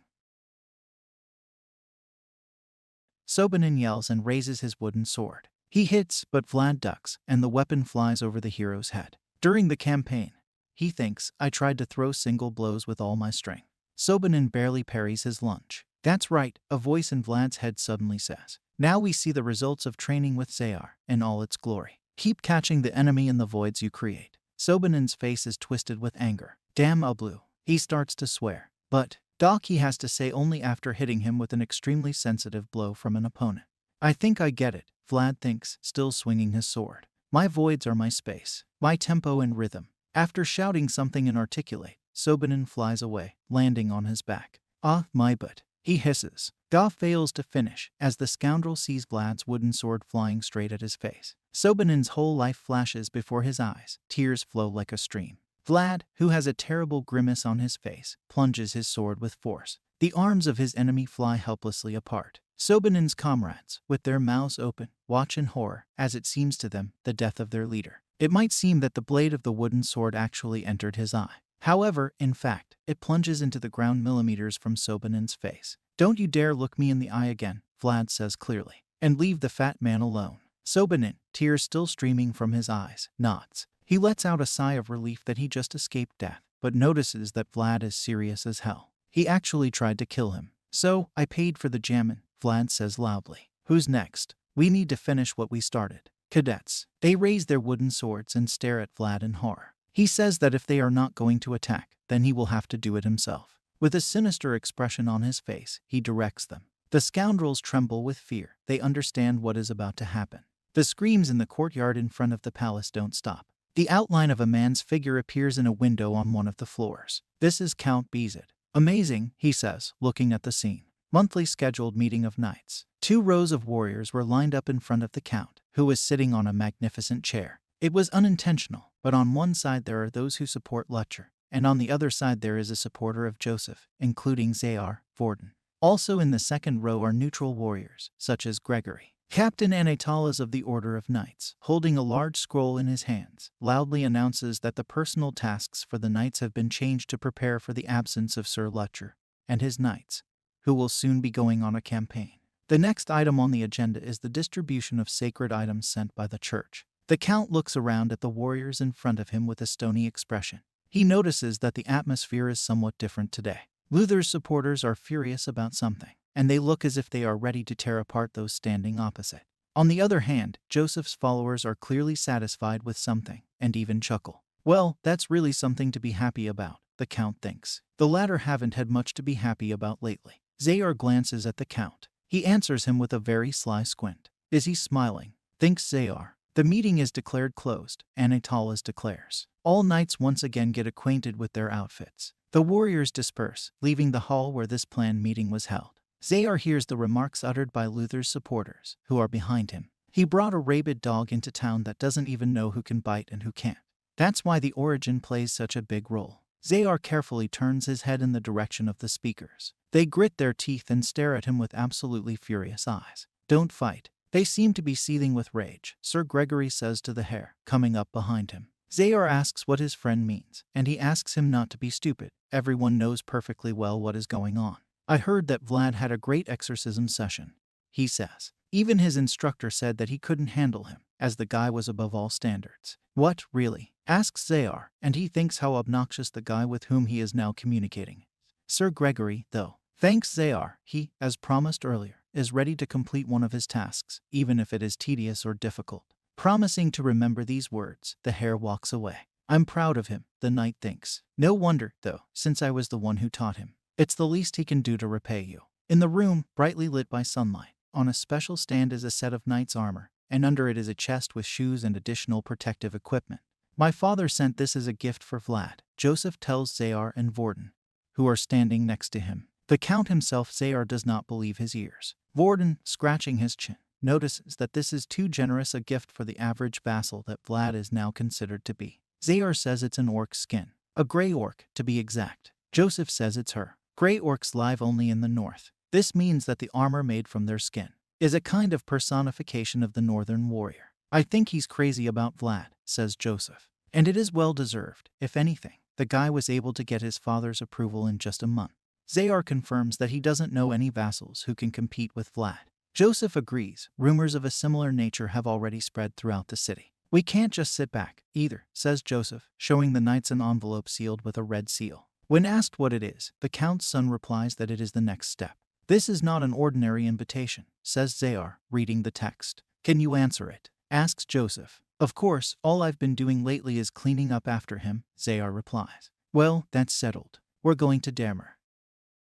Sobanin yells and raises his wooden sword. He hits, but Vlad ducks, and the weapon flies over the hero's head. During the campaign, he thinks, I tried to throw single blows with all my strength. Sobanin barely parries his lunge. That's right, a voice in Vlad's head suddenly says. Now we see the results of training with Zayar in all its glory. Keep catching the enemy in the voids you create. Sobanin's face is twisted with anger. Damn Ublu. He starts to swear. But, Doc, he has to say only after hitting him with an extremely sensitive blow from an opponent. I think I get it, Vlad thinks, still swinging his sword. My voids are my space, my tempo and rhythm. After shouting something inarticulate, Sobanin flies away, landing on his back. Ah, my butt. He hisses. Goff fails to finish, as the scoundrel sees Vlad's wooden sword flying straight at his face. Sobanin's whole life flashes before his eyes, tears flow like a stream. Vlad, who has a terrible grimace on his face, plunges his sword with force. The arms of his enemy fly helplessly apart. Sobanin's comrades, with their mouths open, watch in horror, as it seems to them, the death of their leader. It might seem that the blade of the wooden sword actually entered his eye. However, in fact, it plunges into the ground millimeters from Sobanin's face. Don't you dare look me in the eye again, Vlad says clearly, and leave the fat man alone. Sobanin, tears still streaming from his eyes, nods. He lets out a sigh of relief that he just escaped death, but notices that Vlad is serious as hell. He actually tried to kill him. So, I paid for the jammin', Vlad says loudly. Who's next? We need to finish what we started. Cadets. They raise their wooden swords and stare at Vlad in horror. He says that if they are not going to attack, then he will have to do it himself. With a sinister expression on his face, he directs them. The scoundrels tremble with fear. They understand what is about to happen. The screams in the courtyard in front of the palace don't stop. The outline of a man's figure appears in a window on one of the floors. This is Count Bezid. Amazing, he says, looking at the scene. Monthly scheduled meeting of knights. 2 rows of warriors were lined up in front of the count, who was sitting on a magnificent chair. It was unintentional, but on one side there are those who support Lutcher, and on the other side there is a supporter of Joseph, including Zayar, Vorden. Also in the second row are neutral warriors, such as Gregory. Captain Anatolas of the Order of Knights, holding a large scroll in his hands, loudly announces that the personal tasks for the knights have been changed to prepare for the absence of Sir Lutcher and his knights, who will soon be going on a campaign. The next item on the agenda is the distribution of sacred items sent by the church. The count looks around at the warriors in front of him with a stony expression. He notices that the atmosphere is somewhat different today. Luther's supporters are furious about something, and they look as if they are ready to tear apart those standing opposite. On the other hand, Joseph's followers are clearly satisfied with something, and even chuckle. Well, that's really something to be happy about, the count thinks. The latter haven't had much to be happy about lately. Zayar glances at the count. He answers him with a very sly squint. Is he smiling? Thinks Zayar. The meeting is declared closed, Anatolas declares. All knights once again get acquainted with their outfits. The warriors disperse, leaving the hall where this planned meeting was held. Zayar hears the remarks uttered by Luther's supporters, who are behind him. He brought a rabid dog into town that doesn't even know who can bite and who can't. That's why the origin plays such a big role. Zayar carefully turns his head in the direction of the speakers. They grit their teeth and stare at him with absolutely furious eyes. Don't fight. They seem to be seething with rage, Sir Gregory says to the hare, coming up behind him. Zayar asks what his friend means, and he asks him not to be stupid. Everyone knows perfectly well what is going on. I heard that Vlad had a great exorcism session, he says. Even his instructor said that he couldn't handle him, as the guy was above all standards. What, really? Asks Zayar, and he thinks how obnoxious the guy with whom he is now communicating. Sir Gregory, though, thanks Zayar, he, as promised earlier, is ready to complete one of his tasks, even if it is tedious or difficult. Promising to remember these words, the hare walks away. I'm proud of him, the knight thinks. No wonder, though, since I was the one who taught him. It's the least he can do to repay you. In the room, brightly lit by sunlight, on a special stand is a set of knight's armor, and under it is a chest with shoes and additional protective equipment. My father sent this as a gift for Vlad, Joseph tells Zayar and Vorden, who are standing next to him. The Count himself, Zayar, does not believe his ears. Vorden, scratching his chin, notices that this is too generous a gift for the average vassal that Vlad is now considered to be. Zayar says it's an orc's skin. A gray orc, to be exact. Joseph says it's her. Gray orcs live only in the north. This means that the armor made from their skin is a kind of personification of the northern warrior. I think he's crazy about Vlad, says Joseph. And it is well deserved. If anything, the guy was able to get his father's approval in just a month. Zayar confirms that he doesn't know any vassals who can compete with Vlad. Joseph agrees. Rumors of a similar nature have already spread throughout the city. We can't just sit back, either, says Joseph, showing the knights an envelope sealed with a red seal. When asked what it is, the Count's son replies that it is the next step. This is not an ordinary invitation, says Zayar, reading the text. Can you answer it? Asks Joseph. Of course, all I've been doing lately is cleaning up after him, Zayar replies. Well, that's settled. We're going to Dermer.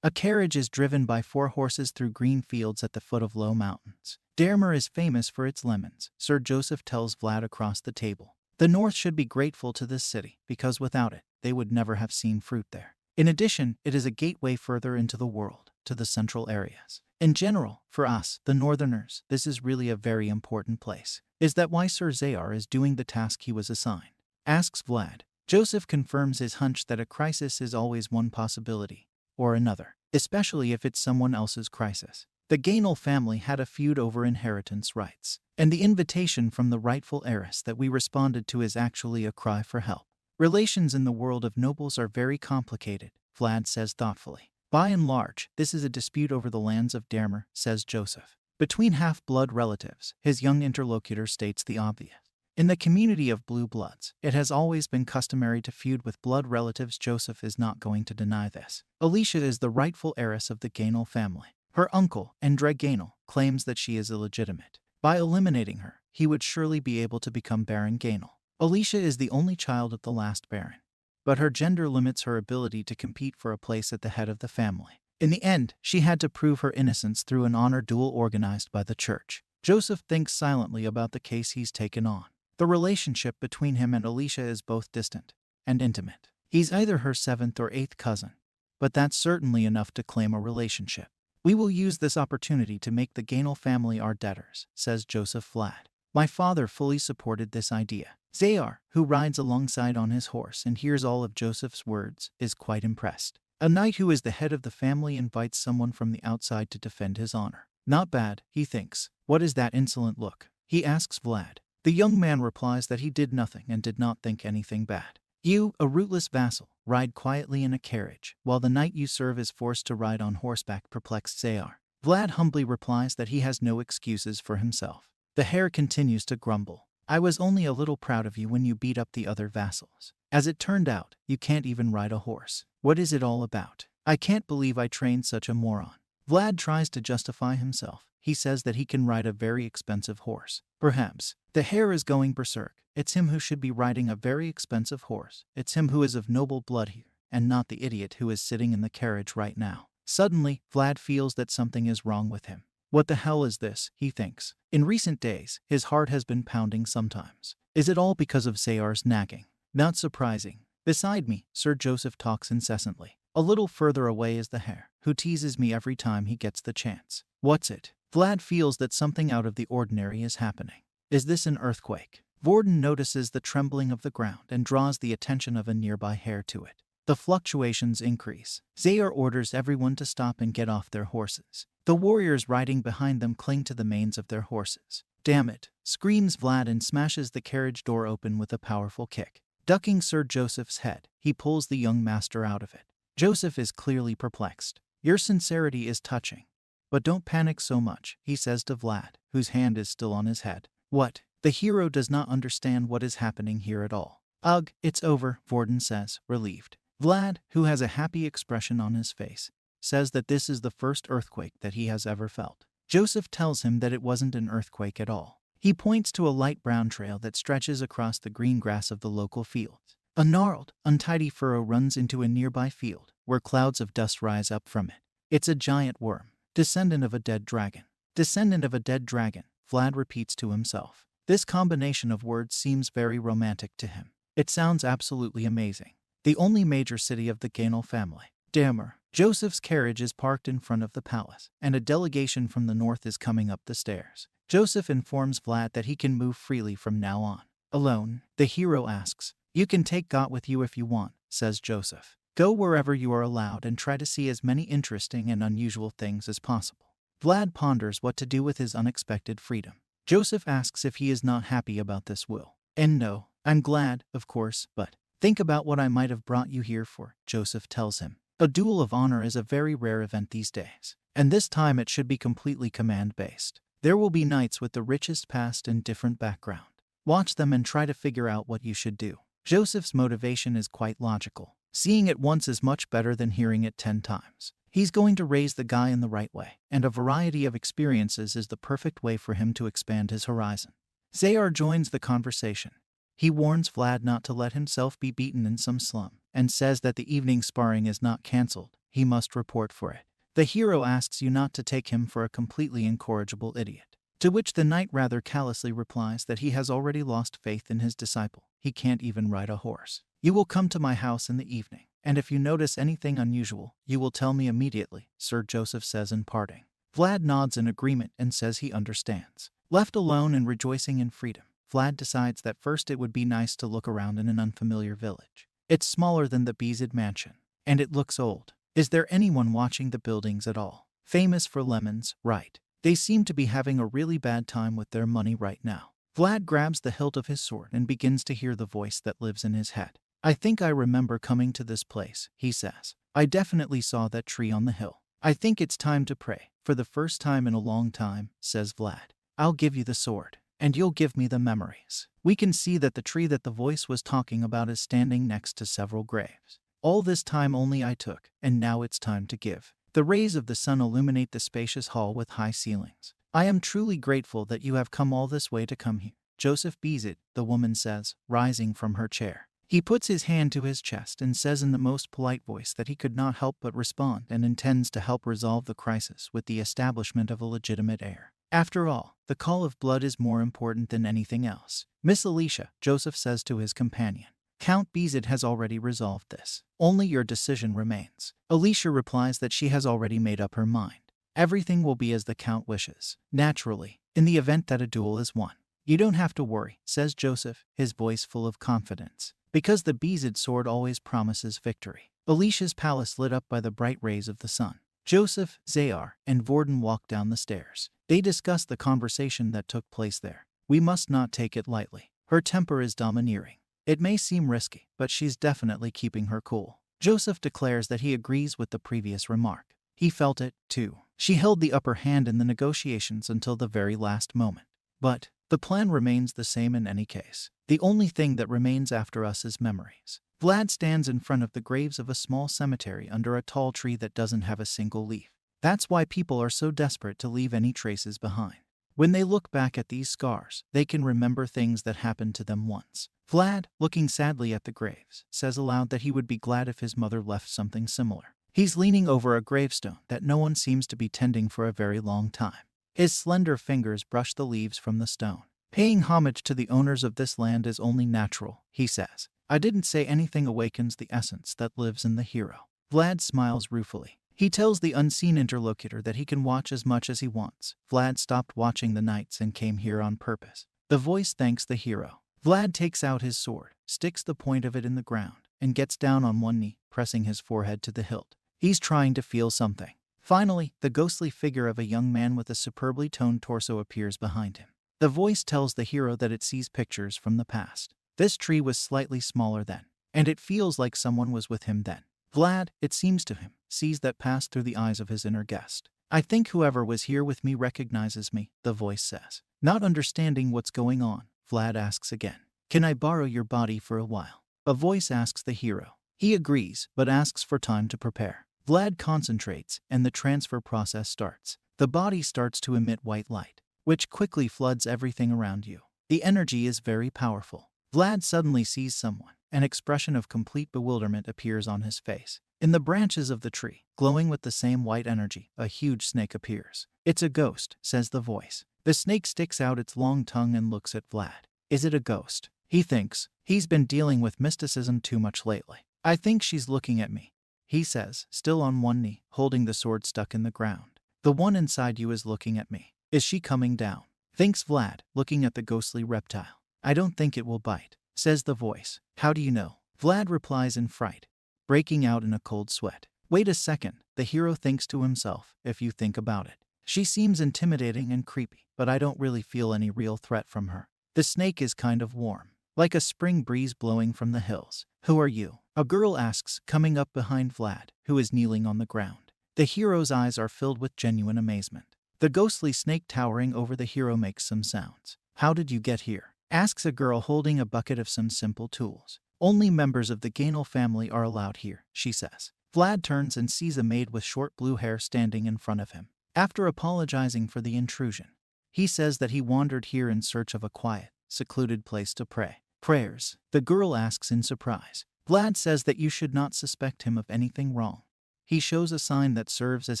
A carriage is driven by 4 horses through green fields at the foot of low mountains. Dermer is famous for its lemons, Sir Joseph tells Vlad across the table. The North should be grateful to this city, because without it, they would never have seen fruit there. In addition, it is a gateway further into the world, to the central areas. In general, for us, the Northerners, this is really a very important place. Is that why Sir Zayar is doing the task he was assigned? Asks Vlad. Joseph confirms his hunch that a crisis is always one possibility, or another, especially if it's someone else's crisis. The Gainel family had a feud over inheritance rights, and the invitation from the rightful heiress that we responded to is actually a cry for help. Relations in the world of nobles are very complicated, Vlad says thoughtfully. By and large, this is a dispute over the lands of Dermer, says Joseph. Between half-blood relatives, his young interlocutor states the obvious. In the community of blue bloods, it has always been customary to feud with blood relatives. Joseph is not going to deny this. Alicia is the rightful heiress of the Gainel family. Her uncle, Endre Gainel, claims that she is illegitimate. By eliminating her, he would surely be able to become Baron Gainel. Alicia is the only child of the last Baron, but her gender limits her ability to compete for a place at the head of the family. In the end, she had to prove her innocence through an honor duel organized by the church. Joseph thinks silently about the case he's taken on. The relationship between him and Alicia is both distant and intimate. He's either her 7th or 8th cousin, but that's certainly enough to claim a relationship. We will use this opportunity to make the Gainel family our debtors, says Joseph Vlad. My father fully supported this idea. Zayar, who rides alongside on his horse and hears all of Joseph's words, is quite impressed. A knight who is the head of the family invites someone from the outside to defend his honor. Not bad, he thinks. What is that insolent look? He asks Vlad. The young man replies that he did nothing and did not think anything bad. You, a rootless vassal, ride quietly in a carriage, while the knight you serve is forced to ride on horseback, perplexed Zayar. Vlad humbly replies that he has no excuses for himself. The hare continues to grumble. I was only a little proud of you when you beat up the other vassals. As it turned out, you can't even ride a horse. What is it all about? I can't believe I trained such a moron. Vlad tries to justify himself. He says that he can ride a very expensive horse. Perhaps. The hare is going berserk. It's him who should be riding a very expensive horse. It's him who is of noble blood here, and not the idiot who is sitting in the carriage right now. Suddenly, Vlad feels that something is wrong with him. What the hell is this, he thinks. In recent days, his heart has been pounding sometimes. Is it all because of Zayar's nagging? Not surprising. Beside me, Sir Joseph talks incessantly. A little further away is the hare, who teases me every time he gets the chance. What's it? Vlad feels that something out of the ordinary is happening. Is this an earthquake? Vorden notices the trembling of the ground and draws the attention of a nearby hare to it. The fluctuations increase. Zayar orders everyone to stop and get off their horses. The warriors riding behind them cling to the manes of their horses. Damn it, screams Vlad and smashes the carriage door open with a powerful kick. Ducking Sir Joseph's head, he pulls the young master out of it. Joseph is clearly perplexed. Your sincerity is touching. But don't panic so much, he says to Vlad, whose hand is still on his head. What? The hero does not understand what is happening here at all. Ugh, it's over, Vorden says, relieved. Vlad, who has a happy expression on his face, says that this is the first earthquake that he has ever felt. Joseph tells him that it wasn't an earthquake at all. He points to a light brown trail that stretches across the green grass of the local fields. A gnarled, untidy furrow runs into a nearby field, where clouds of dust rise up from it. It's a giant worm, descendant of a dead dragon. Descendant of a dead dragon, Vlad repeats to himself. This combination of words seems very romantic to him. It sounds absolutely amazing. The only major city of the Gainel family, Dermer, Joseph's carriage is parked in front of the palace, and a delegation from the north is coming up the stairs. Joseph informs Vlad that he can move freely from now on. Alone, the hero asks, "You can take God with you if you want," says Joseph. "Go wherever you are allowed and try to see as many interesting and unusual things as possible." Vlad ponders what to do with his unexpected freedom. Joseph asks if he is not happy about this will. "And no, I'm glad, of course, but think about what I might have brought you here for," Joseph tells him. A duel of honor is a very rare event these days, and this time it should be completely command-based. There will be knights with the richest past and different background. Watch them and try to figure out what you should do. Joseph's motivation is quite logical. Seeing it once is much better than hearing it 10 times. He's going to raise the guy in the right way, and a variety of experiences is the perfect way for him to expand his horizon. Zayar joins the conversation. He warns Vlad not to let himself be beaten in some slum, and says that the evening sparring is not cancelled, he must report for it. The hero asks you not to take him for a completely incorrigible idiot. To which the knight rather callously replies that he has already lost faith in his disciple. He can't even ride a horse. "You will come to my house in the evening, and if you notice anything unusual, you will tell me immediately," Sir Joseph says in parting. Vlad nods in agreement and says he understands. Left alone and rejoicing in freedom, Vlad decides that first it would be nice to look around in an unfamiliar village. It's smaller than the Bezid mansion, and it looks old. Is there anyone watching the buildings at all? Famous for lemons, right? They seem to be having a really bad time with their money right now. Vlad grabs the hilt of his sword and begins to hear the voice that lives in his head. "I think I remember coming to this place," he says. "I definitely saw that tree on the hill. I think it's time to pray, for the first time in a long time," says Vlad. "I'll give you the sword, and you'll give me the memories." We can see that the tree that the voice was talking about is standing next to several graves. "All this time only I took, and now it's time to give." The rays of the sun illuminate the spacious hall with high ceilings. "I am truly grateful that you have come all this way to come here, Joseph Bezid," the woman says, rising from her chair. He puts his hand to his chest and says in the most polite voice that he could not help but respond and intends to help resolve the crisis with the establishment of a legitimate heir. After all, the call of blood is more important than anything else. "Miss Alicia," Joseph says to his companion, "Count Bezid has already resolved this. Only your decision remains." Alicia replies that she has already made up her mind. "Everything will be as the Count wishes, naturally, in the event that a duel is won." "You don't have to worry," says Joseph, his voice full of confidence, "because the Bezid sword always promises victory." Alicia's palace lit up by the bright rays of the sun. Joseph, Zayar, and Vorden walk down the stairs. They discuss the conversation that took place there. "We must not take it lightly. Her temper is domineering. It may seem risky, but she's definitely keeping her cool." Joseph declares that he agrees with the previous remark. He felt it, too. She held the upper hand in the negotiations until the very last moment. But the plan remains the same in any case. "The only thing that remains after us is memories." Vlad stands in front of the graves of a small cemetery under a tall tree that doesn't have a single leaf. That's why people are so desperate to leave any traces behind. When they look back at these scars, they can remember things that happened to them once. Vlad, looking sadly at the graves, says aloud that he would be glad if his mother left something similar. He's leaning over a gravestone that no one seems to be tending for a very long time. His slender fingers brush the leaves from the stone. "Paying homage to the owners of this land is only natural," he says. "I didn't say anything awakens the essence that lives in the hero." Vlad smiles ruefully. He tells the unseen interlocutor that he can watch as much as he wants. Vlad stopped watching the knights and came here on purpose. The voice thanks the hero. Vlad takes out his sword, sticks the point of it in the ground, and gets down on one knee, pressing his forehead to the hilt. He's trying to feel something. Finally, the ghostly figure of a young man with a superbly toned torso appears behind him. The voice tells the hero that it sees pictures from the past. This tree was slightly smaller then, and it feels like someone was with him then. Vlad, it seems to him, sees that past through the eyes of his inner guest. "I think whoever was here with me recognizes me," the voice says. Not understanding what's going on, Vlad asks again, "Can I borrow your body for a while?" A voice asks the hero. He agrees, but asks for time to prepare. Vlad concentrates, and the transfer process starts. The body starts to emit white light, which quickly floods everything around you. The energy is very powerful. Vlad suddenly sees someone. An expression of complete bewilderment appears on his face. In the branches of the tree, glowing with the same white energy, a huge snake appears. "It's a ghost," says the voice. The snake sticks out its long tongue and looks at Vlad. Is it a ghost? He thinks. He's been dealing with mysticism too much lately. "I think she's looking at me." he says, still on one knee, holding the sword stuck in the ground. The one inside you is looking at me. Is she coming down? Thinks Vlad, looking at the ghostly reptile. I don't think it will bite, says the voice. How do you know? Vlad replies in fright, breaking out in a cold sweat. Wait a second, the hero thinks to himself, if you think about it. She seems intimidating and creepy, but I don't really feel any real threat from her. The snake is kind of warm, like a spring breeze blowing from the hills. Who are you? A girl asks, coming up behind Vlad, who is kneeling on the ground. The hero's eyes are filled with genuine amazement. The ghostly snake towering over the hero makes some sounds. How did you get here? Asks a girl holding a bucket of some simple tools. Only members of the Gainel family are allowed here, she says. Vlad turns and sees a maid with short blue hair standing in front of him. After apologizing for the intrusion, he says that he wandered here in search of a quiet, secluded place to pray. Prayers? The girl asks in surprise. Vlad says that you should not suspect him of anything wrong. He shows a sign that serves as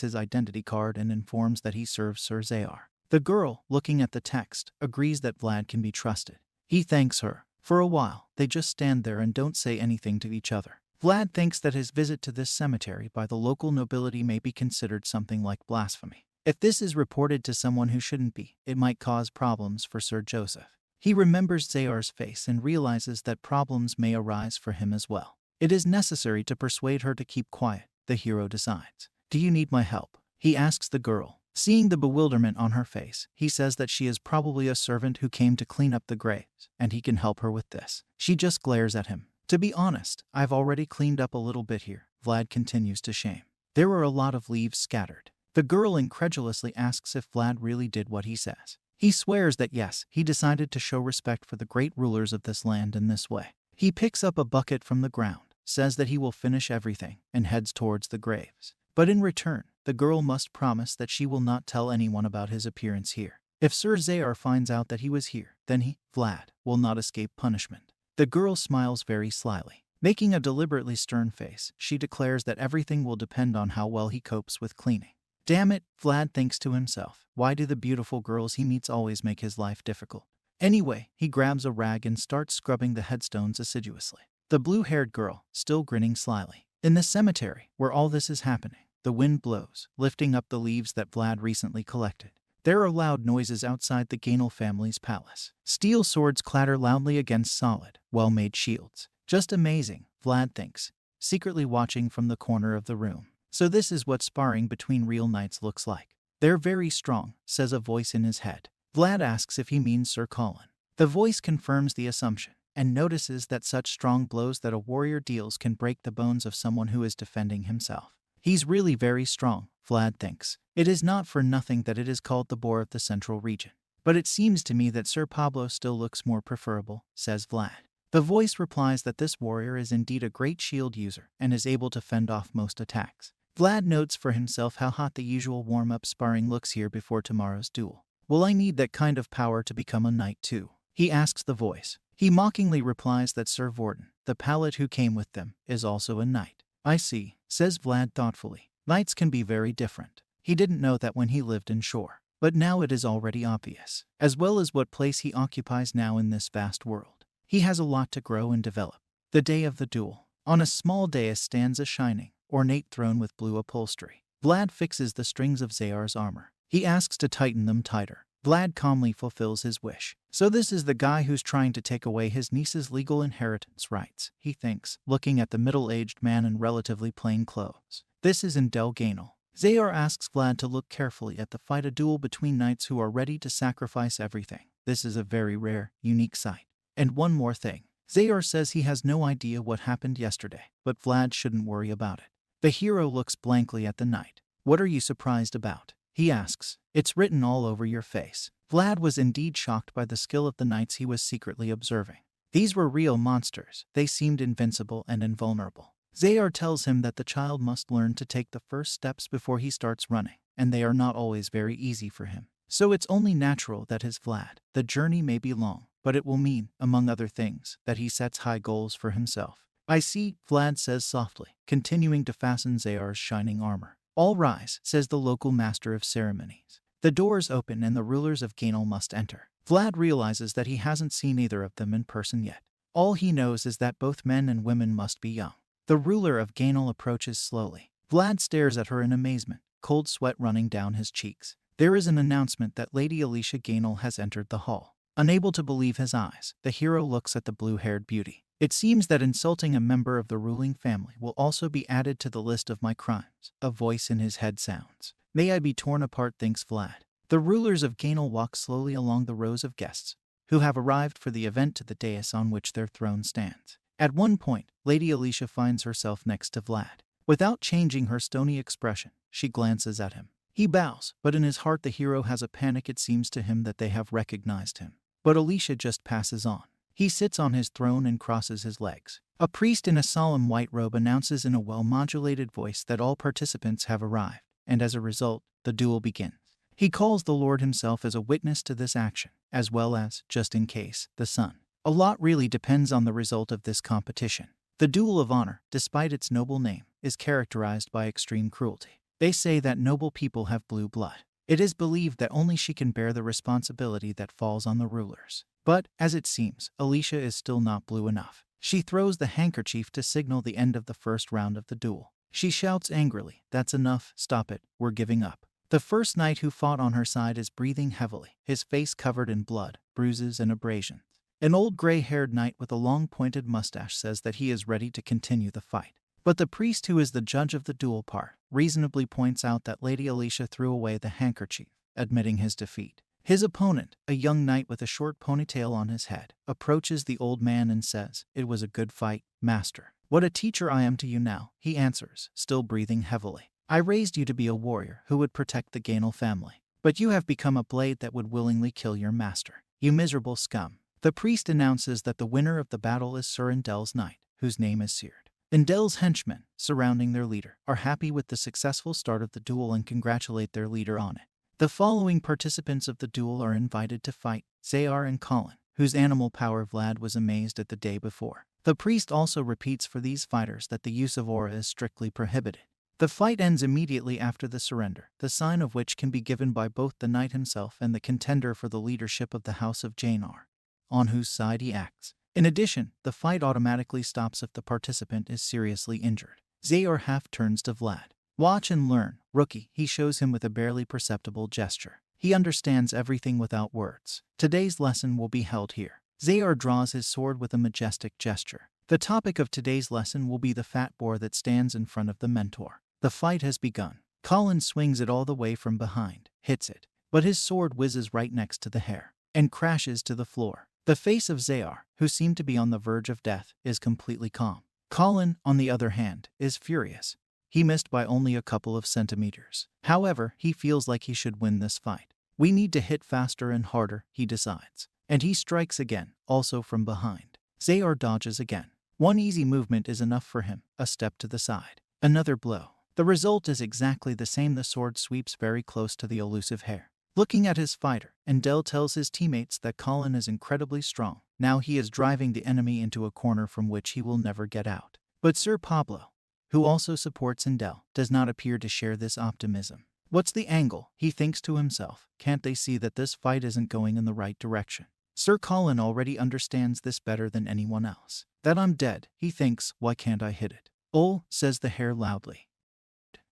his identity card and informs that he serves Sir Zayar. The girl, looking at the text, agrees that Vlad can be trusted. He thanks her. For a while, they just stand there and don't say anything to each other. Vlad thinks that his visit to this cemetery by the local nobility may be considered something like blasphemy. If this is reported to someone who shouldn't be, it might cause problems for Sir Joseph. He remembers Zayar's face and realizes that problems may arise for him as well. It is necessary to persuade her to keep quiet, the hero decides. Do you need my help? He asks the girl. Seeing the bewilderment on her face, he says that she is probably a servant who came to clean up the graves, and he can help her with this. She just glares at him. To be honest, I've already cleaned up a little bit here, Vlad continues to shame. There are a lot of leaves scattered. The girl incredulously asks if Vlad really did what he says. He swears that yes, he decided to show respect for the great rulers of this land in this way. He picks up a bucket from the ground, says that he will finish everything, and heads towards the graves. But in return, the girl must promise that she will not tell anyone about his appearance here. If Sir Zayar finds out that he was here, then he, Vlad, will not escape punishment. The girl smiles very slyly. Making a deliberately stern face, she declares that everything will depend on how well he copes with cleaning. Damn it, Vlad thinks to himself. Why do the beautiful girls he meets always make his life difficult? Anyway, he grabs a rag and starts scrubbing the headstones assiduously. The blue-haired girl, still grinning slyly. In the cemetery, where all this is happening, the wind blows, lifting up the leaves that Vlad recently collected. There are loud noises outside the Gainel family's palace. Steel swords clatter loudly against solid, well-made shields. Just amazing, Vlad thinks, secretly watching from the corner of the room. So this is what sparring between real knights looks like. They're very strong, says a voice in his head. Vlad asks if he means Sir Colin. The voice confirms the assumption, and notices that such strong blows that a warrior deals can break the bones of someone who is defending himself. He's really very strong, Vlad thinks. It is not for nothing that it is called the boar of the central region. But it seems to me that Sir Pablo still looks more preferable, says Vlad. The voice replies that this warrior is indeed a great shield user and is able to fend off most attacks. Vlad notes for himself how hot the usual warm-up sparring looks here before tomorrow's duel. Will I need that kind of power to become a knight too? He asks the voice. He mockingly replies that Sir Vortin, the pallet who came with them, is also a knight. I see, says Vlad thoughtfully. Knights can be very different. He didn't know that when he lived in Shore. But now it is already obvious, as well as what place he occupies now in this vast world. He has a lot to grow and develop. The day of the duel. On a small dais stands a shining, ornate throne with blue upholstery. Vlad fixes the strings of Zayar's armor. He asks to tighten them tighter. Vlad calmly fulfills his wish. So this is the guy who's trying to take away his niece's legal inheritance rights, he thinks, looking at the middle-aged man in relatively plain clothes. This is in Del Gainel. Zayar asks Vlad to look carefully at the fight, a duel between knights who are ready to sacrifice everything. This is a very rare, unique sight. And one more thing. Zayar says he has no idea what happened yesterday, but Vlad shouldn't worry about it. The hero looks blankly at the knight. What are you surprised about? He asks. It's written all over your face. Vlad was indeed shocked by the skill of the knights he was secretly observing. These were real monsters. They seemed invincible and invulnerable. Zayar tells him that the child must learn to take the first steps before he starts running, and they are not always very easy for him. So it's only natural that his Vlad, the journey may be long, but it will mean, among other things, that he sets high goals for himself. I see, Vlad says softly, continuing to fasten Zayar's shining armor. All rise, says the local master of ceremonies. The doors open and the rulers of Gainel must enter. Vlad realizes that he hasn't seen either of them in person yet. All he knows is that both men and women must be young. The ruler of Gainal approaches slowly. Vlad stares at her in amazement, cold sweat running down his cheeks. There is an announcement that Lady Alicia Gainal has entered the hall. Unable to believe his eyes, the hero looks at the blue-haired beauty. It seems that insulting a member of the ruling family will also be added to the list of my crimes. A voice in his head sounds. May I be torn apart, thinks Vlad. The rulers of Gainal walk slowly along the rows of guests who have arrived for the event to the dais on which their throne stands. At one point, Lady Alicia finds herself next to Vlad. Without changing her stony expression, she glances at him. He bows, but in his heart the hero has a panic. It seems to him that they have recognized him. But Alicia just passes on. He sits on his throne and crosses his legs. A priest in a solemn white robe announces in a well-modulated voice that all participants have arrived, and as a result, the duel begins. He calls the Lord himself as a witness to this action, as well as, just in case, the sun. A lot really depends on the result of this competition. The duel of honor, despite its noble name, is characterized by extreme cruelty. They say that noble people have blue blood. It is believed that only she can bear the responsibility that falls on the rulers. But, as it seems, Alicia is still not blue enough. She throws the handkerchief to signal the end of the first round of the duel. She shouts angrily, "That's enough, stop it, we're giving up." The first knight who fought on her side is breathing heavily, his face covered in blood, bruises and abrasions. An old gray-haired knight with a long pointed mustache says that he is ready to continue the fight. But the priest who is the judge of the duel part reasonably points out that Lady Alicia threw away the handkerchief, admitting his defeat. His opponent, a young knight with a short ponytail on his head, approaches the old man and says, "It was a good fight, master." "What a teacher I am to you now," he answers, still breathing heavily. "I raised you to be a warrior who would protect the Gainal family. But you have become a blade that would willingly kill your master. You miserable scum." The priest announces that the winner of the battle is Sir Indel's knight, whose name is Seared. Indel's henchmen, surrounding their leader, are happy with the successful start of the duel and congratulate their leader on it. The following participants of the duel are invited to fight: Zayar and Colin, whose animal power Vlad was amazed at the day before. The priest also repeats for these fighters that the use of aura is strictly prohibited. The fight ends immediately after the surrender, the sign of which can be given by both the knight himself and the contender for the leadership of the House of Jainar, on whose side he acts. In addition, the fight automatically stops if the participant is seriously injured. Zayar half turns to Vlad. "Watch and learn, rookie," he shows him with a barely perceptible gesture. He understands everything without words. Today's lesson will be held here. Zayar draws his sword with a majestic gesture. The topic of today's lesson will be the fat boar that stands in front of the mentor. The fight has begun. Colin swings it all the way from behind, hits it, but his sword whizzes right next to the hair and crashes to the floor. The face of Zayar, who seemed to be on the verge of death, is completely calm. Colin, on the other hand, is furious. He missed by only a couple of centimeters. However, he feels like he should win this fight. "We need to hit faster and harder," he decides. And he strikes again, also from behind. Zayar dodges again. One easy movement is enough for him, a step to the side. Another blow. The result is exactly the same. The sword sweeps very close to the elusive hair. Looking at his fighter, Indel tells his teammates that Colin is incredibly strong. Now he is driving the enemy into a corner from which he will never get out. But Sir Pablo, who also supports Indel, does not appear to share this optimism. "What's the angle?" he thinks to himself. "Can't they see that this fight isn't going in the right direction?" Sir Colin already understands this better than anyone else. "That I'm dead," he thinks. "Why can't I hit it?" "Oh," says the hare loudly.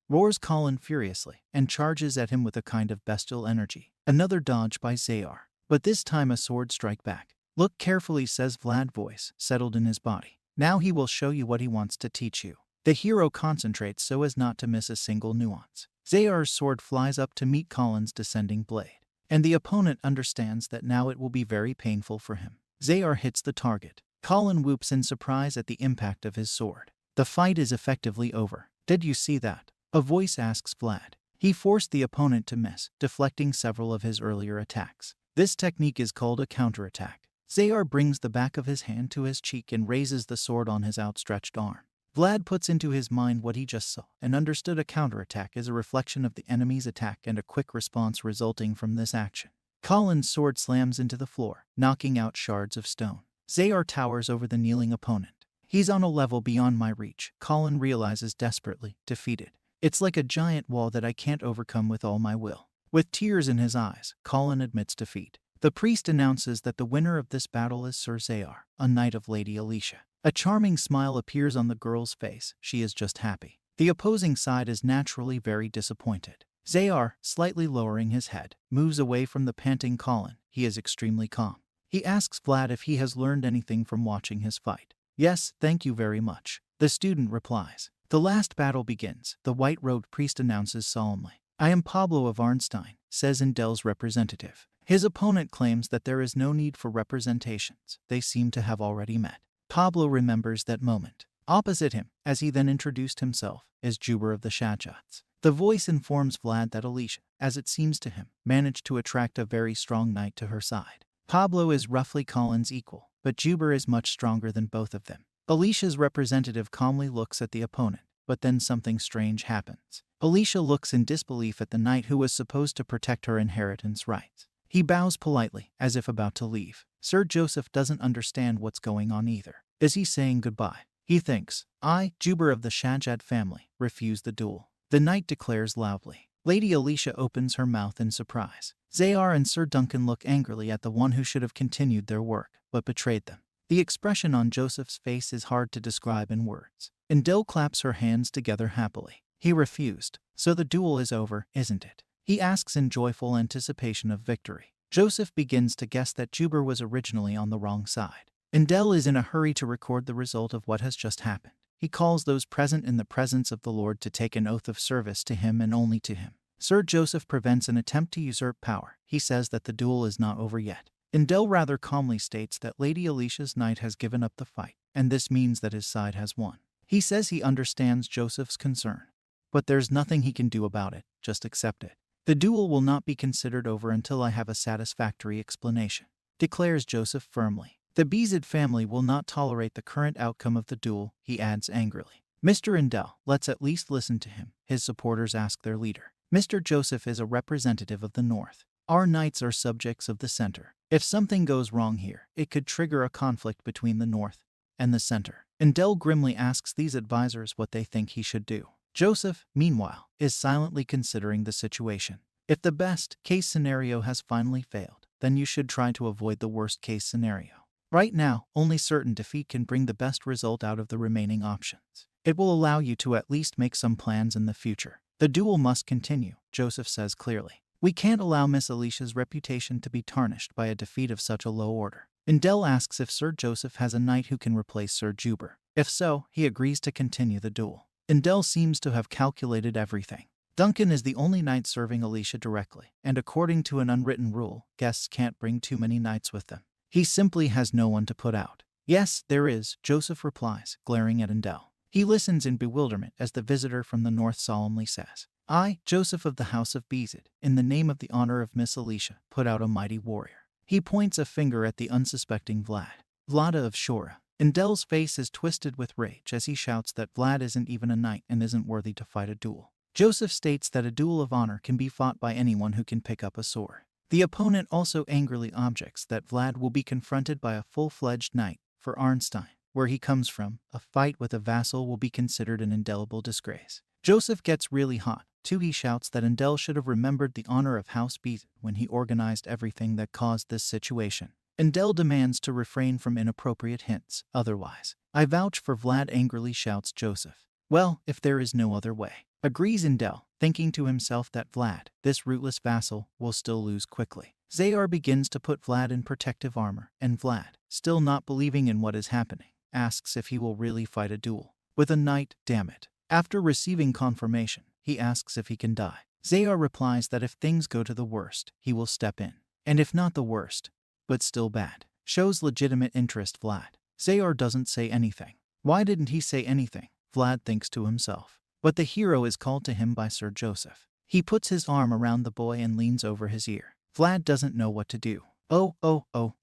Roars Colin furiously, and charges at him with a kind of bestial energy. Another dodge by Zayar, but this time a sword strike back. "Look carefully," says Vlad, voice settled in his body. "Now he will show you what he wants to teach you." The hero concentrates so as not to miss a single nuance. Zayar's sword flies up to meet Colin's descending blade, and the opponent understands that now it will be very painful for him. Zayar hits the target. Colin whoops in surprise at the impact of his sword. The fight is effectively over. "Did you see that?" a voice asks Vlad. He forced the opponent to miss, deflecting several of his earlier attacks. This technique is called a counterattack. Zayar brings the back of his hand to his cheek and raises the sword on his outstretched arm. Vlad puts into his mind what he just saw and understood. A counterattack is a reflection of the enemy's attack and a quick response resulting from this action. Colin's sword slams into the floor, knocking out shards of stone. Zayar towers over the kneeling opponent. "He's on a level beyond my reach," Colin realizes desperately, defeated. "It's like a giant wall that I can't overcome with all my will." With tears in his eyes, Colin admits defeat. The priest announces that the winner of this battle is Sir Zayar, a knight of Lady Alicia. A charming smile appears on the girl's face. She is just happy. The opposing side is naturally very disappointed. Zayar, slightly lowering his head, moves away from the panting Colin. He is extremely calm. He asks Vlad if he has learned anything from watching his fight. Yes, thank you very much. The student replies. The last battle begins. The white-robed priest announces solemnly. I am Pablo of Arnstein, says Indel's representative. His opponent claims that there is no need for representations. They seem to have already met. Pablo remembers that moment. Opposite him, as he then introduced himself, is Juber of the Shadjats. The voice informs Vlad that Alicia, as it seems to him, managed to attract a very strong knight to her side. Pablo is roughly Colin's equal, but Juber is much stronger than both of them. Alicia's representative calmly looks at the opponent, but then something strange happens. Alicia looks in disbelief at the knight who was supposed to protect her inheritance rights. He bows politely, as if about to leave. Sir Joseph doesn't understand what's going on either. Is he saying goodbye? He thinks, I, Juber of the Shadjat family, refuse the duel. The knight declares loudly. Lady Alicia opens her mouth in surprise. Zayar and Sir Duncan look angrily at the one who should have continued their work, but betrayed them. The expression on Joseph's face is hard to describe in words. Indel claps her hands together happily. He refused. So the duel is over, isn't it? He asks in joyful anticipation of victory. Joseph begins to guess that Juber was originally on the wrong side. Indel is in a hurry to record the result of what has just happened. He calls those present in the presence of the Lord to take an oath of service to him and only to him. Sir Joseph prevents an attempt to usurp power. He says that the duel is not over yet. Indel rather calmly states that Lady Alicia's knight has given up the fight, and this means that his side has won. He says he understands Joseph's concern, but there's nothing he can do about it, just accept it. The duel will not be considered over until I have a satisfactory explanation, declares Joseph firmly. The Bezid family will not tolerate the current outcome of the duel, he adds angrily. Mr. Indel, let's at least listen to him, his supporters ask their leader. Mr. Joseph is a representative of the North. Our knights are subjects of the center. If something goes wrong here, it could trigger a conflict between the North and the center. Indel grimly asks these advisors what they think he should do. Joseph, meanwhile, is silently considering the situation. If the best-case scenario has finally failed, then you should try to avoid the worst-case scenario. Right now, only certain defeat can bring the best result out of the remaining options. It will allow you to at least make some plans in the future. The duel must continue, Joseph says clearly. We can't allow Miss Alicia's reputation to be tarnished by a defeat of such a low order. Indel asks if Sir Joseph has a knight who can replace Sir Juber. If so, he agrees to continue the duel. Indel seems to have calculated everything. Duncan is the only knight serving Alicia directly, and according to an unwritten rule, guests can't bring too many knights with them. He simply has no one to put out. Yes, there is, Joseph replies, glaring at Indel. He listens in bewilderment as the visitor from the north solemnly says, I, Joseph of the House of Bezid, in the name of the honor of Miss Alicia, put out a mighty warrior. He points a finger at the unsuspecting Vlad. Vlada of Shora. Indel's face is twisted with rage as he shouts that Vlad isn't even a knight and isn't worthy to fight a duel. Joseph states that a duel of honor can be fought by anyone who can pick up a sword. The opponent also angrily objects that Vlad will be confronted by a full-fledged knight. For Arnstein, where he comes from, a fight with a vassal will be considered an indelible disgrace. Joseph gets really hot, too. He shouts that Indel should have remembered the honor of House Bezid when he organized everything that caused this situation. Indel demands to refrain from inappropriate hints, otherwise. I vouch for Vlad, angrily shouts Joseph. Well, if there is no other way, agrees Indel, thinking to himself that Vlad, this rootless vassal, will still lose quickly. Zayar begins to put Vlad in protective armor, and Vlad, still not believing in what is happening, asks if he will really fight a duel with a knight, damn it. After receiving confirmation, he asks if he can die. Zayar replies that if things go to the worst, he will step in. And if not the worst, but still bad. Shows legitimate interest, Vlad. Zayar doesn't say anything. Why didn't he say anything? Vlad thinks to himself. But the hero is called to him by Sir Joseph. He puts his arm around the boy and leans over his ear. Vlad doesn't know what to do. Oh,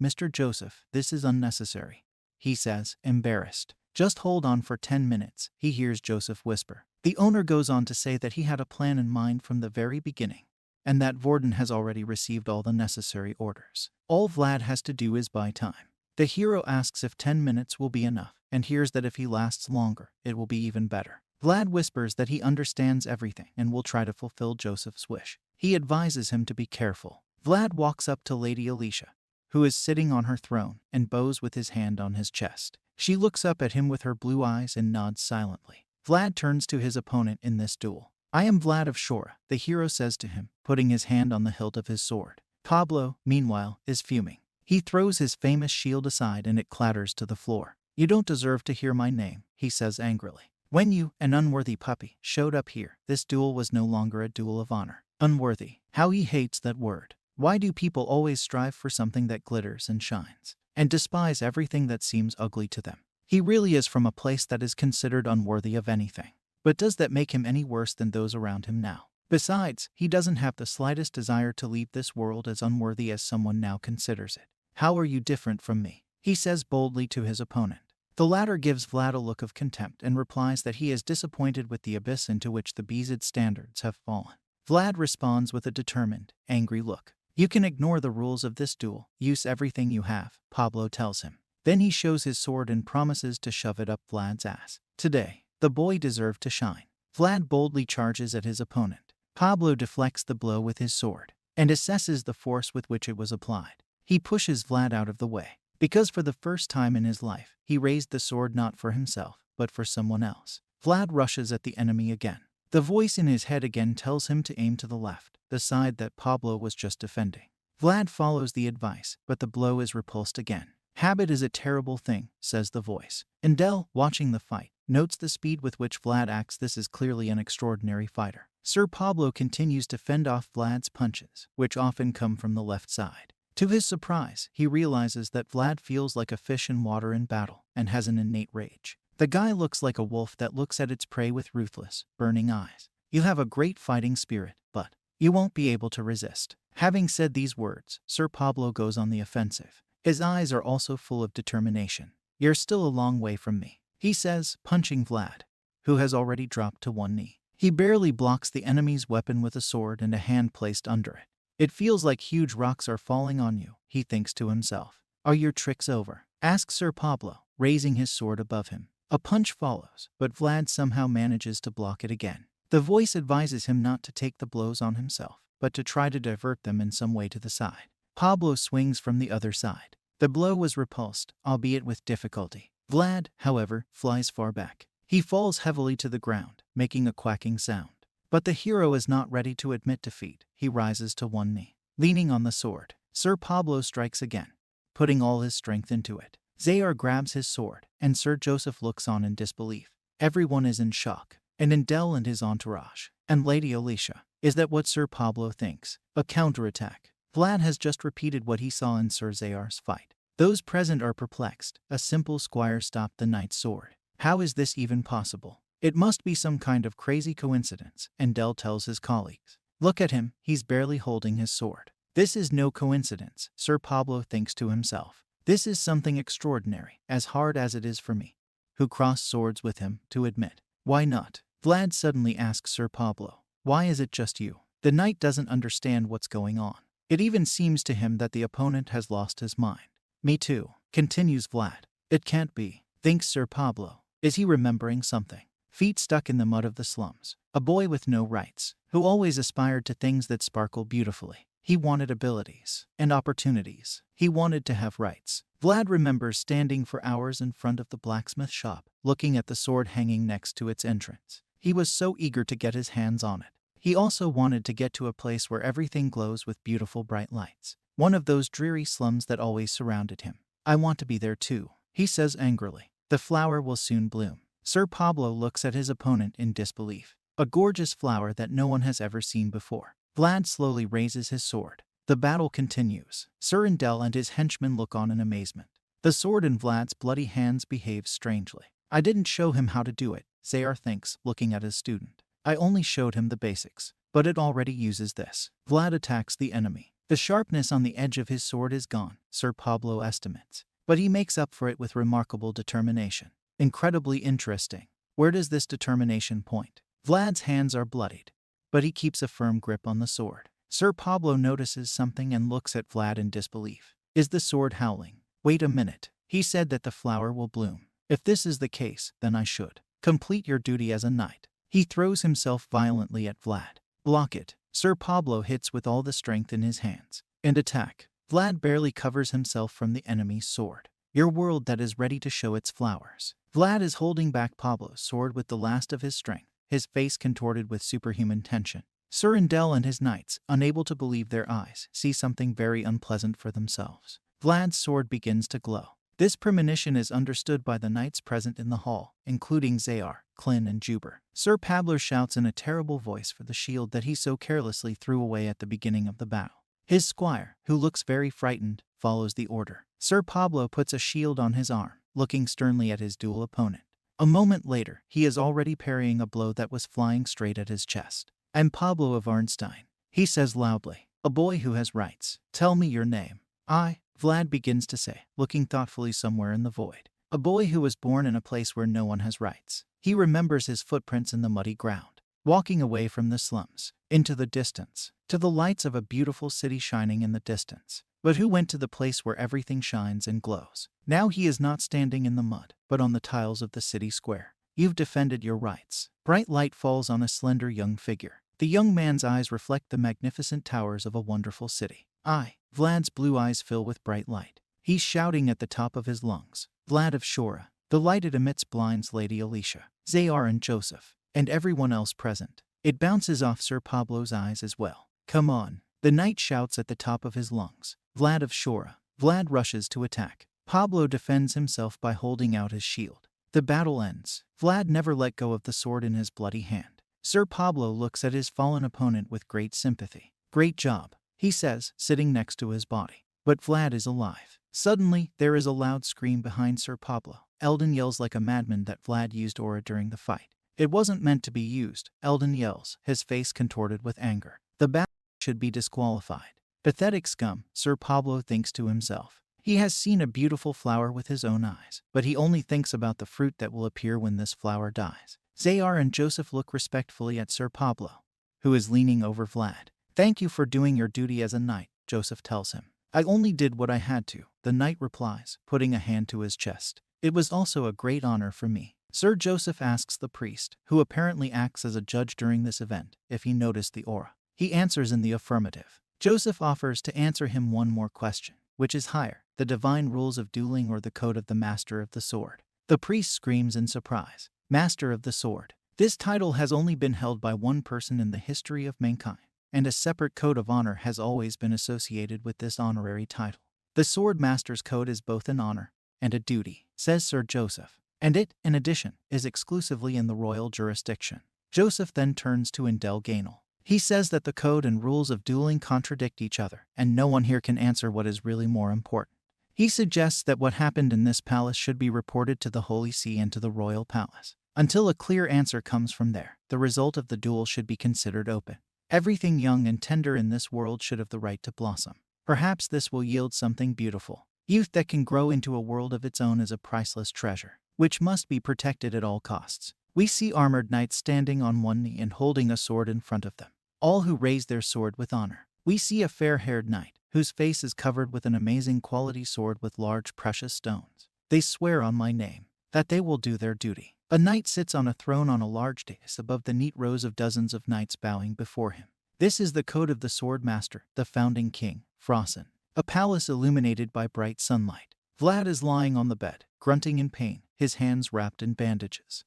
Mr. Joseph, this is unnecessary, he says, embarrassed. Just hold on for 10 minutes, he hears Joseph whisper. The owner goes on to say that he had a plan in mind from the very beginning, and that Vorden has already received all the necessary orders. All Vlad has to do is buy time. The hero asks if 10 minutes will be enough, and hears that if he lasts longer, it will be even better. Vlad whispers that he understands everything and will try to fulfill Joseph's wish. He advises him to be careful. Vlad walks up to Lady Alicia, who is sitting on her throne, and bows with his hand on his chest. She looks up at him with her blue eyes and nods silently. Vlad turns to his opponent in this duel. I am Vlad of Shora, the hero says to him, putting his hand on the hilt of his sword. Pablo, meanwhile, is fuming. He throws his famous shield aside and it clatters to the floor. You don't deserve to hear my name, he says angrily. When you, an unworthy puppy, showed up here, this duel was no longer a duel of honor. Unworthy. How he hates that word. Why do people always strive for something that glitters and shines, and despise everything that seems ugly to them? He really is from a place that is considered unworthy of anything. But does that make him any worse than those around him now? Besides, he doesn't have the slightest desire to leave this world as unworthy as someone now considers it. How are you different from me? He says boldly to his opponent. The latter gives Vlad a look of contempt and replies that he is disappointed with the abyss into which the Bezid standards have fallen. Vlad responds with a determined, angry look. You can ignore the rules of this duel. Use everything you have, Pablo tells him. Then he shows his sword and promises to shove it up Vlad's ass. Today, the boy deserved to shine. Vlad boldly charges at his opponent. Pablo deflects the blow with his sword and assesses the force with which it was applied. He pushes Vlad out of the way, because for the first time in his life, he raised the sword not for himself, but for someone else. Vlad rushes at the enemy again. The voice in his head again tells him to aim to the left, the side that Pablo was just defending. Vlad follows the advice, but the blow is repulsed again. Habit is a terrible thing, says the voice. Indel, watching the fight, notes the speed with which Vlad acts. This is clearly an extraordinary fighter. Sir Pablo continues to fend off Vlad's punches, which often come from the left side. To his surprise, he realizes that Vlad feels like a fish in water in battle and has an innate rage. The guy looks like a wolf that looks at its prey with ruthless, burning eyes. You have a great fighting spirit, but you won't be able to resist. Having said these words, Sir Pablo goes on the offensive. His eyes are also full of determination. You're still a long way from me, he says, punching Vlad, who has already dropped to one knee. He barely blocks the enemy's weapon with a sword and a hand placed under it. It feels like huge rocks are falling on you, he thinks to himself. Are your tricks over? Asks Sir Pablo, raising his sword above him. A punch follows, but Vlad somehow manages to block it again. The voice advises him not to take the blows on himself, but to try to divert them in some way to the side. Pablo swings from the other side. The blow was repulsed, albeit with difficulty. Vlad, however, flies far back. He falls heavily to the ground, making a quacking sound. But the hero is not ready to admit defeat. He rises to one knee. Leaning on the sword, Sir Pablo strikes again, putting all his strength into it. Zayar grabs his sword, and Sir Joseph looks on in disbelief. Everyone is in shock, and Indel and his entourage, and Lady Alicia. Is that what Sir Pablo thinks? A counterattack. Vlad has just repeated what he saw in Sir Zayar's fight. Those present are perplexed. A simple squire stopped the knight's sword. How is this even possible? It must be some kind of crazy coincidence, Indel tells his colleagues. Look at him, he's barely holding his sword. This is no coincidence, Sir Pablo thinks to himself. This is something extraordinary, as hard as it is for me, who crossed swords with him, to admit. Why not? Vlad suddenly asks Sir Pablo. Why is it just you? The knight doesn't understand what's going on. It even seems to him that the opponent has lost his mind. Me too, continues Vlad. It can't be, thinks Sir Pablo. Is he remembering something? Feet stuck in the mud of the slums. A boy with no rights, who always aspired to things that sparkle beautifully. He wanted abilities and opportunities. He wanted to have rights. Vlad remembers standing for hours in front of the blacksmith shop, looking at the sword hanging next to its entrance. He was so eager to get his hands on it. He also wanted to get to a place where everything glows with beautiful bright lights. One of those dreary slums that always surrounded him. I want to be there too, he says angrily. The flower will soon bloom. Sir Pablo looks at his opponent in disbelief. A gorgeous flower that no one has ever seen before. Vlad slowly raises his sword. The battle continues. Sir Indel and his henchmen look on in amazement. The sword in Vlad's bloody hands behaves strangely. I didn't show him how to do it, Zayar thinks, looking at his student. I only showed him the basics, but it already uses this. Vlad attacks the enemy. The sharpness on the edge of his sword is gone, Sir Pablo estimates. But he makes up for it with remarkable determination. Incredibly interesting. Where does this determination point? Vlad's hands are bloodied, but he keeps a firm grip on the sword. Sir Pablo notices something and looks at Vlad in disbelief. Is the sword howling? Wait a minute. He said that the flower will bloom. If this is the case, then I should complete your duty as a knight. He throws himself violently at Vlad. Block it. Sir Pablo hits with all the strength in his hands. And attack. Vlad barely covers himself from the enemy's sword. your world that is ready to show its flowers. Vlad is holding back Pablo's sword with the last of his strength, his face contorted with superhuman tension. Sir Indel and his knights, unable to believe their eyes, see something very unpleasant for themselves. Vlad's sword begins to glow. This premonition is understood by the knights present in the hall, including Zayar, Klin, and Juber. Sir Pablo shouts in a terrible voice for the shield that he so carelessly threw away at the beginning of the battle. His squire, who looks very frightened, follows the order. Sir Pablo puts a shield on his arm, looking sternly at his dual opponent. A moment later, he is already parrying a blow that was flying straight at his chest. "I'm Pablo of Arnstein," he says loudly. "A boy who has rights. Tell me your name." Vlad begins to say, looking thoughtfully somewhere in the void. "A boy who was born in a place where no one has rights." He remembers his footprints in the muddy ground, walking away from the slums, into the distance, to the lights of a beautiful city shining in the distance. But who went to the place where everything shines and glows? Now he is not standing in the mud, but on the tiles of the city square. You've defended your rights. Bright light falls on a slender young figure. The young man's eyes reflect the magnificent towers of a wonderful city. Vlad's blue eyes fill with bright light. He's shouting at the top of his lungs. "Vlad of Shora." The light it emits blinds Lady Alicia, Zayar, and Joseph, and everyone else present. It bounces off Sir Pablo's eyes as well. "Come on," the knight shouts at the top of his lungs. "Vlad of Shora." Vlad rushes to attack. Pablo defends himself by holding out his shield. The battle ends. Vlad never let go of the sword in his bloody hand. Sir Pablo looks at his fallen opponent with great sympathy. "Great job," he says, sitting next to his body. But Vlad is alive. Suddenly, there is a loud scream behind Sir Pablo. Eldon yells like a madman that Vlad used aura during the fight. It wasn't meant to be used, Eldon yells, his face contorted with anger. The battle should be disqualified. Pathetic scum, Sir Pablo thinks to himself. He has seen a beautiful flower with his own eyes, but he only thinks about the fruit that will appear when this flower dies. Zayar and Joseph look respectfully at Sir Pablo, who is leaning over Vlad. "Thank you for doing your duty as a knight," Joseph tells him. "I only did what I had to," the knight replies, putting a hand to his chest. "It was also a great honor for me." Sir Joseph asks the priest, who apparently acts as a judge during this event, if he noticed the aura. He answers in the affirmative. Joseph offers to answer him one more question. Which is higher, the divine rules of dueling or the code of the Master of the Sword? The priest screams in surprise. Master of the Sword. This title has only been held by one person in the history of mankind, and a separate code of honor has always been associated with this honorary title. The Swordmaster's code is both an honor and a duty, says Sir Joseph, and it, in addition, is exclusively in the royal jurisdiction. Joseph then turns to Indel Gainel. He says that the code and rules of dueling contradict each other, and no one here can answer what is really more important. He suggests that what happened in this palace should be reported to the Holy See and to the royal palace. Until a clear answer comes from there, the result of the duel should be considered open. Everything young and tender in this world should have the right to blossom. Perhaps this will yield something beautiful. Youth that can grow into a world of its own is a priceless treasure, which must be protected at all costs. We see armored knights standing on one knee and holding a sword in front of them, all who raise their sword with honor. We see a fair-haired knight, whose face is covered with an amazing quality sword with large precious stones. They swear on my name that they will do their duty. A knight sits on a throne on a large dais above the neat rows of dozens of knights bowing before him. This is the code of the Swordmaster, the founding king, Frossen. A palace illuminated by bright sunlight. Vlad is lying on the bed, grunting in pain, his hands wrapped in bandages.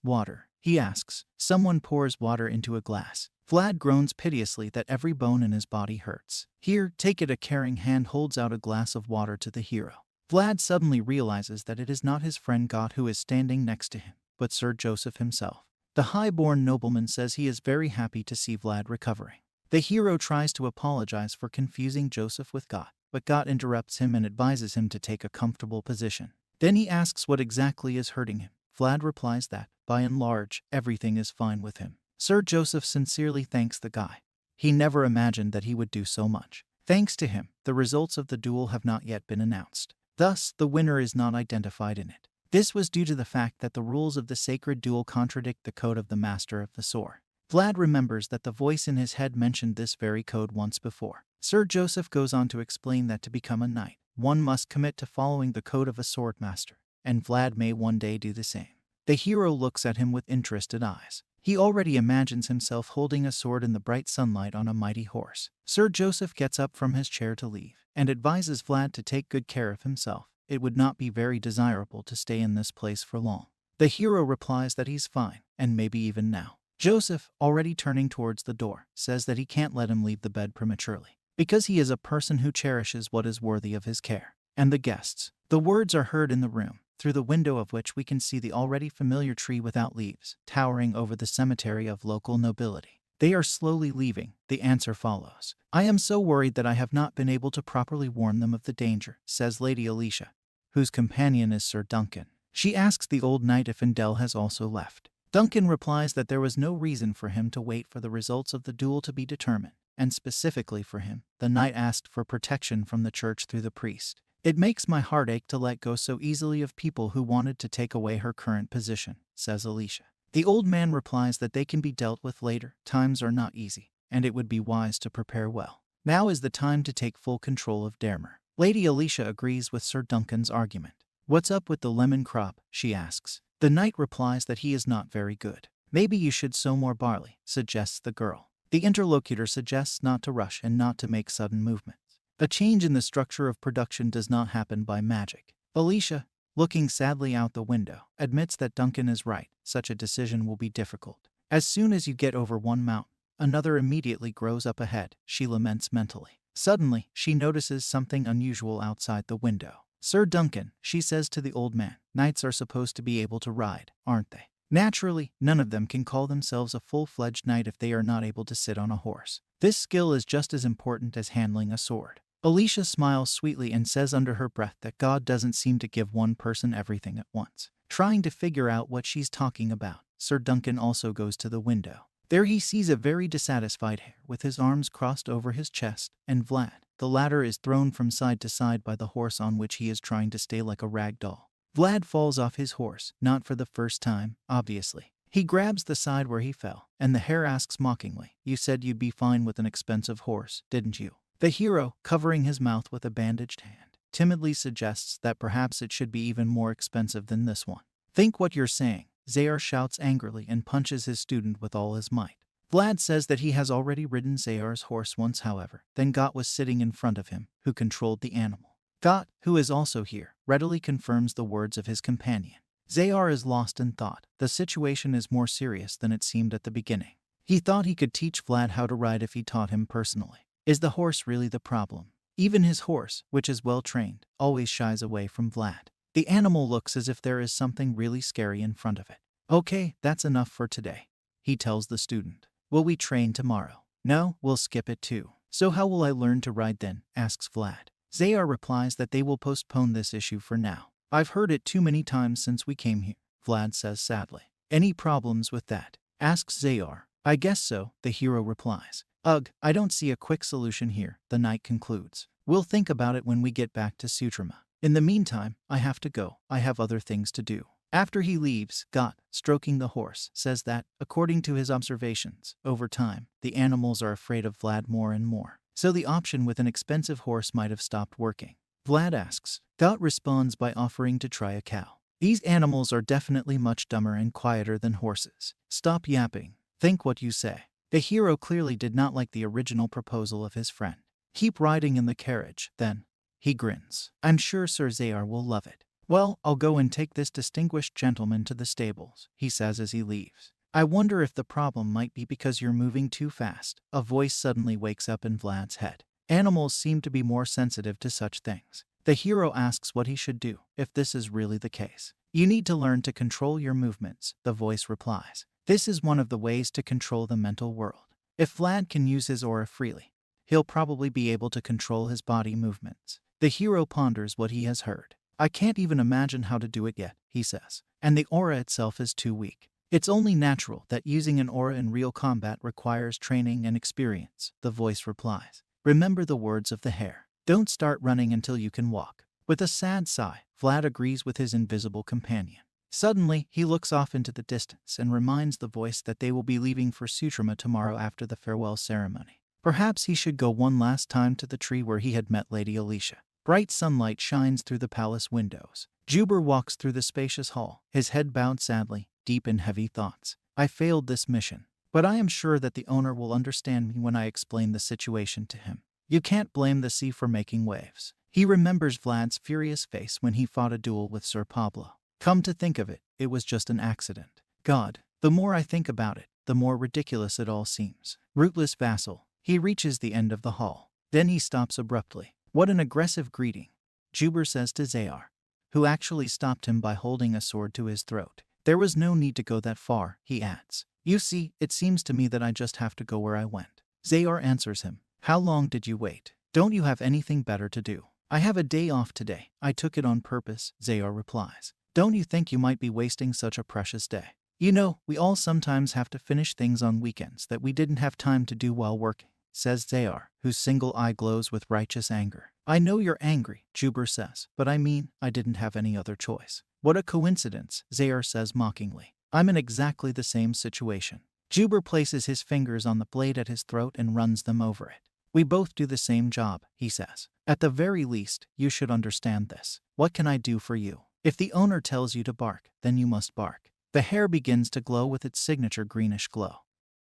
Water, he asks. Someone pours water into a glass. Vlad groans piteously that every bone in his body hurts. "Here, take it." A caring hand holds out a glass of water to the hero. Vlad suddenly realizes that it is not his friend God who is standing next to him, but Sir Joseph himself. The high-born nobleman says he is very happy to see Vlad recovering. The hero tries to apologize for confusing Joseph with God, but God interrupts him and advises him to take a comfortable position. Then he asks what exactly is hurting him. Vlad replies that, by and large, everything is fine with him. Sir Joseph sincerely thanks the guy. He never imagined that he would do so much. Thanks to him, the results of the duel have not yet been announced. Thus, the winner is not identified in it. This was due to the fact that the rules of the sacred duel contradict the code of the Master of the Sword. Vlad remembers that the voice in his head mentioned this very code once before. Sir Joseph goes on to explain that to become a knight, one must commit to following the code of a swordmaster, and Vlad may one day do the same. The hero looks at him with interested eyes. He already imagines himself holding a sword in the bright sunlight on a mighty horse. Sir Joseph gets up from his chair to leave, and advises Vlad to take good care of himself. it would not be very desirable to stay in this place for long. The hero replies that he's fine, and maybe even now. Joseph, already turning towards the door, says that he can't let him leave the bed prematurely, because he is a person who cherishes what is worthy of his care. And the guests. The words are heard in the room, through the window of which we can see the already familiar tree without leaves, towering over the cemetery of local nobility. They are slowly leaving. The answer follows. I am so worried that I have not been able to properly warn them of the danger, says Lady Alicia, whose companion is Sir Duncan. She asks the old knight if Indel has also left. Duncan replies that there was no reason for him to wait for the results of the duel to be determined, and specifically for him, the knight asked for protection from the church through the priest. It makes my heart ache to let go so easily of people who wanted to take away her current position, says Alicia. The old man replies that they can be dealt with later. Times are not easy, and it would be wise to prepare well. Now is the time to take full control of Dermer. Lady Alicia agrees with Sir Duncan's argument. What's up with the lemon crop? She asks. The knight replies that he is not very good. Maybe you should sow more barley, suggests the girl. The interlocutor suggests not to rush and not to make sudden movements. A change in the structure of production does not happen by magic. Alicia, looking sadly out the window, admits that Duncan is right. Such a decision will be difficult. As soon as you get over one mountain, another immediately grows up ahead, she laments mentally. Suddenly, she notices something unusual outside the window. Sir Duncan, she says to the old man, knights are supposed to be able to ride, aren't they? Naturally, none of them can call themselves a full-fledged knight if they are not able to sit on a horse. This skill is just as important as handling a sword. Alicia smiles sweetly and says under her breath that God doesn't seem to give one person everything at once. Trying to figure out what she's talking about, Sir Duncan also goes to the window. There he sees a very dissatisfied hare with his arms crossed over his chest, and Vlad. The latter is thrown from side to side by the horse on which he is trying to stay like a rag doll. Vlad falls off his horse, not for the first time, obviously. He grabs the side where he fell, and the hare asks mockingly, "You said you'd be fine with an expensive horse, didn't you?" The hero, covering his mouth with a bandaged hand, timidly suggests that perhaps it should be even more expensive than this one. "Think what you're saying," Zayar shouts angrily and punches his student with all his might. Vlad says that he has already ridden Zayar's horse once, however. Then Got was sitting in front of him, who controlled the animal. Got, who is also here, readily confirms the words of his companion. Zayar is lost in thought. The situation is more serious than it seemed at the beginning. He thought he could teach Vlad how to ride if he taught him personally. Is the horse really the problem? Even his horse, which is well trained, always shies away from Vlad. The animal looks as if there is something really scary in front of it. "Okay, that's enough for today," he tells the student. "Will we train tomorrow?" "No, we'll skip it too." "So how will I learn to ride then?" asks Vlad. Zayar replies that they will postpone this issue for now. "I've heard it too many times since we came here," Vlad says sadly. "Any problems with that?" asks Zayar. "I guess so," the hero replies. "Ugh, I don't see a quick solution here," the knight concludes. "We'll think about it when we get back to Sutrama. In the meantime, I have to go. I have other things to do." After he leaves, Got, stroking the horse, says that, according to his observations, over time, the animals are afraid of Vlad more and more. So the option with an expensive horse might have stopped working. Vlad asks. Got responds by offering to try a cow. "These animals are definitely much dumber and quieter than horses. Stop yapping. Think what you say." The hero clearly did not like the original proposal of his friend. "Keep riding in the carriage, then." He grins. "I'm sure Sir Zayar will love it." "Well, I'll go and take this distinguished gentleman to the stables," he says as he leaves. "I wonder if the problem might be because you're moving too fast." A voice suddenly wakes up in Vlad's head. Animals seem to be more sensitive to such things. The hero asks what he should do, if this is really the case. "You need to learn to control your movements," the voice replies. "This is one of the ways to control the mental world. If Vlad can use his aura freely, he'll probably be able to control his body movements." The hero ponders what he has heard. "I can't even imagine how to do it yet," he says. "And the aura itself is too weak." "It's only natural that using an aura in real combat requires training and experience," the voice replies. "Remember the words of the hare. Don't start running until you can walk." With a sad sigh, Vlad agrees with his invisible companion. Suddenly, he looks off into the distance and reminds the voice that they will be leaving for Sutrama tomorrow after the farewell ceremony. Perhaps he should go one last time to the tree where he had met Lady Alicia. Bright sunlight shines through the palace windows. Juber walks through the spacious hall, his head bowed sadly, deep in heavy thoughts. "I failed this mission, but I am sure that the owner will understand me when I explain the situation to him. You can't blame the sea for making waves. He remembers Vlad's furious face when he fought a duel with Sir Pablo. Come to think of it, it was just an accident. God, the more I think about it, the more ridiculous it all seems. Rootless vassal. He reaches the end of the hall. Then he stops abruptly. What an aggressive greeting, Juber says to Zayar, who actually stopped him by holding a sword to his throat. There was no need to go that far, he adds. You see, it seems to me that I just have to go where I went. Zayar answers him. How long did you wait? Don't you have anything better to do? I have a day off today. I took it on purpose, Zayar replies. Don't you think you might be wasting such a precious day? You know, we all sometimes have to finish things on weekends that we didn't have time to do while working, says Zayar, whose single eye glows with righteous anger. I know you're angry, Juber says, but I mean, I didn't have any other choice. What a coincidence, Zayar says mockingly. I'm in exactly the same situation. Juber places his fingers on the blade at his throat and runs them over it. We both do the same job, he says. At the very least, you should understand this. What can I do for you? If the owner tells you to bark, then you must bark. The hair begins to glow with its signature greenish glow.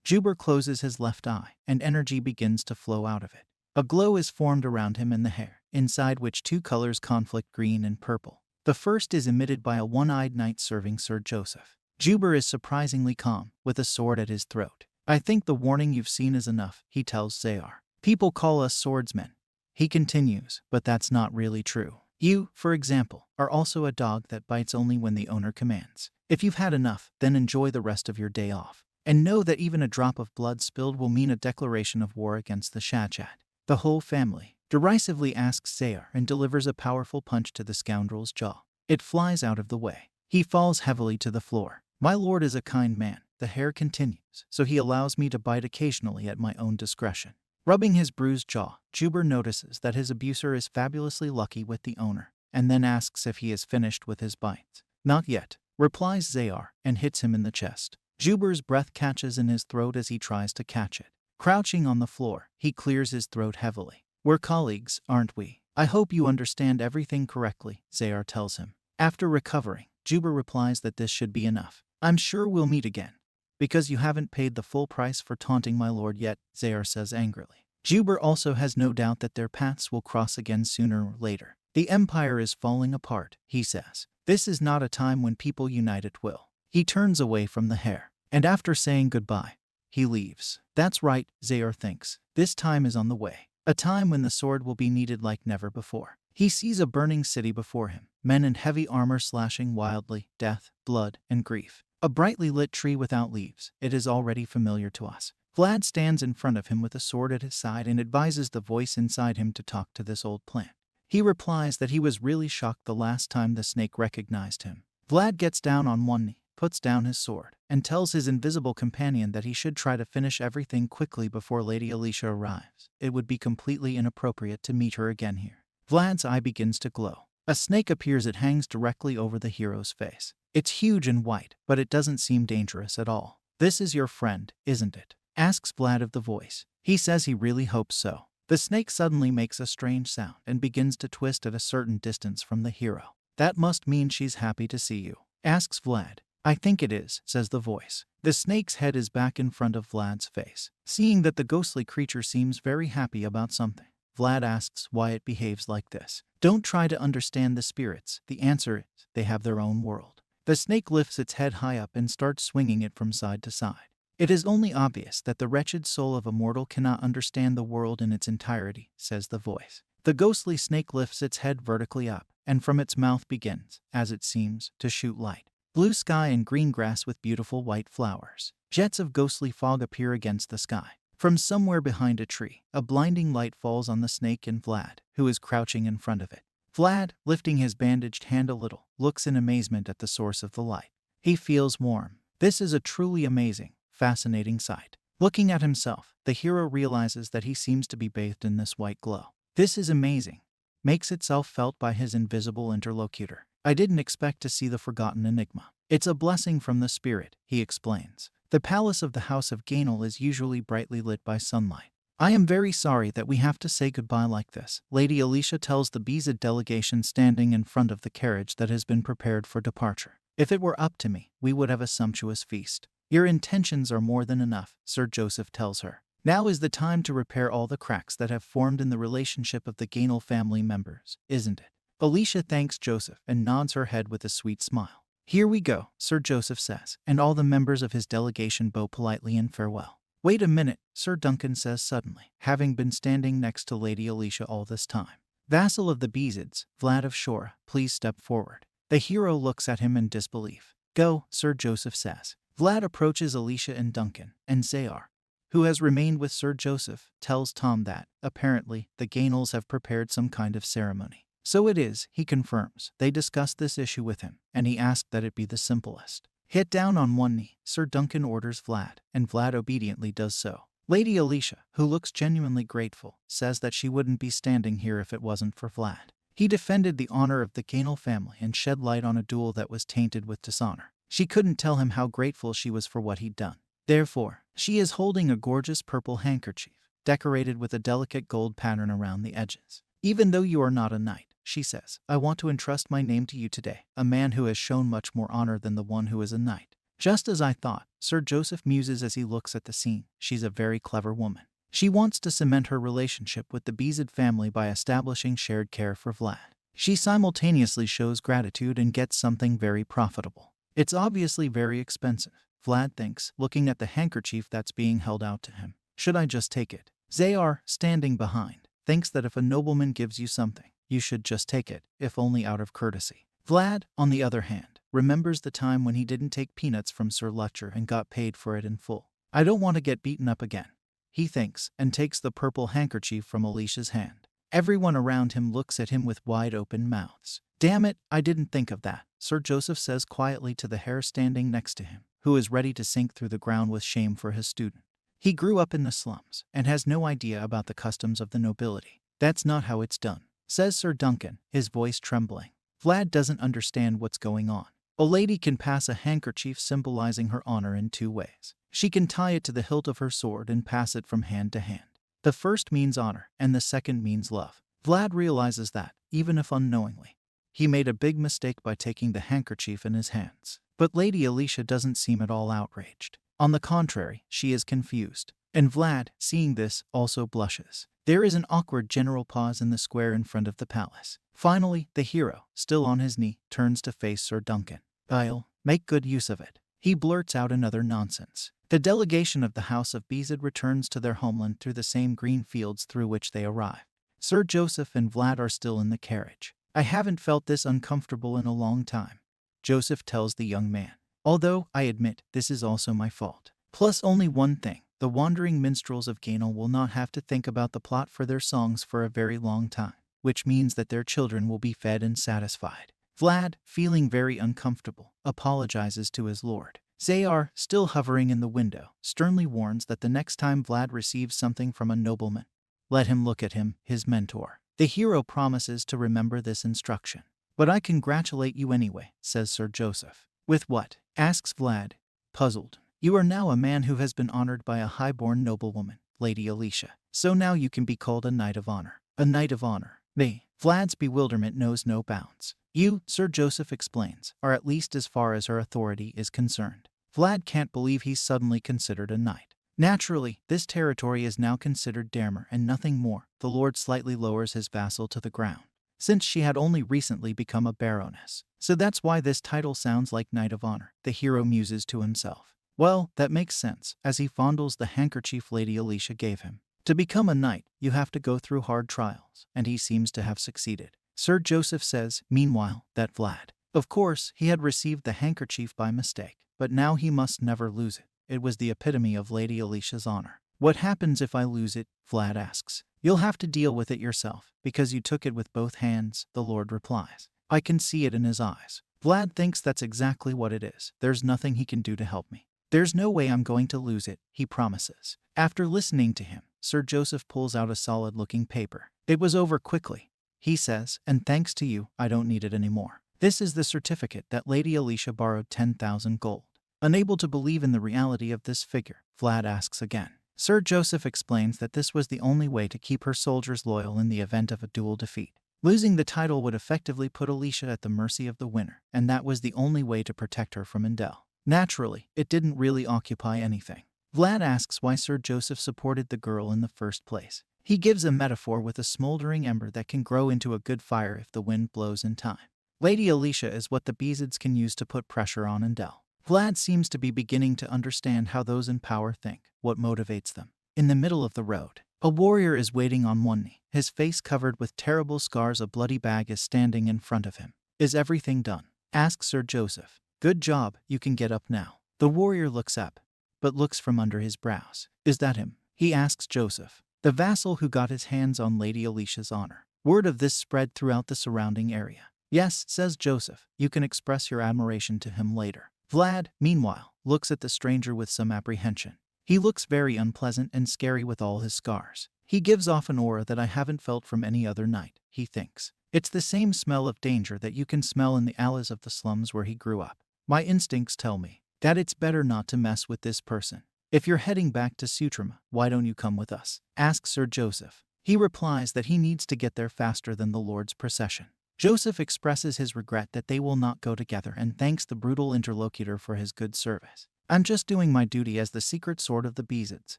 Juber closes his left eye, and energy begins to flow out of it. A glow is formed around him and the hair, inside which two colors conflict, green and purple. The first is emitted by a one-eyed knight serving Sir Joseph. Juber is surprisingly calm, with a sword at his throat. I think the warning you've seen is enough, he tells Zayar. People call us swordsmen. He continues, but that's not really true. You, for example, are also a dog that bites only when the owner commands. If you've had enough, then enjoy the rest of your day off. And know that even a drop of blood spilled will mean a declaration of war against the Shachat. The whole family derisively asks Zayar and delivers a powerful punch to the scoundrel's jaw. It flies out of the way. He falls heavily to the floor. My lord is a kind man, the hair continues, so he allows me to bite occasionally at my own discretion. Rubbing his bruised jaw, Juber notices that his abuser is fabulously lucky with the owner, and then asks if he is finished with his bites. Not yet, replies Zayar, and hits him in the chest. Juber's breath catches in his throat as he tries to catch it. Crouching on the floor, he clears his throat heavily. We're colleagues, aren't we? I hope you understand everything correctly, Zayar tells him. After recovering, Juber replies that this should be enough. I'm sure we'll meet again. Because you haven't paid the full price for taunting my lord yet, Zayar says angrily. Juber also has no doubt that their paths will cross again sooner or later. The empire is falling apart, he says. This is not a time when people unite at will. He turns away from the hair, and after saying goodbye, he leaves. That's right, Zayar thinks. This time is on the way. A time when the sword will be needed like never before. He sees a burning city before him, men in heavy armor slashing wildly, death, blood, and grief. A brightly lit tree without leaves. It is already familiar to us. Vlad stands in front of him with a sword at his side and advises the voice inside him to talk to this old plant. He replies that he was really shocked the last time the snake recognized him. Vlad gets down on one knee, puts down his sword, and tells his invisible companion that he should try to finish everything quickly before Lady Alicia arrives. It would be completely inappropriate to meet her again here. Vlad's eye begins to glow. A snake appears. It hangs directly over the hero's face. It's huge and white, but it doesn't seem dangerous at all. This is your friend, isn't it? Asks Vlad of the voice. He says he really hopes so. The snake suddenly makes a strange sound and begins to twist at a certain distance from the hero. That must mean she's happy to see you, asks Vlad. I think it is, says the voice. The snake's head is back in front of Vlad's face. Seeing that the ghostly creature seems very happy about something, Vlad asks why it behaves like this. Don't try to understand the spirits. The answer is, they have their own world. The snake lifts its head high up and starts swinging it from side to side. It is only obvious that the wretched soul of a mortal cannot understand the world in its entirety, says the voice. The ghostly snake lifts its head vertically up, and from its mouth begins, as it seems, to shoot light. Blue sky and green grass with beautiful white flowers. Jets of ghostly fog appear against the sky. From somewhere behind a tree, a blinding light falls on the snake and Vlad, who is crouching in front of it. Vlad, lifting his bandaged hand a little, looks in amazement at the source of the light. He feels warm. This is a truly amazing, fascinating sight. Looking at himself, the hero realizes that he seems to be bathed in this white glow. This is amazing. Makes itself felt by his invisible interlocutor. I didn't expect to see the forgotten enigma. It's a blessing from the spirit, he explains. The palace of the House of Gainel is usually brightly lit by sunlight. I am very sorry that we have to say goodbye like this, Lady Alicia tells the Bizad delegation standing in front of the carriage that has been prepared for departure. If it were up to me, we would have a sumptuous feast. Your intentions are more than enough, Sir Joseph tells her. Now is the time to repair all the cracks that have formed in the relationship of the Gainel family members, isn't it? Alicia thanks Joseph and nods her head with a sweet smile. Here we go, Sir Joseph says, and all the members of his delegation bow politely in farewell. Wait a minute, Sir Duncan says suddenly, having been standing next to Lady Alicia all this time. Vassal of the Bezids, Vlad of Shora, please step forward. The hero looks at him in disbelief. Go, Sir Joseph says. Vlad approaches Alicia and Duncan, and Zayar, who has remained with Sir Joseph, tells Tom that, apparently, the Gainels have prepared some kind of ceremony. So it is, he confirms. They discussed this issue with him, and he asked that it be the simplest. Hit down on one knee, Sir Duncan orders Vlad, and Vlad obediently does so. Lady Alicia, who looks genuinely grateful, says that she wouldn't be standing here if it wasn't for Vlad. He defended the honor of the Gainel family and shed light on a duel that was tainted with dishonor. She couldn't tell him how grateful she was for what he'd done. Therefore, she is holding a gorgeous purple handkerchief, decorated with a delicate gold pattern around the edges. Even though you are not a knight, she says, I want to entrust my name to you today, a man who has shown much more honor than the one who is a knight. Just as I thought, Sir Joseph muses as he looks at the scene. She's a very clever woman. She wants to cement her relationship with the Bezid family by establishing shared care for Vlad. She simultaneously shows gratitude and gets something very profitable. It's obviously very expensive, Vlad thinks, looking at the handkerchief that's being held out to him. Should I just take it? Zayar, standing behind, thinks that if a nobleman gives you something, you should just take it, if only out of courtesy. Vlad, on the other hand, remembers the time when he didn't take peanuts from Sir Lutcher and got paid for it in full. I don't want to get beaten up again, he thinks, and takes the purple handkerchief from Alicia's hand. Everyone around him looks at him with wide-open mouths. Damn it, I didn't think of that, Sir Joseph says quietly to the hare standing next to him, who is ready to sink through the ground with shame for his student. He grew up in the slums and has no idea about the customs of the nobility. That's not how it's done, says Sir Duncan, his voice trembling. Vlad doesn't understand what's going on. A lady can pass a handkerchief symbolizing her honor in two ways. She can tie it to the hilt of her sword and pass it from hand to hand. The first means honor, and the second means love. Vlad realizes that, even if unknowingly, he made a big mistake by taking the handkerchief in his hands. But Lady Alicia doesn't seem at all outraged. On the contrary, she is confused. And Vlad, seeing this, also blushes. There is an awkward general pause in the square in front of the palace. Finally, the hero, still on his knee, turns to face Sir Duncan. I'll make good use of it. He blurts out another nonsense. The delegation of the House of Bezid returns to their homeland through the same green fields through which they arrived. Sir Joseph and Vlad are still in the carriage. I haven't felt this uncomfortable in a long time, Joseph tells the young man. Although, I admit, this is also my fault. Plus only one thing. The wandering minstrels of Gainel will not have to think about the plot for their songs for a very long time, which means that their children will be fed and satisfied. Vlad, feeling very uncomfortable, apologizes to his lord. Zayar, still hovering in the window, sternly warns that the next time Vlad receives something from a nobleman, let him look at him, his mentor. The hero promises to remember this instruction. But I congratulate you anyway, says Sir Joseph. With what? Asks Vlad, puzzled. You are now a man who has been honored by a high-born noblewoman, Lady Alicia. So now you can be called a Knight of Honor. A Knight of Honor. Vlad's bewilderment knows no bounds. You, Sir Joseph explains, are at least as far as her authority is concerned. Vlad can't believe he's suddenly considered a knight. Naturally, this territory is now considered Dermer and nothing more. The lord slightly lowers his vassal to the ground, since she had only recently become a baroness. So that's why this title sounds like Knight of Honor, the hero muses to himself. Well, that makes sense, as he fondles the handkerchief Lady Alicia gave him. To become a knight, you have to go through hard trials, and he seems to have succeeded. Sir Joseph says, meanwhile, that Vlad. Of course, he had received the handkerchief by mistake, but now he must never lose it. It was the epitome of Lady Alicia's honor. What happens if I lose it? Vlad asks. You'll have to deal with it yourself, because you took it with both hands, the lord replies. I can see it in his eyes. Vlad thinks that's exactly what it is. There's nothing he can do to help me. There's no way I'm going to lose it, he promises. After listening to him, Sir Joseph pulls out a solid-looking paper. It was over quickly, he says, and thanks to you, I don't need it anymore. This is the certificate that Lady Alicia borrowed 10,000 gold. Unable to believe in the reality of this figure, Vlad asks again. Sir Joseph explains that this was the only way to keep her soldiers loyal in the event of a duel defeat. Losing the title would effectively put Alicia at the mercy of the winner, and that was the only way to protect her from Indel. Naturally, it didn't really occupy anything. Vlad asks why Sir Joseph supported the girl in the first place. He gives a metaphor with a smoldering ember that can grow into a good fire if the wind blows in time. Lady Alicia is what the Bezids can use to put pressure on Endel. Vlad seems to be beginning to understand how those in power think, what motivates them. In the middle of the road, a warrior is waiting on one knee, his face covered with terrible scars. A bloody bag is standing in front of him. Is everything done? Asks Sir Joseph. Good job, you can get up now. The warrior looks up, but looks from under his brows. Is that him? He asks Joseph, the vassal who got his hands on Lady Alicia's honor. Word of this spread throughout the surrounding area. Yes, says Joseph, you can express your admiration to him later. Vlad, meanwhile, looks at the stranger with some apprehension. He looks very unpleasant and scary with all his scars. He gives off an aura that I haven't felt from any other night, he thinks. It's the same smell of danger that you can smell in the alleys of the slums where he grew up. My instincts tell me that it's better not to mess with this person. If you're heading back to Sutrama, why don't you come with us? Asks Sir Joseph. He replies that he needs to get there faster than the Lord's procession. Joseph expresses his regret that they will not go together and thanks the brutal interlocutor for his good service. I'm just doing my duty as the secret sword of the Bezids,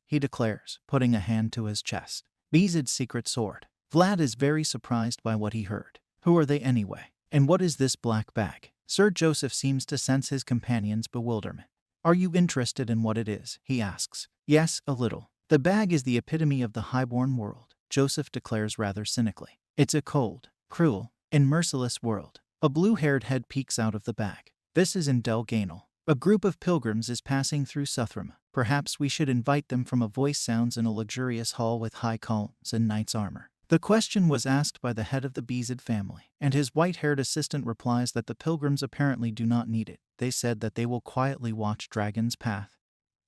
he declares, putting a hand to his chest. Bezid's secret sword. Vlad is very surprised by what he heard. Who are they anyway? And what is this black bag? Sir Joseph seems to sense his companion's bewilderment. Are you interested in what it is? He asks. Yes, a little. The bag is the epitome of the highborn world, Joseph declares rather cynically. It's a cold, cruel, and merciless world. A blue-haired head peeks out of the bag. This is Endel Gainel. A group of pilgrims is passing through Suthrama. Perhaps we should invite them from. A voice sounds in a luxurious hall with high columns and knight's armor. The question was asked by the head of the Bezid family, and his white-haired assistant replies that the pilgrims apparently do not need it. They said that they will quietly watch Dragon's Path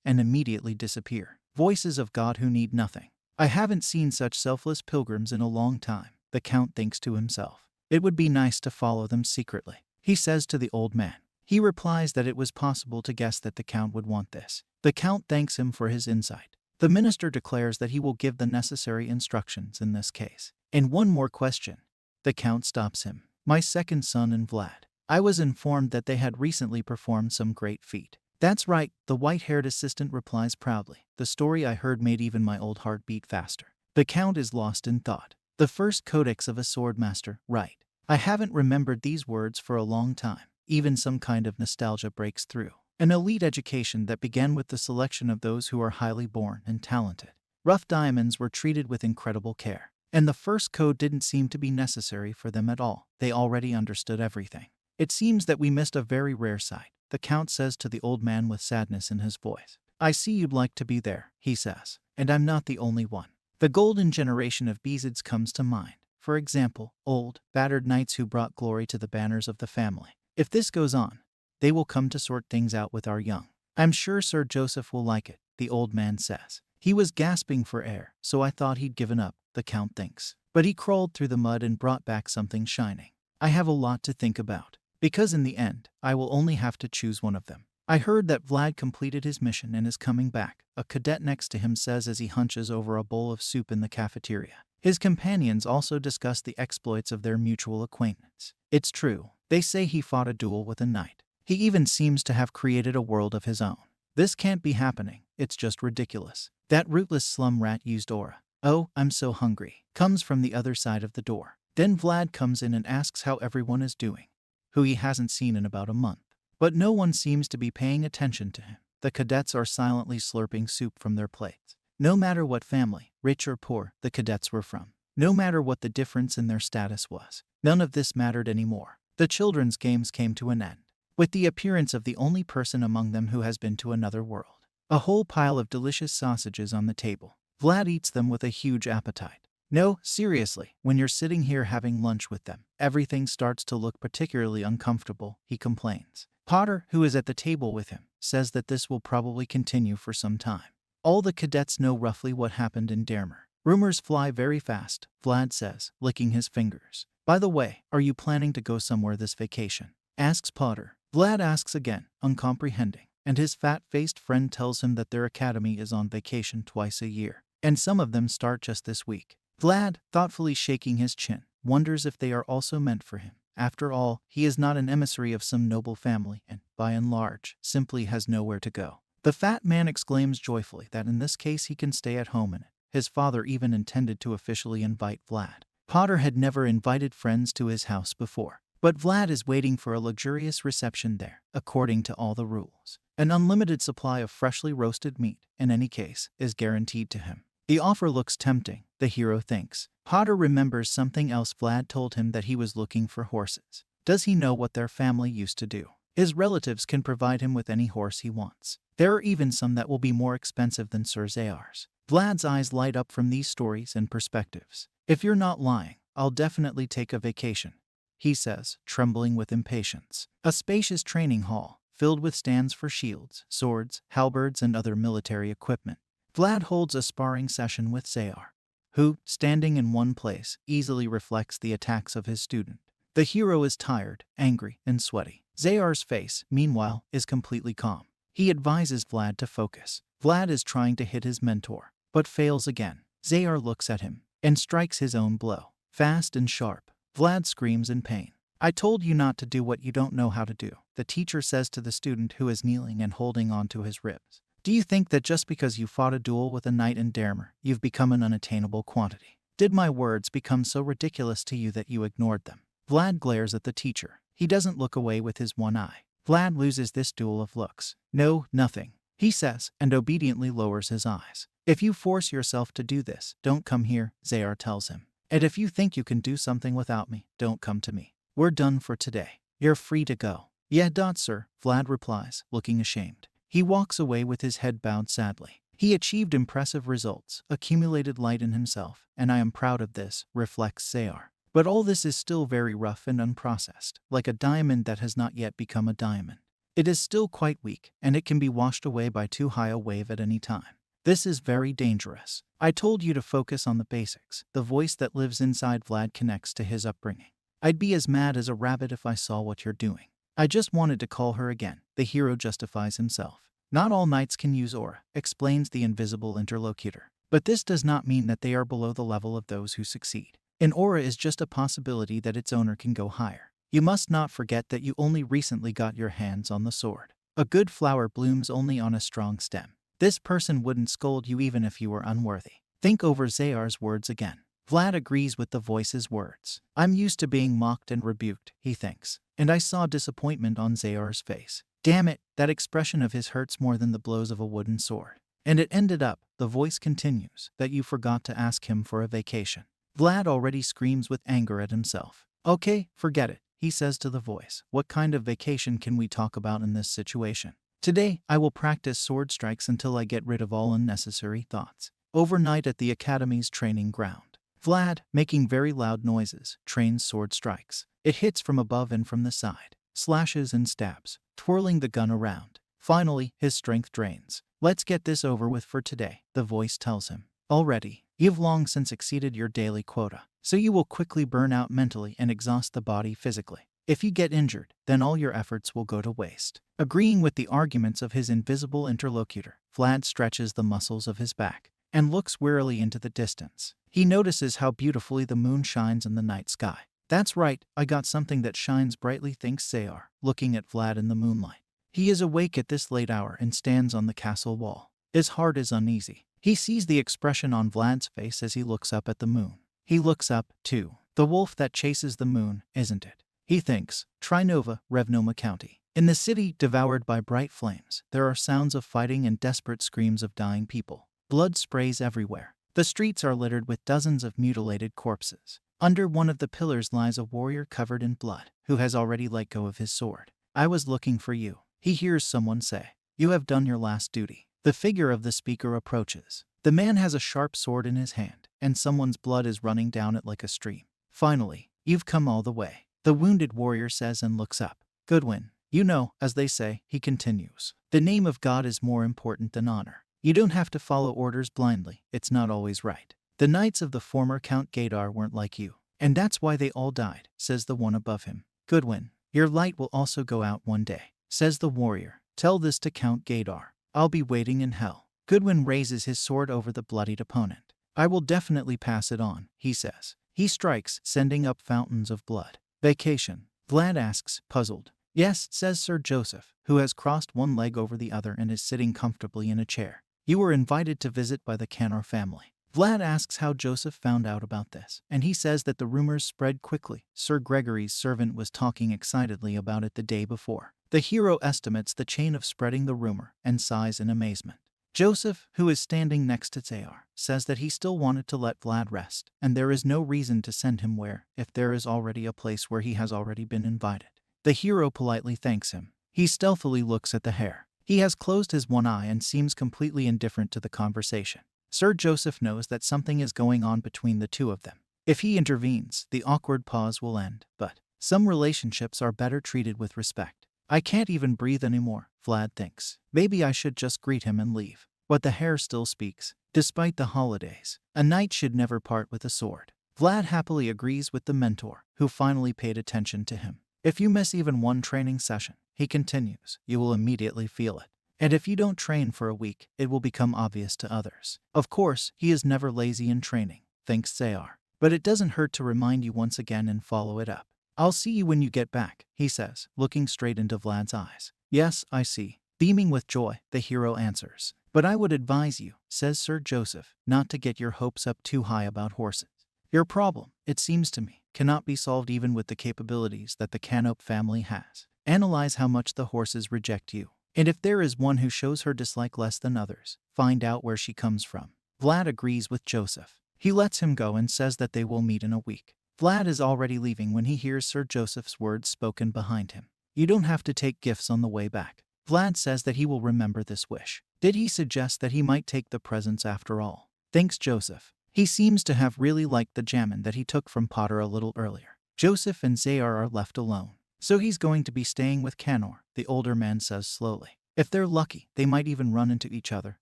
and immediately disappear. Voices of God who need nothing. I haven't seen such selfless pilgrims in a long time, the Count thinks to himself. It would be nice to follow them secretly, he says to the old man. He replies that it was possible to guess that the Count would want this. The Count thanks him for his insight. The minister declares that he will give the necessary instructions in this case. And one more question. The Count stops him. My second son and Vlad. I was informed that they had recently performed some great feat. That's right, the white-haired assistant replies proudly. The story I heard made even my old heart beat faster. The Count is lost in thought. The first codex of a swordmaster, right. I haven't remembered these words for a long time. Even some kind of nostalgia breaks through. An elite education that began with the selection of those who are highly born and talented. Rough diamonds were treated with incredible care. And the first code didn't seem to be necessary for them at all. They already understood everything. It seems that we missed a very rare sight, the Count says to the old man with sadness in his voice. I see you'd like to be there, he says. And I'm not the only one. The golden generation of Bezids comes to mind. For example, old, battered knights who brought glory to the banners of the family. If this goes on, they will come to sort things out with our young. I'm sure Sir Joseph will like it, the old man says. He was gasping for air, so I thought he'd given up, the Count thinks. But he crawled through the mud and brought back something shining. I have a lot to think about. Because in the end, I will only have to choose one of them. I heard that Vlad completed his mission and is coming back, a cadet next to him says as he hunches over a bowl of soup in the cafeteria. His companions also discuss the exploits of their mutual acquaintance. It's true, they say he fought a duel with a knight. He even seems to have created a world of his own. This can't be happening, it's just ridiculous. That rootless slum rat used aura. Oh, I'm so hungry, comes from the other side of the door. Then Vlad comes in and asks how everyone is doing, who he hasn't seen in about a month. But no one seems to be paying attention to him. The cadets are silently slurping soup from their plates. No matter what family, rich or poor, the cadets were from. No matter what the difference in their status was. None of this mattered anymore. The children's games came to an end, with the appearance of the only person among them who has been to another world. A whole pile of delicious sausages on the table. Vlad eats them with a huge appetite. No, seriously, when you're sitting here having lunch with them, everything starts to look particularly uncomfortable, he complains. Potter, who is at the table with him, says that this will probably continue for some time. All the cadets know roughly what happened in Dermer. Rumors fly very fast, Vlad says, licking his fingers. By the way, are you planning to go somewhere this vacation? Asks Potter. Vlad asks again, uncomprehending, and his fat-faced friend tells him that their academy is on vacation twice a year, and some of them start just this week. Vlad, thoughtfully shaking his chin, wonders if they are also meant for him. After all, he is not an emissary of some noble family and, by and large, simply has nowhere to go. The fat man exclaims joyfully that in this case he can stay at home in it. His father even intended to officially invite Vlad. Potter had never invited friends to his house before, but Vlad is waiting for a luxurious reception there, according to all the rules. An unlimited supply of freshly roasted meat, in any case, is guaranteed to him. The offer looks tempting, the hero thinks. Potter remembers something else Vlad told him, that he was looking for horses. Does he know what their family used to do? His relatives can provide him with any horse he wants. There are even some that will be more expensive than Sir Zayar's. Vlad's eyes light up from these stories and perspectives. If you're not lying, I'll definitely take a vacation, he says, trembling with impatience. A spacious training hall, filled with stands for shields, swords, halberds, and other military equipment. Vlad holds a sparring session with Zayar, who, standing in one place, easily reflects the attacks of his student. The hero is tired, angry, and sweaty. Zayar's face, meanwhile, is completely calm. He advises Vlad to focus. Vlad is trying to hit his mentor, but fails again. Zayar looks at him and strikes his own blow, fast and sharp. Vlad screams in pain. I told you not to do what you don't know how to do, the teacher says to the student who is kneeling and holding onto his ribs. Do you think that just because you fought a duel with a knight in Dermer, you've become an unattainable quantity? Did my words become so ridiculous to you that you ignored them? Vlad glares at the teacher. He doesn't look away with his one eye. Vlad loses this duel of looks. No, nothing, he says, and obediently lowers his eyes. If you force yourself to do this, don't come here, Zayar tells him. And if you think you can do something without me, don't come to me. We're done for today. You're free to go. Yeah, sir, Vlad replies, looking ashamed. He walks away with his head bowed sadly. He achieved impressive results, accumulated light in himself, and I am proud of this, reflects Zayar. But all this is still very rough and unprocessed, like a diamond that has not yet become a diamond. It is still quite weak, and it can be washed away by too high a wave at any time. This is very dangerous. I told you to focus on the basics. The voice that lives inside Vlad connects to his upbringing. I'd be as mad as a rabbit if I saw what you're doing. I just wanted to call her again. The hero justifies himself. Not all knights can use aura, explains the invisible interlocutor. But this does not mean that they are below the level of those who succeed. An aura is just a possibility that its owner can go higher. You must not forget that you only recently got your hands on the sword. A good flower blooms only on a strong stem. This person wouldn't scold you even if you were unworthy. Think over Zayar's words again. Vlad agrees with the voice's words. I'm used to being mocked and rebuked, he thinks. And I saw disappointment on Zayar's face. Damn it, that expression of his hurts more than the blows of a wooden sword. And it ended up, the voice continues, that you forgot to ask him for a vacation. Vlad already screams with anger at himself. Okay, forget it, he says to the voice. What kind of vacation can we talk about in this situation? Today, I will practice sword strikes until I get rid of all unnecessary thoughts. Overnight at the academy's training ground, Vlad, making very loud noises, trains sword strikes. It hits from above and from the side, slashes and stabs, twirling the gun around. Finally, his strength drains. Let's get this over with for today, the voice tells him. Already, you've long since exceeded your daily quota, so you will quickly burn out mentally and exhaust the body physically. If you get injured, then all your efforts will go to waste. Agreeing with the arguments of his invisible interlocutor, Vlad stretches the muscles of his back and looks wearily into the distance. He notices how beautifully the moon shines in the night sky. That's right, I got something that shines brightly, thinks Zayar, looking at Vlad in the moonlight. He is awake at this late hour and stands on the castle wall. His heart is uneasy. He sees the expression on Vlad's face as he looks up at the moon. He looks up, too. The wolf that chases the moon, isn't it? He thinks. Trinova, Revnoma County. In the city, devoured by bright flames, there are sounds of fighting and desperate screams of dying people. Blood sprays everywhere. The streets are littered with dozens of mutilated corpses. Under one of the pillars lies a warrior covered in blood, who has already let go of his sword. I was looking for you, he hears someone say. You have done your last duty. The figure of the speaker approaches. The man has a sharp sword in his hand, and someone's blood is running down it like a stream. Finally, you've come all the way, the wounded warrior says and looks up. Goodwin, you know, as they say, he continues. The name of God is more important than honor. You don't have to follow orders blindly, it's not always right. The knights of the former Count Gadar weren't like you, and that's why they all died, says the one above him. Goodwin, your light will also go out one day, says the warrior. Tell this to Count Gadar. I'll be waiting in hell. Goodwin raises his sword over the bloodied opponent. I will definitely pass it on, he says. He strikes, sending up fountains of blood. Vacation? Vlad asks, puzzled. Yes, says Sir Joseph, who has crossed one leg over the other and is sitting comfortably in a chair. You were invited to visit by the Canor family. Vlad asks how Joseph found out about this, and he says that the rumors spread quickly. Sir Gregory's servant was talking excitedly about it the day before. The hero estimates the chain of spreading the rumor and sighs in amazement. Joseph, who is standing next to Zayar, says that he still wanted to let Vlad rest, and there is no reason to send him where, if there is already a place where he has already been invited. The hero politely thanks him. He stealthily looks at the hare. He has closed his one eye and seems completely indifferent to the conversation. Sir Joseph knows that something is going on between the two of them. If he intervenes, the awkward pause will end, but some relationships are better treated with respect. I can't even breathe anymore, Vlad thinks. Maybe I should just greet him and leave. But the hare still speaks. Despite the holidays, a knight should never part with a sword. Vlad happily agrees with the mentor, who finally paid attention to him. If you miss even one training session, he continues, you will immediately feel it. And if you don't train for a week, it will become obvious to others. Of course, he is never lazy in training, thinks Zayar. But it doesn't hurt to remind you once again and follow it up. I'll see you when you get back, he says, looking straight into Vlad's eyes. Yes, I see. Beaming with joy, the hero answers. But I would advise you, says Sir Joseph, not to get your hopes up too high about horses. Your problem, it seems to me, cannot be solved even with the capabilities that the Canop family has. Analyze how much the horses reject you. And if there is one who shows her dislike less than others, find out where she comes from. Vlad agrees with Joseph. He lets him go and says that they will meet in a week. Vlad is already leaving when he hears Sir Joseph's words spoken behind him. You don't have to take gifts on the way back. Vlad says that he will remember this wish. Did he suggest that he might take the presents after all? Thinks Joseph. He seems to have really liked the jammin that he took from Potter a little earlier. Joseph and Zayar are left alone. So he's going to be staying with Canor, the older man says slowly. If they're lucky, they might even run into each other,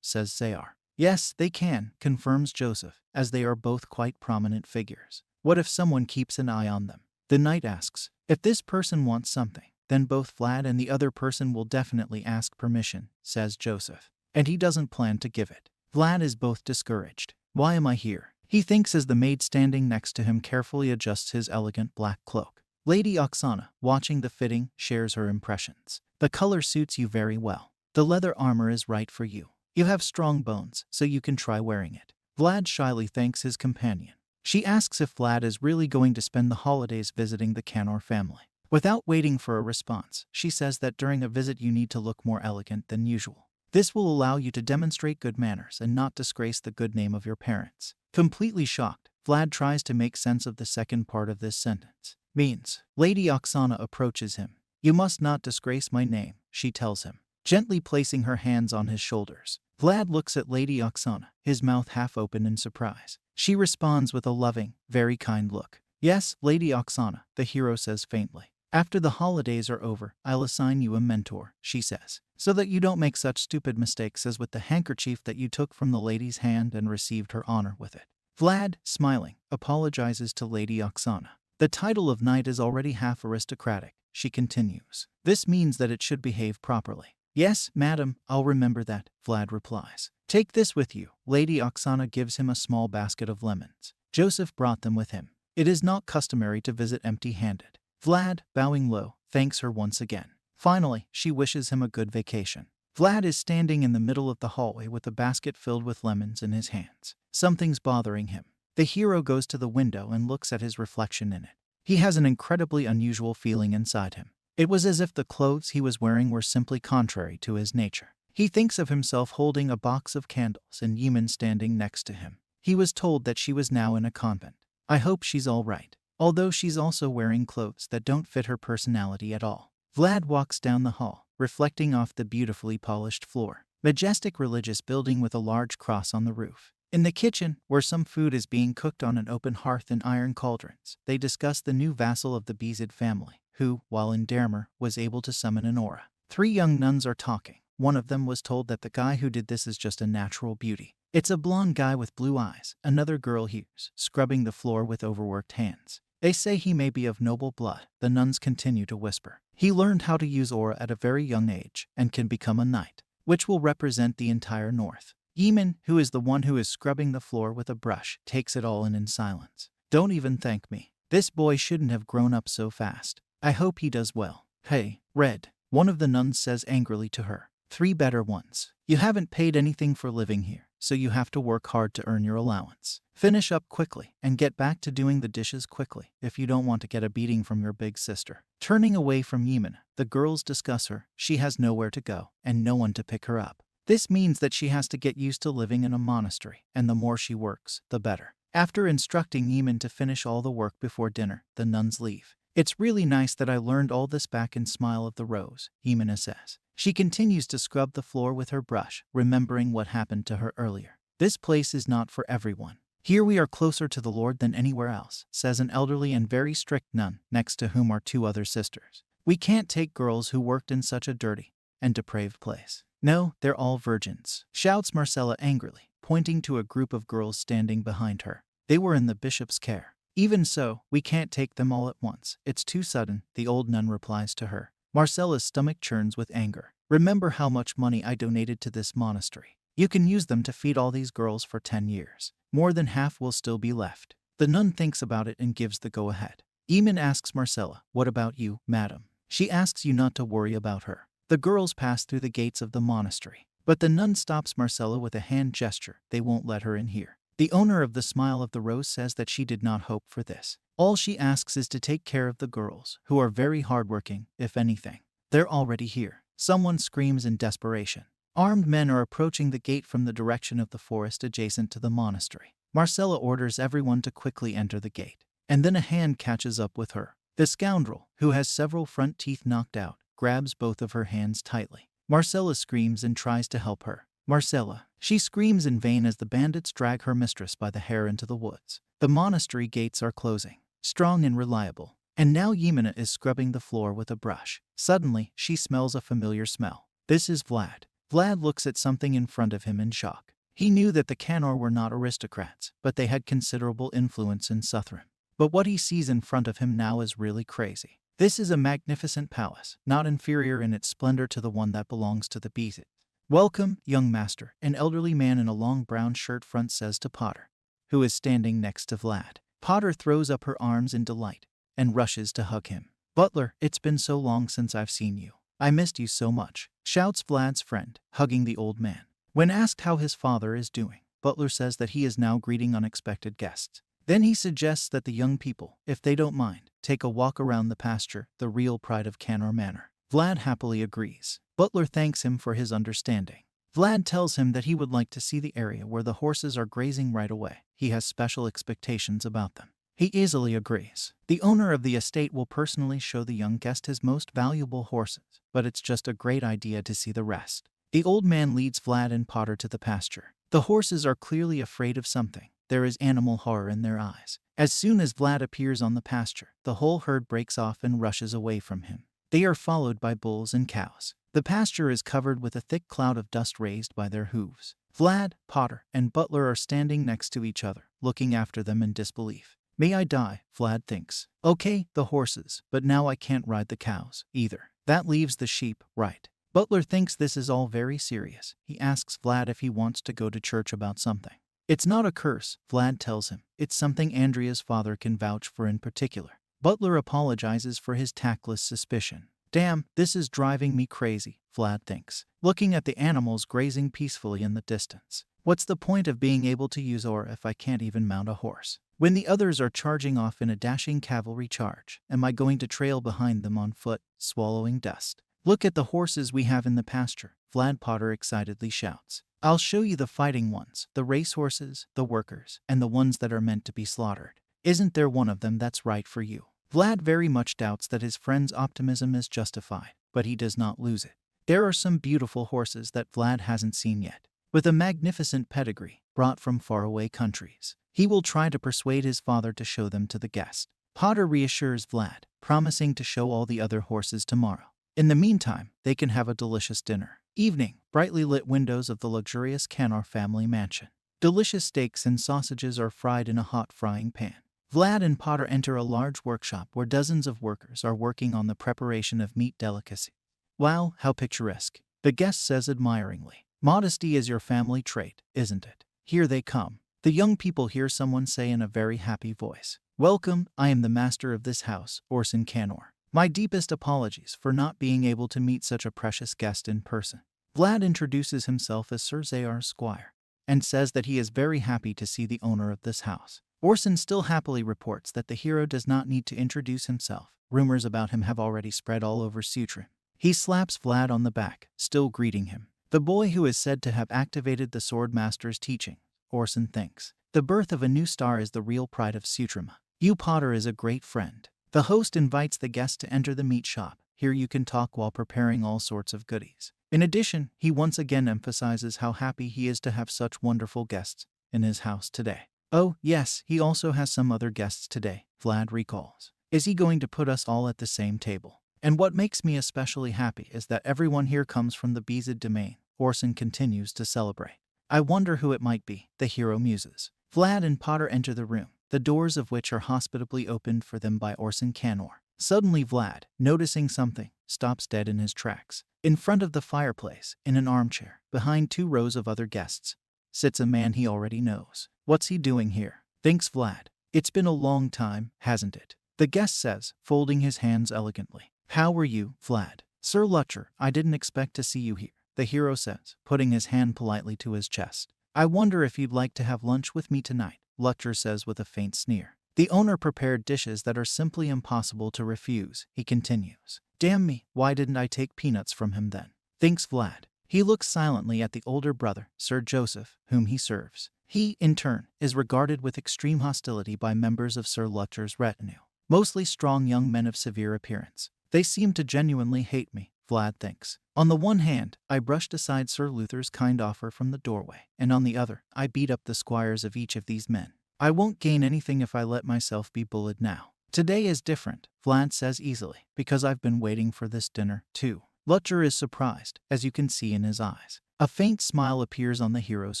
says Zayar. Yes, they can, confirms Joseph, as they are both quite prominent figures. What if someone keeps an eye on them? The knight asks. If this person wants something, then both Vlad and the other person will definitely ask permission, says Joseph. And he doesn't plan to give it. Vlad is both discouraged. Why am I here? He thinks as the maid standing next to him carefully adjusts his elegant black cloak. Lady Oksana, watching the fitting, shares her impressions. The color suits you very well. The leather armor is right for you. You have strong bones, so you can try wearing it. Vlad shyly thanks his companion. She asks if Vlad is really going to spend the holidays visiting the Canor family. Without waiting for a response, she says that during a visit you need to look more elegant than usual. This will allow you to demonstrate good manners and not disgrace the good name of your parents. Completely shocked, Vlad tries to make sense of the second part of this sentence. Means. Lady Oksana approaches him. You must not disgrace my name, she tells him, gently placing her hands on his shoulders. Vlad looks at Lady Oksana, his mouth half open in surprise. She responds with a loving, very kind look. Yes, Lady Oksana, the hero says faintly. After the holidays are over, I'll assign you a mentor, she says, so that you don't make such stupid mistakes as with the handkerchief that you took from the lady's hand and received her honor with it. Vlad, smiling, apologizes to Lady Oksana. The title of knight is already half aristocratic, she continues. This means that it should behave properly. Yes, madam, I'll remember that, Vlad replies. Take this with you. Lady Oksana gives him a small basket of lemons. Joseph brought them with him. It is not customary to visit empty-handed. Vlad, bowing low, thanks her once again. Finally, she wishes him a good vacation. Vlad is standing in the middle of the hallway with a basket filled with lemons in his hands. Something's bothering him. The hero goes to the window and looks at his reflection in it. He has an incredibly unusual feeling inside him. It was as if the clothes he was wearing were simply contrary to his nature. He thinks of himself holding a box of candles and Yemen standing next to him. He was told that she was now in a convent. I hope she's all right. Although she's also wearing clothes that don't fit her personality at all. Vlad walks down the hall, reflecting off the beautifully polished floor. Majestic religious building with a large cross on the roof. In the kitchen, where some food is being cooked on an open hearth in iron cauldrons, they discuss the new vassal of the Bezid family, who, while in Dermer, was able to summon an aura. 3 young nuns are talking. One of them was told that the guy who did this is just a natural beauty. It's a blonde guy with blue eyes. Another girl hears, scrubbing the floor with overworked hands. They say he may be of noble blood. The nuns continue to whisper. He learned how to use aura at a very young age and can become a knight, which will represent the entire north. Yemen, who is the one who is scrubbing the floor with a brush, takes it all in silence. Don't even thank me. This boy shouldn't have grown up so fast. I hope he does well. Hey, Red, one of the nuns says angrily to her. 3 better ones. You haven't paid anything for living here, so you have to work hard to earn your allowance. Finish up quickly and get back to doing the dishes quickly if you don't want to get a beating from your big sister. Turning away from Yimina, the girls discuss her. She has nowhere to go and no one to pick her up. This means that she has to get used to living in a monastery, and the more she works, the better. After instructing Yimin to finish all the work before dinner, the nuns leave. It's really nice that I learned all this back in Smile of the Rose, Yimina says. She continues to scrub the floor with her brush, remembering what happened to her earlier. This place is not for everyone. Here we are closer to the Lord than anywhere else, says an elderly and very strict nun, next to whom are 2 other sisters. We can't take girls who worked in such a dirty and depraved place. No, they're all virgins, shouts Marcella angrily, pointing to a group of girls standing behind her. They were in the bishop's care. Even so, we can't take them all at once. It's too sudden, the old nun replies to her. Marcella's stomach churns with anger. Remember how much money I donated to this monastery. You can use them to feed all these girls for 10 years. More than half will still be left. The nun thinks about it and gives the go-ahead. Eamon asks Marcella, what about you, madam? She asks you not to worry about her. The girls pass through the gates of the monastery. But the nun stops Marcella with a hand gesture. They won't let her in here. The owner of the Smile of the Rose says that she did not hope for this. All she asks is to take care of the girls, who are very hardworking, if anything. They're already here. Someone screams in desperation. Armed men are approaching the gate from the direction of the forest adjacent to the monastery. Marcella orders everyone to quickly enter the gate. And then a hand catches up with her. The scoundrel, who has several front teeth knocked out, grabs both of her hands tightly. Marcella screams and tries to help her. Marcella. She screams in vain as the bandits drag her mistress by the hair into the woods. The monastery gates are closing, strong and reliable. And now Yimina is scrubbing the floor with a brush. Suddenly, she smells a familiar smell. This is Vlad. Vlad looks at something in front of him in shock. He knew that the Canor were not aristocrats, but they had considerable influence in Southern. But what he sees in front of him now is really crazy. This is a magnificent palace, not inferior in its splendor to the one that belongs to the Beat. Welcome, young master, an elderly man in a long brown shirt front says to Potter, who is standing next to Vlad. Potter throws up her arms in delight and rushes to hug him. Butler, it's been so long since I've seen you. I missed you so much, shouts Vlad's friend, hugging the old man. When asked how his father is doing, Butler says that he is now greeting unexpected guests. Then he suggests that the young people, if they don't mind, take a walk around the pasture, the real pride of Canor Manor. Vlad happily agrees. Butler thanks him for his understanding. Vlad tells him that he would like to see the area where the horses are grazing right away. He has special expectations about them. He easily agrees. The owner of the estate will personally show the young guest his most valuable horses, but it's just a great idea to see the rest. The old man leads Vlad and Potter to the pasture. The horses are clearly afraid of something. There is animal horror in their eyes. As soon as Vlad appears on the pasture, the whole herd breaks off and rushes away from him. They are followed by bulls and cows. The pasture is covered with a thick cloud of dust raised by their hooves. Vlad, Potter, and Butler are standing next to each other, looking after them in disbelief. May I die, Vlad thinks. Okay, the horses, but now I can't ride the cows, either. That leaves the sheep, right? Butler thinks this is all very serious. He asks Vlad if he wants to go to church about something. It's not a curse, Vlad tells him. It's something Andrea's father can vouch for in particular. Butler apologizes for his tactless suspicion. Damn, this is driving me crazy, Vlad thinks, looking at the animals grazing peacefully in the distance. What's the point of being able to use oar if I can't even mount a horse? When the others are charging off in a dashing cavalry charge, am I going to trail behind them on foot, swallowing dust? Look at the horses we have in the pasture, Vlad Potter excitedly shouts. I'll show you the fighting ones, the racehorses, the workers, and the ones that are meant to be slaughtered. Isn't there one of them that's right for you? Vlad very much doubts that his friend's optimism is justified, but he does not lose it. There are some beautiful horses that Vlad hasn't seen yet, with a magnificent pedigree, brought from faraway countries. He will try to persuade his father to show them to the guest. Potter reassures Vlad, promising to show all the other horses tomorrow. In the meantime, they can have a delicious dinner. Evening, brightly lit windows of the luxurious Canor family mansion. Delicious steaks and sausages are fried in a hot frying pan. Vlad and Potter enter a large workshop where dozens of workers are working on the preparation of meat delicacy. Wow, how picturesque, the guest says admiringly. Modesty is your family trait, isn't it? Here they come. The young people hear someone say in a very happy voice, Welcome, I am the master of this house, Orson Canor. My deepest apologies for not being able to meet such a precious guest in person. Vlad introduces himself as Sir Zayar's squire and says that he is very happy to see the owner of this house. Orson still happily reports that the hero does not need to introduce himself. Rumors about him have already spread all over Sutrin. He slaps Vlad on the back, still greeting him. The boy who is said to have activated the Swordmaster's teaching, Orson thinks. The birth of a new star is the real pride of Sutrima. You Potter is a great friend. The host invites the guest to enter the meat shop. Here you can talk while preparing all sorts of goodies. In addition, he once again emphasizes how happy he is to have such wonderful guests in his house today. Oh, yes, he also has some other guests today, Vlad recalls. Is he going to put us all at the same table? And what makes me especially happy is that everyone here comes from the Bezid domain. Orson continues to celebrate. I wonder who it might be, the hero muses. Vlad and Potter enter the room, the doors of which are hospitably opened for them by Orson Canor. Suddenly Vlad, noticing something, stops dead in his tracks. In front of the fireplace, in an armchair, behind 2 rows of other guests, sits a man he already knows. What's he doing here? Thinks Vlad. It's been a long time, hasn't it? The guest says, folding his hands elegantly. How are you, Vlad? Sir Lutcher, I didn't expect to see you here, the hero says, putting his hand politely to his chest. I wonder if you'd like to have lunch with me tonight, Lutcher says with a faint sneer. The owner prepared dishes that are simply impossible to refuse, he continues. Damn me, why didn't I take peanuts from him then? Thinks Vlad. He looks silently at the older brother, Sir Joseph, whom he serves. He, in turn, is regarded with extreme hostility by members of Sir Lutcher's retinue, mostly strong young men of severe appearance. They seem to genuinely hate me, Vlad thinks. On the one hand, I brushed aside Sir Luther's kind offer from the doorway, and on the other, I beat up the squires of each of these men. I won't gain anything if I let myself be bullied now. Today is different, Vlad says easily, because I've been waiting for this dinner, too. Lutcher is surprised, as you can see in his eyes. A faint smile appears on the hero's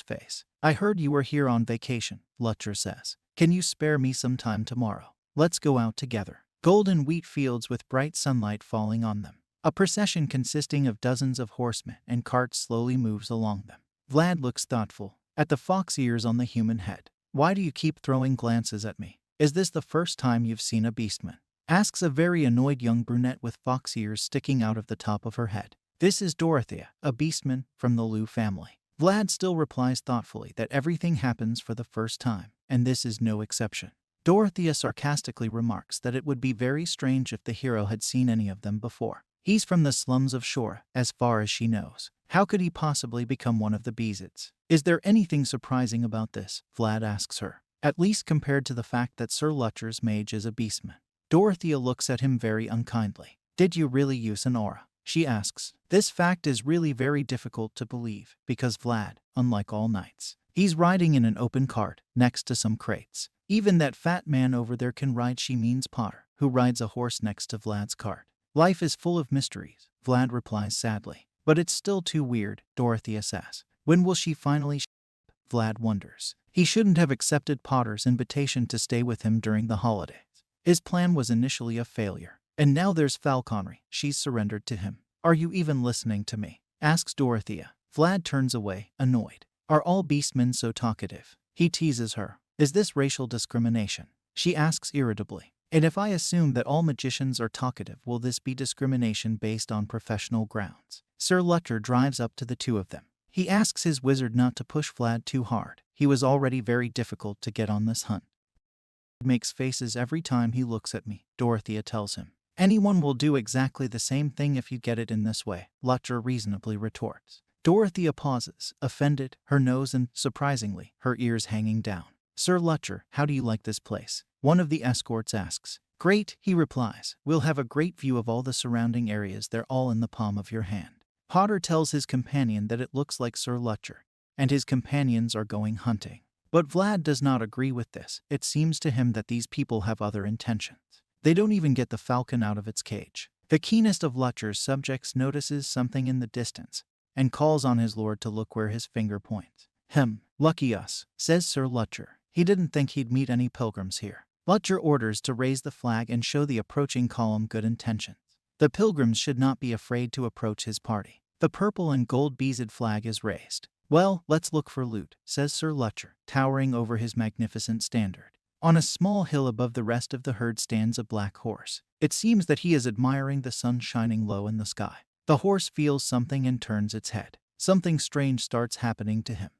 face. I heard you were here on vacation, Lutcher says. Can you spare me some time tomorrow? Let's go out together. Golden wheat fields with bright sunlight falling on them. A procession consisting of dozens of horsemen and carts slowly moves along them. Vlad looks thoughtful, at the fox ears on the human head. Why do you keep throwing glances at me? Is this the first time you've seen a beastman? Asks a very annoyed young brunette with fox ears sticking out of the top of her head. This is Dorothea, a beastman from the Liu family. Vlad still replies thoughtfully that everything happens for the first time, and this is no exception. Dorothea sarcastically remarks that it would be very strange if the hero had seen any of them before. He's from the slums of Shora, as far as she knows. How could he possibly become one of the Bezids? Is there anything surprising about this? Vlad asks her. At least compared to the fact that Sir Lutcher's mage is a beastman. Dorothea looks at him very unkindly. Did you really use an aura? She asks. This fact is really very difficult to believe, because Vlad, unlike all knights, he's riding in an open cart, next to some crates. Even that fat man over there can ride. She means Potter, who rides a horse next to Vlad's cart. Life is full of mysteries, Vlad replies sadly. But it's still too weird, Dorothea says. When will she finally Vlad wonders. He shouldn't have accepted Potter's invitation to stay with him during the holidays. His plan was initially a failure. And now there's falconry. She's surrendered to him. Are you even listening to me? Asks Dorothea. Vlad turns away, annoyed. Are all beastmen so talkative? He teases her. Is this racial discrimination? She asks irritably. And if I assume that all magicians are talkative, will this be discrimination based on professional grounds? Sir Lutcher drives up to the 2 of them. He asks his wizard not to push Vlad too hard. He was already very difficult to get on this hunt. He makes faces every time he looks at me, Dorothea tells him. Anyone will do exactly the same thing if you get it in this way, Lutcher reasonably retorts. Dorothea pauses, offended, her nose and, surprisingly, her ears hanging down. Sir Lutcher, how do you like this place? One of the escorts asks. Great, he replies. We'll have a great view of all the surrounding areas. They're all in the palm of your hand. Potter tells his companion that it looks like Sir Lutcher, and his companions are going hunting. But Vlad does not agree with this. It seems to him that these people have other intentions. They don't even get the falcon out of its cage. The keenest of Lutcher's subjects notices something in the distance, and calls on his lord to look where his finger points. Lucky us, says Sir Lutcher. He didn't think he'd meet any pilgrims here. Lutcher orders to raise the flag and show the approaching column good intentions. The pilgrims should not be afraid to approach his party. The purple and gold Bezid flag is raised. Well, let's look for loot, says Sir Lutcher, towering over his magnificent standard. On a small hill above the rest of the herd stands a black horse. It seems that he is admiring the sun shining low in the sky. The horse feels something and turns its head. Something strange starts happening to him.